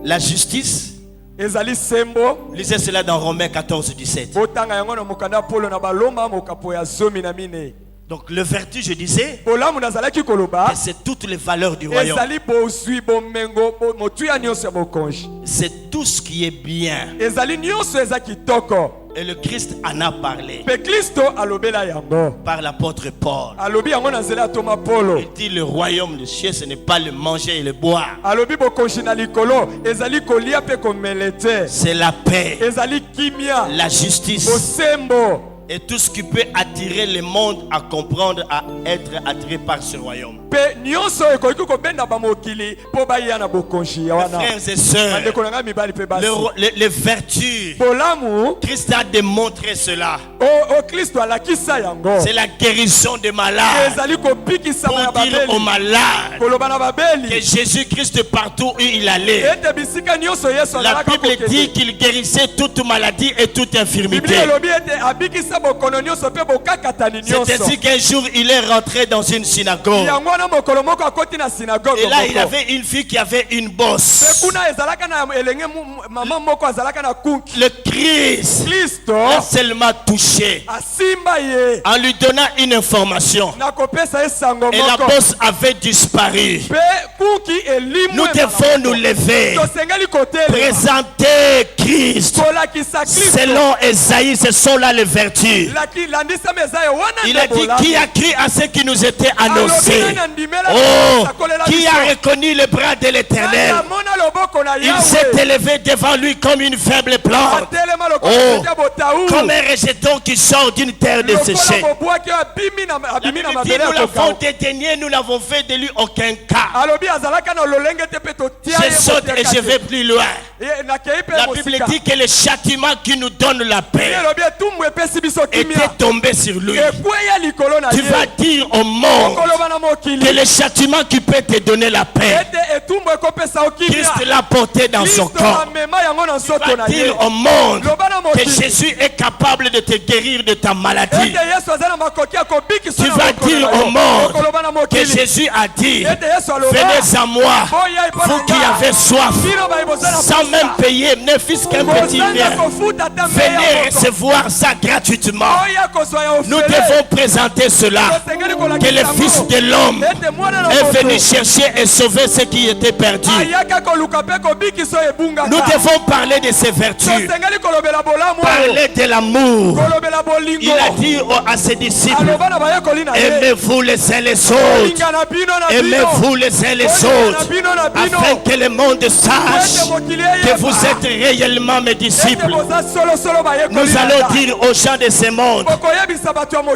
[SPEAKER 1] La justice.
[SPEAKER 2] ezali sembo
[SPEAKER 1] Lisez cela dans Romains 14, 17.
[SPEAKER 2] botanga yango na mokanda polo na baloma mokapo ya 14.
[SPEAKER 1] Donc le vertu, je disais,
[SPEAKER 2] bolamu nazalaki koloba
[SPEAKER 1] c'est toutes les valeurs du royaume.
[SPEAKER 2] ezali bozwi bomengo motuya nyonso ya bokonzi
[SPEAKER 1] C'est tout ce qui est bien.
[SPEAKER 2] ezali nyonso eza kitoko.
[SPEAKER 1] Et le Christ en a parlé
[SPEAKER 2] mpe kristo alobela yango
[SPEAKER 1] par l'apôtre Paul.
[SPEAKER 2] alobi yango na nzela ya toma polo
[SPEAKER 1] Il dit le royaume de Dieu, ce n'est pas le manger et le boire.
[SPEAKER 2] alobi bokonzi na likolo ezali kolia mpe komela te
[SPEAKER 1] C'est la paix,
[SPEAKER 2] ezali kimia
[SPEAKER 1] la justice
[SPEAKER 2] bosembo
[SPEAKER 1] et tout ce qui peut attirer le monde à comprendre, à être attiré par ce royaume.
[SPEAKER 2] mpe nyonso ekoki kobenda bamokili mpo baya na bokonzi ya
[SPEAKER 1] Mes
[SPEAKER 2] wana.
[SPEAKER 1] frères et sœurs,
[SPEAKER 2] bandeko na ngai mibali mpe basi
[SPEAKER 1] les vertus,
[SPEAKER 2] bolamu
[SPEAKER 1] Christ a démontré cela.
[SPEAKER 2] o kristo alakisa yango
[SPEAKER 1] C'est la guérison des malades.
[SPEAKER 2] ezali kopikisama ya
[SPEAKER 1] Pour dire aux
[SPEAKER 2] babeli
[SPEAKER 1] malades
[SPEAKER 2] koloba na
[SPEAKER 1] que
[SPEAKER 2] babeli
[SPEAKER 1] Jésus-Christ partout où il allait,
[SPEAKER 2] ete bisika nyonso yesu
[SPEAKER 1] la
[SPEAKER 2] azalaka
[SPEAKER 1] Bible dit
[SPEAKER 2] kokende.
[SPEAKER 1] qu'il guérissait toute maladie et toute
[SPEAKER 2] Biblia
[SPEAKER 1] infirmité.
[SPEAKER 2] elobi ete abikisa bokono nyonso mpe bokakatani
[SPEAKER 1] C'est
[SPEAKER 2] nyonso.
[SPEAKER 1] ainsi qu'un jour il est rentré dans une synagogue.
[SPEAKER 2] yango wana mokolo moko akoti na synagogue
[SPEAKER 1] Et là il
[SPEAKER 2] moko.
[SPEAKER 1] avait une fille qui avait une
[SPEAKER 2] Mpe
[SPEAKER 1] bosse.
[SPEAKER 2] kuna ezalaka na elenge mama moko azalaka na kunki.
[SPEAKER 1] Le Christ
[SPEAKER 2] kristo
[SPEAKER 1] a seulement touché
[SPEAKER 2] asimba ye
[SPEAKER 1] en lui donnant une information.
[SPEAKER 2] na kopesa ye sango
[SPEAKER 1] Et la
[SPEAKER 2] moko
[SPEAKER 1] bosse avait disparu.
[SPEAKER 2] mpe kunki elimu
[SPEAKER 1] Nous devons nous lever,
[SPEAKER 2] tosengeli kotelema
[SPEAKER 1] présenter Christ.
[SPEAKER 2] kolakisa kristo
[SPEAKER 1] Selon Esaïe, ce sont là les vertus.
[SPEAKER 2] landisama eza ye wana
[SPEAKER 1] Il a
[SPEAKER 2] nde
[SPEAKER 1] dit
[SPEAKER 2] bolamu.
[SPEAKER 1] qui a cru à ce qui nous était annoncé.
[SPEAKER 2] Alobi na ndimela
[SPEAKER 1] Oh,
[SPEAKER 2] akolela
[SPEAKER 1] qui
[SPEAKER 2] biso.
[SPEAKER 1] a reconnu le bras de l'Éternel.
[SPEAKER 2] Nani amona loboko na
[SPEAKER 1] Il s'est
[SPEAKER 2] Yahweh.
[SPEAKER 1] élevé devant lui comme une faible plante.
[SPEAKER 2] Atelema lokola
[SPEAKER 1] Oh, comme un rejeton qui sort d'une terre desséchée. La Bible dit, nous l'avons dédaigné, nous n'avons fait de lui aucun cas. Je saute et je vais plus loin. La Bible dit que le châtiment qui nous donne la paix était tombé sur lui. Tu vas dire au monde que le châtiment qui peut te donner la paix, Christ l'a porté dans son corps. Tu vas dire au monde que Jésus est capable de te guérir de ta maladie. Tu vas dire au monde que Jésus a dit, venez à moi, vous qui avez soif, sans même payer, ne fût-ce qu'un petit bien. Venez recevoir ça gratuitement. Nous devons présenter cela, que le Fils de l'homme est venu chercher et sauver ce qui était perdu. Nous devons parler de ses vertus, parler de l'amour. Il a dit à ses disciples, aimez-vous les uns les autres, aimez-vous les uns les autres, afin que le monde sache que vous êtes réellement mes disciples. Nous allons dire aux gens de ce monde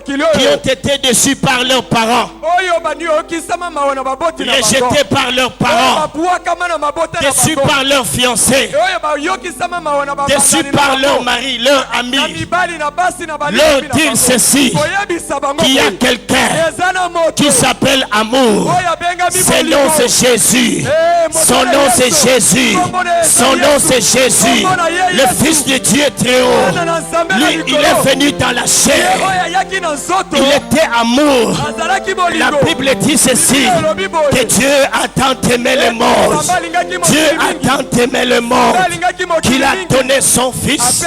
[SPEAKER 1] qui ont été déçus par leurs parents, rejetés par leurs parents, déçus par leurs fiancés, déçus par leur mari, leur ami, leur dire ceci, qu'il y a quelqu'un qui s'appelle amour. Son nom c'est Jésus. Son nom c'est Jésus. Son nom c'est Jésus. Le Fils de Dieu très haut. Lui, il est venu dans la chair. Il était amour. La Bible dit ceci, que Dieu a tant aimé le monde. Dieu a tant aimé le monde qu'il a donné son Fils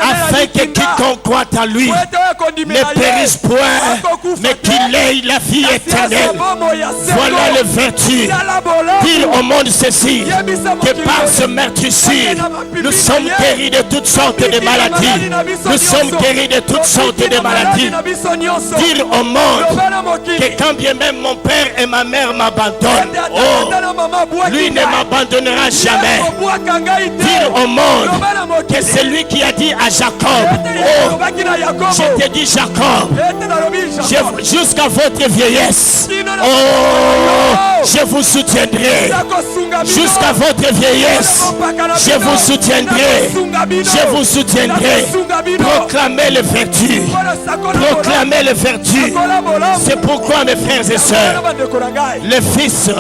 [SPEAKER 1] afin que quiconque croit en lui ne périsse point, mais qu'il ait la vie éternelle. Voilà le vertu. Dire au monde ceci, que par ce meurtrissure, nous sommes guéris de toutes sortes de maladies. Nous sommes guéris de toutes sortes de maladies. Dire au monde que quand bien même mon père et ma mère m'abandonnent, lui ne m'abandonnera jamais. Dire au monde que c'est lui qui a dit à Jacob, je te dis Jacob, jusqu'à votre vieillesse, je vous soutiendrai. Jusqu'à votre vieillesse, je vous soutiendrai. Je vous soutiendrai. Proclamez les vertus. Proclamez les vertus. C'est pourquoi, mes frères et sœurs, les fils,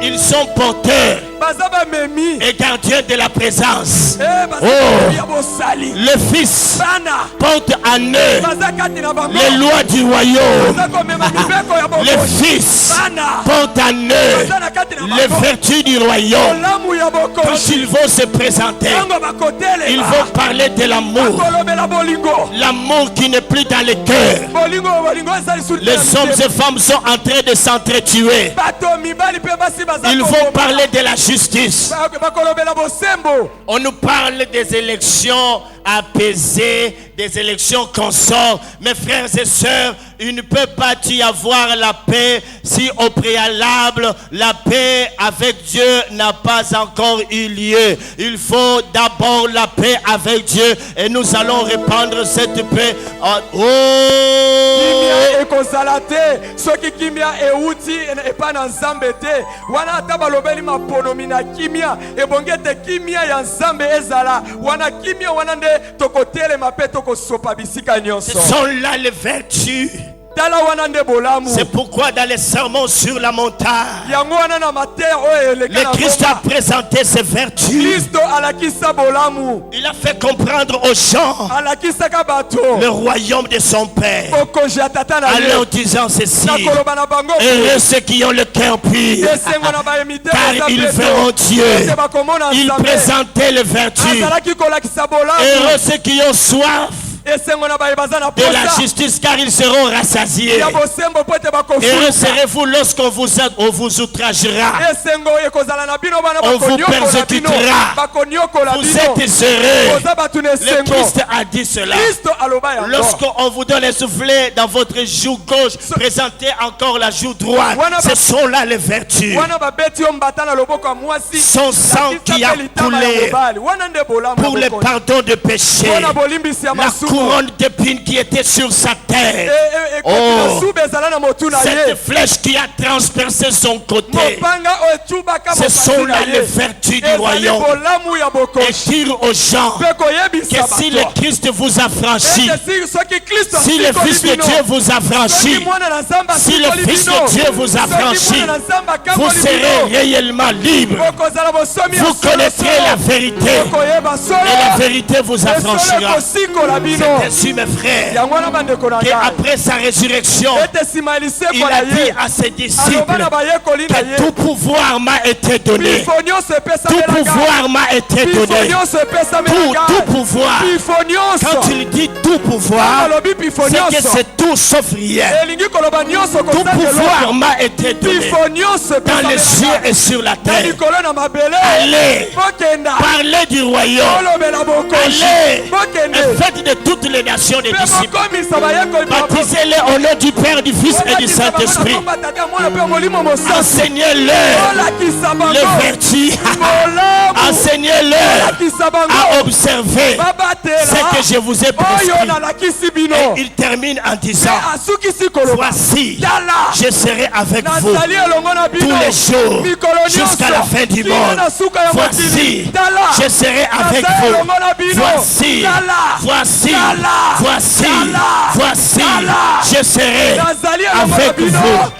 [SPEAKER 1] ils sont porteurs et gardiens de la présence. Le Fils porte en eux les lois du royaume. Le Fils porte en eux les vertus du royaume. Quand ils vont se présenter, ils vont parler de l'amour. L'amour qui n'est plus dans les cœurs. Les hommes et femmes sont en train de s'entretuer. Ils vont parler de la justice. On nous parle des élections apaisées, des élections qu'on sort. Mes frères et sœurs, il ne peut pas y avoir la paix si au préalable la paix avec Dieu n'a pas encore eu lieu. Il faut d'abord la paix avec Dieu et nous allons répandre cette paix. Ce sont là les vertus. C'est pourquoi dans les sermons sur la montagne, le Christ a présenté ses vertus. Il a fait comprendre aux gens le royaume de son Père, en leur disant ceci: heureux ceux qui ont le cœur pur, car ils verront Dieu. Il présentait les vertus. Heureux ceux qui ont soif,
[SPEAKER 2] esengo na baye baza na
[SPEAKER 1] de la
[SPEAKER 2] posa
[SPEAKER 1] justice, car ils seront rassasiés.
[SPEAKER 2] ya bosembo po ete
[SPEAKER 1] Heureux
[SPEAKER 2] bakofuluka
[SPEAKER 1] serez-vous lorsqu'on vous outragera.
[SPEAKER 2] esengo ekozala na bino bana
[SPEAKER 1] On vous
[SPEAKER 2] bakonyokola bino
[SPEAKER 1] persécutera.
[SPEAKER 2] bakonyokola
[SPEAKER 1] Vous
[SPEAKER 2] bino
[SPEAKER 1] êtes heureux.
[SPEAKER 2] koza bato na
[SPEAKER 1] Le
[SPEAKER 2] esengo
[SPEAKER 1] Christ a dit cela.
[SPEAKER 2] kristo aloba yango
[SPEAKER 1] Lorsqu'on vous donne un soufflet dans votre joue gauche, présentez encore la joue droite. Ce sont là les vertus.
[SPEAKER 2] wana babeti yo mbata na loboko ya mwasi
[SPEAKER 1] Son sang qui a coulé
[SPEAKER 2] wana nde bolamu
[SPEAKER 1] pour le pardon de péché.
[SPEAKER 2] mpona bolimbisi ya
[SPEAKER 1] La
[SPEAKER 2] masumu
[SPEAKER 1] couronne d'épines qui était sur sa tête.
[SPEAKER 2] ekoti
[SPEAKER 1] Oh.
[SPEAKER 2] na suba ezala na motu na
[SPEAKER 1] Cette
[SPEAKER 2] ye
[SPEAKER 1] flèche qui a transpercé son côté.
[SPEAKER 2] mopanga oyo etubaka
[SPEAKER 1] Ce sont
[SPEAKER 2] mopati
[SPEAKER 1] là
[SPEAKER 2] na
[SPEAKER 1] les
[SPEAKER 2] ye
[SPEAKER 1] vertus du
[SPEAKER 2] ezali
[SPEAKER 1] royaume.
[SPEAKER 2] bolamu ya
[SPEAKER 1] Et
[SPEAKER 2] bokoshi
[SPEAKER 1] dire aux gens
[SPEAKER 2] mpe koyebisa
[SPEAKER 1] que si le
[SPEAKER 2] bato
[SPEAKER 1] Christ vous a franchi,
[SPEAKER 2] ete soki kristo
[SPEAKER 1] si le
[SPEAKER 2] asikoli
[SPEAKER 1] Fils de
[SPEAKER 2] bino,
[SPEAKER 1] Dieu vous a
[SPEAKER 2] soki
[SPEAKER 1] franchi,
[SPEAKER 2] mwana na nzambe
[SPEAKER 1] si le
[SPEAKER 2] asikoli
[SPEAKER 1] Fils
[SPEAKER 2] bino,
[SPEAKER 1] de Dieu vous a
[SPEAKER 2] soki
[SPEAKER 1] franchi,
[SPEAKER 2] mwana na nzambe
[SPEAKER 1] vous
[SPEAKER 2] akangoli
[SPEAKER 1] serez
[SPEAKER 2] bino,
[SPEAKER 1] réellement libre.
[SPEAKER 2] bokozala bosomi ya
[SPEAKER 1] Vous
[SPEAKER 2] solo
[SPEAKER 1] connaîtrez
[SPEAKER 2] solo.
[SPEAKER 1] la vérité
[SPEAKER 2] bokoyeba solo
[SPEAKER 1] et la vérité vous
[SPEAKER 2] esolo
[SPEAKER 1] affranchira.
[SPEAKER 2] ekosikola bino
[SPEAKER 1] C'est ainsi, mes frères,
[SPEAKER 2] yango wana bandeko na ngai
[SPEAKER 1] qu'après sa résurrection,
[SPEAKER 2] ete nsima ya
[SPEAKER 1] il
[SPEAKER 2] lisekwa
[SPEAKER 1] a
[SPEAKER 2] na
[SPEAKER 1] dit
[SPEAKER 2] ye
[SPEAKER 1] à ses
[SPEAKER 2] aloba
[SPEAKER 1] disciples
[SPEAKER 2] na bayekoli na
[SPEAKER 1] que
[SPEAKER 2] ye
[SPEAKER 1] tout pouvoir m'a été donné.
[SPEAKER 2] bifo nyonso
[SPEAKER 1] Tout
[SPEAKER 2] epesamelaka
[SPEAKER 1] pouvoir m'a été
[SPEAKER 2] bifo
[SPEAKER 1] donné.
[SPEAKER 2] nyonso epesamelaka
[SPEAKER 1] Tout pouvoir.
[SPEAKER 2] bifo nyonso
[SPEAKER 1] Quand il dit tout pouvoir,
[SPEAKER 2] alobi bifo
[SPEAKER 1] c'est que
[SPEAKER 2] nyonso
[SPEAKER 1] c'est tout sauf rien.
[SPEAKER 2] elingi koloba nyonso
[SPEAKER 1] Tout pouvoir m'a été donné
[SPEAKER 2] bifo nyonso
[SPEAKER 1] dans les cieux et sur la
[SPEAKER 2] na
[SPEAKER 1] terre.
[SPEAKER 2] likolo na mabele
[SPEAKER 1] Allez,
[SPEAKER 2] bokenda
[SPEAKER 1] parlez du royaume.
[SPEAKER 2] olobela bokoshi
[SPEAKER 1] Allez,
[SPEAKER 2] bokende
[SPEAKER 1] et faites de toutes les nations des
[SPEAKER 2] mpe
[SPEAKER 1] disciples.
[SPEAKER 2] bokomisa bayekoli
[SPEAKER 1] Baptisez-les au nom du Père, du Fils et du Saint-Esprit. Enseignez-leur
[SPEAKER 2] olakisa bango
[SPEAKER 1] les vertus.
[SPEAKER 2] bolamu
[SPEAKER 1] Enseignez-leur
[SPEAKER 2] olakisa bango
[SPEAKER 1] à observer
[SPEAKER 2] babatela
[SPEAKER 1] ce que je vous ai
[SPEAKER 2] oyo
[SPEAKER 1] prescrit.
[SPEAKER 2] nalakisi bino
[SPEAKER 1] Et il termine en disant,
[SPEAKER 2] mpe asukisi koloba
[SPEAKER 1] voici,
[SPEAKER 2] tala
[SPEAKER 1] je serai avec vous
[SPEAKER 2] nazali elongo na
[SPEAKER 1] tous
[SPEAKER 2] bino
[SPEAKER 1] les jours
[SPEAKER 2] mikolo
[SPEAKER 1] jusqu'à la fin du
[SPEAKER 2] kino
[SPEAKER 1] monde.
[SPEAKER 2] na suka ya
[SPEAKER 1] Voici,
[SPEAKER 2] mokili tala
[SPEAKER 1] je serai avec
[SPEAKER 2] nazali
[SPEAKER 1] vous.
[SPEAKER 2] elongo na bino
[SPEAKER 1] Voici,
[SPEAKER 2] tala
[SPEAKER 1] voici,
[SPEAKER 2] tala
[SPEAKER 1] voici,
[SPEAKER 2] tala
[SPEAKER 1] voici,
[SPEAKER 2] tala
[SPEAKER 1] je serai
[SPEAKER 2] nazali elongo na
[SPEAKER 1] avec
[SPEAKER 2] bino
[SPEAKER 1] vous.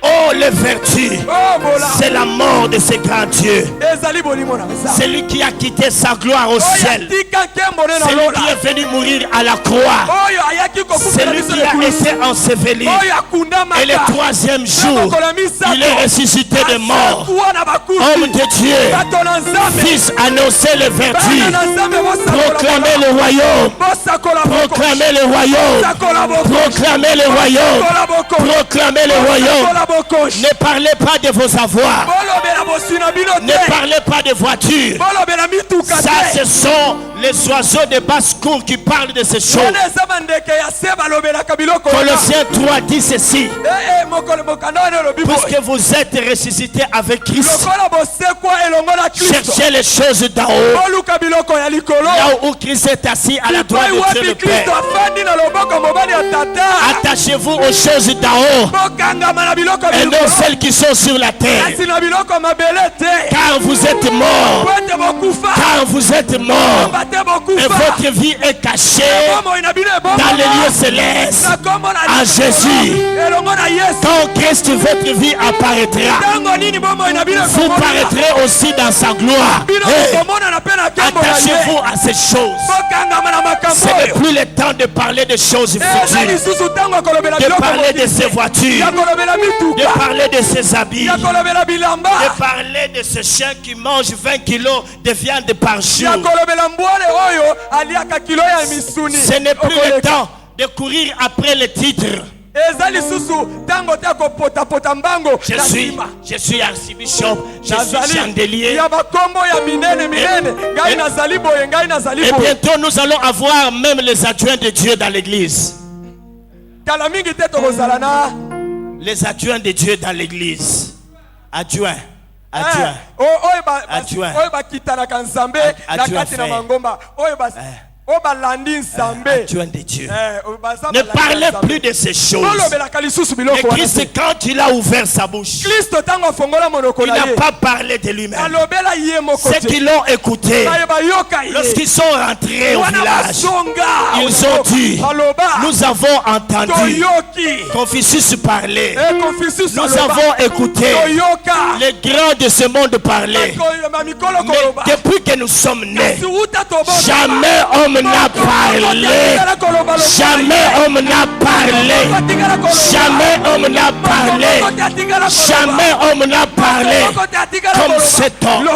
[SPEAKER 1] Oh, les vertus,
[SPEAKER 2] oh bola
[SPEAKER 1] c'est la mort de ce grand Dieu.
[SPEAKER 2] ezali bolimo na nzambe
[SPEAKER 1] Celui qui a quitté sa gloire au
[SPEAKER 2] oyo
[SPEAKER 1] ciel.
[SPEAKER 2] atika nkembo ne na
[SPEAKER 1] Celui
[SPEAKER 2] lola
[SPEAKER 1] qui est venu mourir à la croix.
[SPEAKER 2] oyo ayaki kokufela
[SPEAKER 1] Celui
[SPEAKER 2] biso
[SPEAKER 1] qui a
[SPEAKER 2] lekulusu
[SPEAKER 1] été enseveli.
[SPEAKER 2] oyo akundamaka
[SPEAKER 1] Et le troisième jour,
[SPEAKER 2] mokolo misato
[SPEAKER 1] il est ressuscité de mort.
[SPEAKER 2] asakuwa na bakufi
[SPEAKER 1] Homme de Dieu,
[SPEAKER 2] bato na nzambe
[SPEAKER 1] Fils, annoncez les
[SPEAKER 2] bana
[SPEAKER 1] vertus.
[SPEAKER 2] na nzambe
[SPEAKER 1] Proclamez le royaume.
[SPEAKER 2] bosakola
[SPEAKER 1] Proclamez le royaume.
[SPEAKER 2] bosakola
[SPEAKER 1] Proclamez le royaume. Proclamez le royaume.
[SPEAKER 2] bokoshi
[SPEAKER 1] Ne parlez pas de vos avoirs.
[SPEAKER 2] bolobela boswi na bino
[SPEAKER 1] Ne
[SPEAKER 2] te
[SPEAKER 1] parlez pas de voitures.
[SPEAKER 2] bolobela mituka
[SPEAKER 1] Ça,
[SPEAKER 2] te
[SPEAKER 1] ce sont les oiseaux de basse-cour qui parlent de ces choses.
[SPEAKER 2] wana eza bandeke ya se balobelaka biloko wana.
[SPEAKER 1] Colossiens 3 dit ceci.
[SPEAKER 2] mokolo mokanda wana elobi boye
[SPEAKER 1] Puisque vous êtes ressuscités avec Christ,
[SPEAKER 2] lokola bosekwa elongo na kristo
[SPEAKER 1] cherchez les choses d'en haut,
[SPEAKER 2] boluka biloko ya likolo
[SPEAKER 1] là où Christ est assis à la droite
[SPEAKER 2] Bipai
[SPEAKER 1] de Dieu
[SPEAKER 2] wapi
[SPEAKER 1] le
[SPEAKER 2] kristo
[SPEAKER 1] Père.
[SPEAKER 2] afandi na loboko mobali ya tata
[SPEAKER 1] Attachez-vous aux choses d'en haut
[SPEAKER 2] bokangama na biloko ya
[SPEAKER 1] et non
[SPEAKER 2] likolo
[SPEAKER 1] celles qui sont sur la terre.
[SPEAKER 2] kasi na biloko mabele te
[SPEAKER 1] Car vous êtes morts.
[SPEAKER 2] po ete bokufa
[SPEAKER 1] Car vous êtes morts.
[SPEAKER 2] pamba te
[SPEAKER 1] Et
[SPEAKER 2] bokufa
[SPEAKER 1] votre vie est cachée
[SPEAKER 2] bomoi na bino
[SPEAKER 1] dans les lieux célestes
[SPEAKER 2] na kombo na
[SPEAKER 1] en Jésus.
[SPEAKER 2] elongo na yesu
[SPEAKER 1] Quand Christ, votre vie apparaîtra,
[SPEAKER 2] ntango nini bomoi na bino
[SPEAKER 1] vous paraîtrez aussi dans sa gloire.
[SPEAKER 2] bino
[SPEAKER 1] Hey,
[SPEAKER 2] komonana mpe na nkembo na ye
[SPEAKER 1] attachez-vous à ces choses.
[SPEAKER 2] bokangama na makambo
[SPEAKER 1] Ce n'est
[SPEAKER 2] oyo
[SPEAKER 1] plus le temps de parler de choses
[SPEAKER 2] eza
[SPEAKER 1] futures,
[SPEAKER 2] lisusu ntango ya kolobela
[SPEAKER 1] de
[SPEAKER 2] biloko
[SPEAKER 1] parler de
[SPEAKER 2] mokili
[SPEAKER 1] ses voitures,
[SPEAKER 2] ya kolobela
[SPEAKER 1] de
[SPEAKER 2] mituka
[SPEAKER 1] parler de ses habits,
[SPEAKER 2] ya kolobela bilamba
[SPEAKER 1] de parler de ce chien qui mange 20 kilos de viande par jour.
[SPEAKER 2] ya kolobela mbwale oyo aliaka kilo ya misuni
[SPEAKER 1] Ce n'est plus le
[SPEAKER 2] Okoleka.
[SPEAKER 1] temps de courir après les titres.
[SPEAKER 2] eza lisusu ntango te ya kopotapota mbango na nsima.
[SPEAKER 1] Je suis archibishop, je suis
[SPEAKER 2] nazali
[SPEAKER 1] chandelier.
[SPEAKER 2] ya bakombo ya minene minene ngai nazali boye ngai nazali
[SPEAKER 1] Et
[SPEAKER 2] boye
[SPEAKER 1] bientôt nous allons avoir même les adjoints de Dieu dans l'église.
[SPEAKER 2] kala mingi te tokozala na
[SPEAKER 1] Les adjoints de Dieu dans l'église. Adjoints. Adjoints. Adjoint.
[SPEAKER 2] oyo bakitanaka nzambe na
[SPEAKER 1] Adjoint
[SPEAKER 2] kati na
[SPEAKER 1] frère.
[SPEAKER 2] mangomba oyo balandi nzambe
[SPEAKER 1] Adjoints de Dieu.
[SPEAKER 2] oyo baza
[SPEAKER 1] Ne
[SPEAKER 2] balandi
[SPEAKER 1] parlez
[SPEAKER 2] nzambe.
[SPEAKER 1] plus de ces choses.
[SPEAKER 2] bolobelaka lisusu
[SPEAKER 1] Et
[SPEAKER 2] biloko wana
[SPEAKER 1] Christ,
[SPEAKER 2] te.
[SPEAKER 1] quand il a ouvert sa bouche,
[SPEAKER 2] kristo ntango afongola monoko
[SPEAKER 1] il
[SPEAKER 2] na
[SPEAKER 1] n'a
[SPEAKER 2] ye
[SPEAKER 1] pas parlé de lui-même.
[SPEAKER 2] alobela ye moko
[SPEAKER 1] Ceux
[SPEAKER 2] te
[SPEAKER 1] qui l'ont écouté,
[SPEAKER 2] baye bayoka ye
[SPEAKER 1] lorsqu'ils sont rentrés au
[SPEAKER 2] wana
[SPEAKER 1] village,
[SPEAKER 2] basonga
[SPEAKER 1] ils ont dit,
[SPEAKER 2] aloba
[SPEAKER 1] nous avons entendu
[SPEAKER 2] toyoki
[SPEAKER 1] Confucius parler.
[SPEAKER 2] Confucius
[SPEAKER 1] Nous
[SPEAKER 2] aloba
[SPEAKER 1] avons écouté
[SPEAKER 2] toyoka
[SPEAKER 1] les grands de ce monde parler.
[SPEAKER 2] mikolo
[SPEAKER 1] Mais
[SPEAKER 2] koloba
[SPEAKER 1] depuis que nous sommes nés,
[SPEAKER 2] kasi uta tobonga
[SPEAKER 1] jamais homme n'a parlé. Jamais homme n'a parlé. Jamais homme n'a parlé. Jamais homme n'a parlé comme cet homme.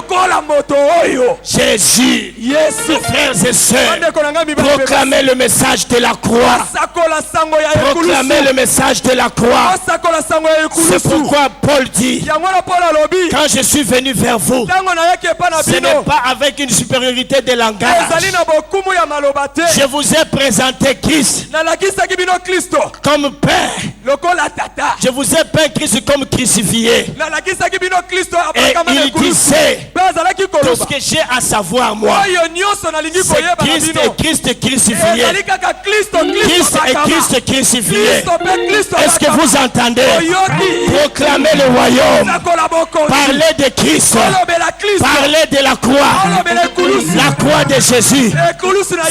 [SPEAKER 1] Jésus, frères et sœurs, proclamez le message de la croix. Proclamez le message de la croix. C'est pourquoi Paul dit, quand je suis venu vers vous, ce n'est pas avec une supériorité de langage. Je vous ai présenté Christ comme Père. Je vous ai peint Christ comme crucifié. Et il disait, tout ce que j'ai à savoir moi, c'est Christ et Christ crucifié. Christ et Christ crucifié. Est-ce que vous entendez? Proclamez le royaume. Parlez de Christ. Parlez de la croix. La croix de Jésus.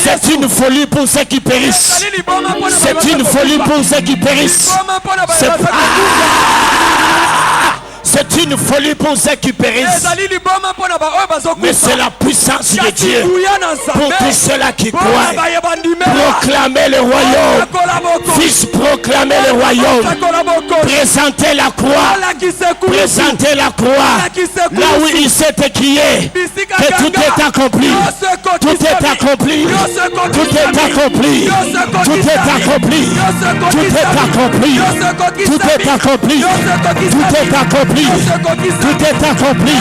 [SPEAKER 1] C'est une folie pour ceux qui périssent. C'est une folie pour ceux qui périssent. C'est une folie pour ceux qui périssent. Mais c'est la puissance de Dieu pour tous ceux-là qui croient. Proclamez le royaume. Fils, proclamez le royaume. Présentez la croix. Présentez la croix. Là où il s'est écrié que tout est accompli. Tout est accompli. Tout est accompli. Tout est accompli. Tout est accompli. Tout est accompli. Tout est accompli. Tout est accompli.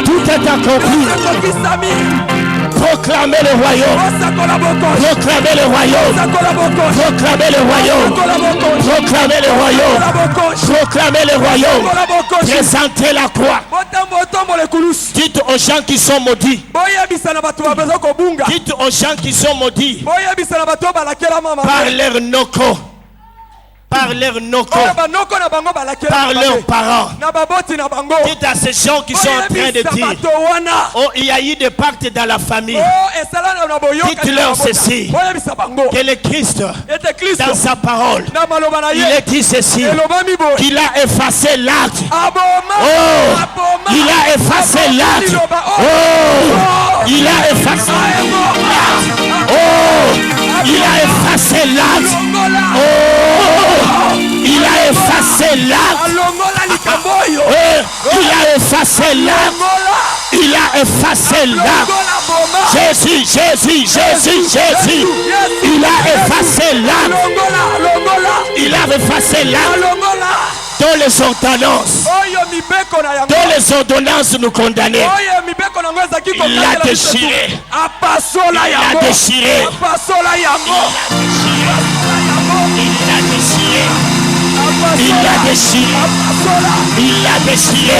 [SPEAKER 1] Tout est accompli. Proclamez le royaume. Proclamez le royaume. Proclamez le royaume. Proclamez le royaume. Proclamez le royaume. Présentez la croix. Dites aux gens qui sont maudits. Dites aux gens qui sont maudits. Par leur noko. Par leurs noko, par leurs parents. Dites à ces gens qui sont en train de dire, oh, il y a eu des pactes dans la famille. Dites-leur ceci, que le Christ, dans sa parole, il a dit ceci, qu'il a effacé l'acte. Oh, il a effacé l'acte. Oh, il a effacé l'acte. Oh, il a effacé l'acte. Oh, il a effacé l'acte. Il a effacé l'acte. Il a effacé l'acte. Jésus, Jésus, Jésus, Jésus. Il a effacé l'acte. Il a effacé l'acte. Dans les ordonnances, nous condamnés. Il l'a déchiré. Il l'a déchiré. Il l'a déchiré. Il l'a déchiré. Il l'a déchiré.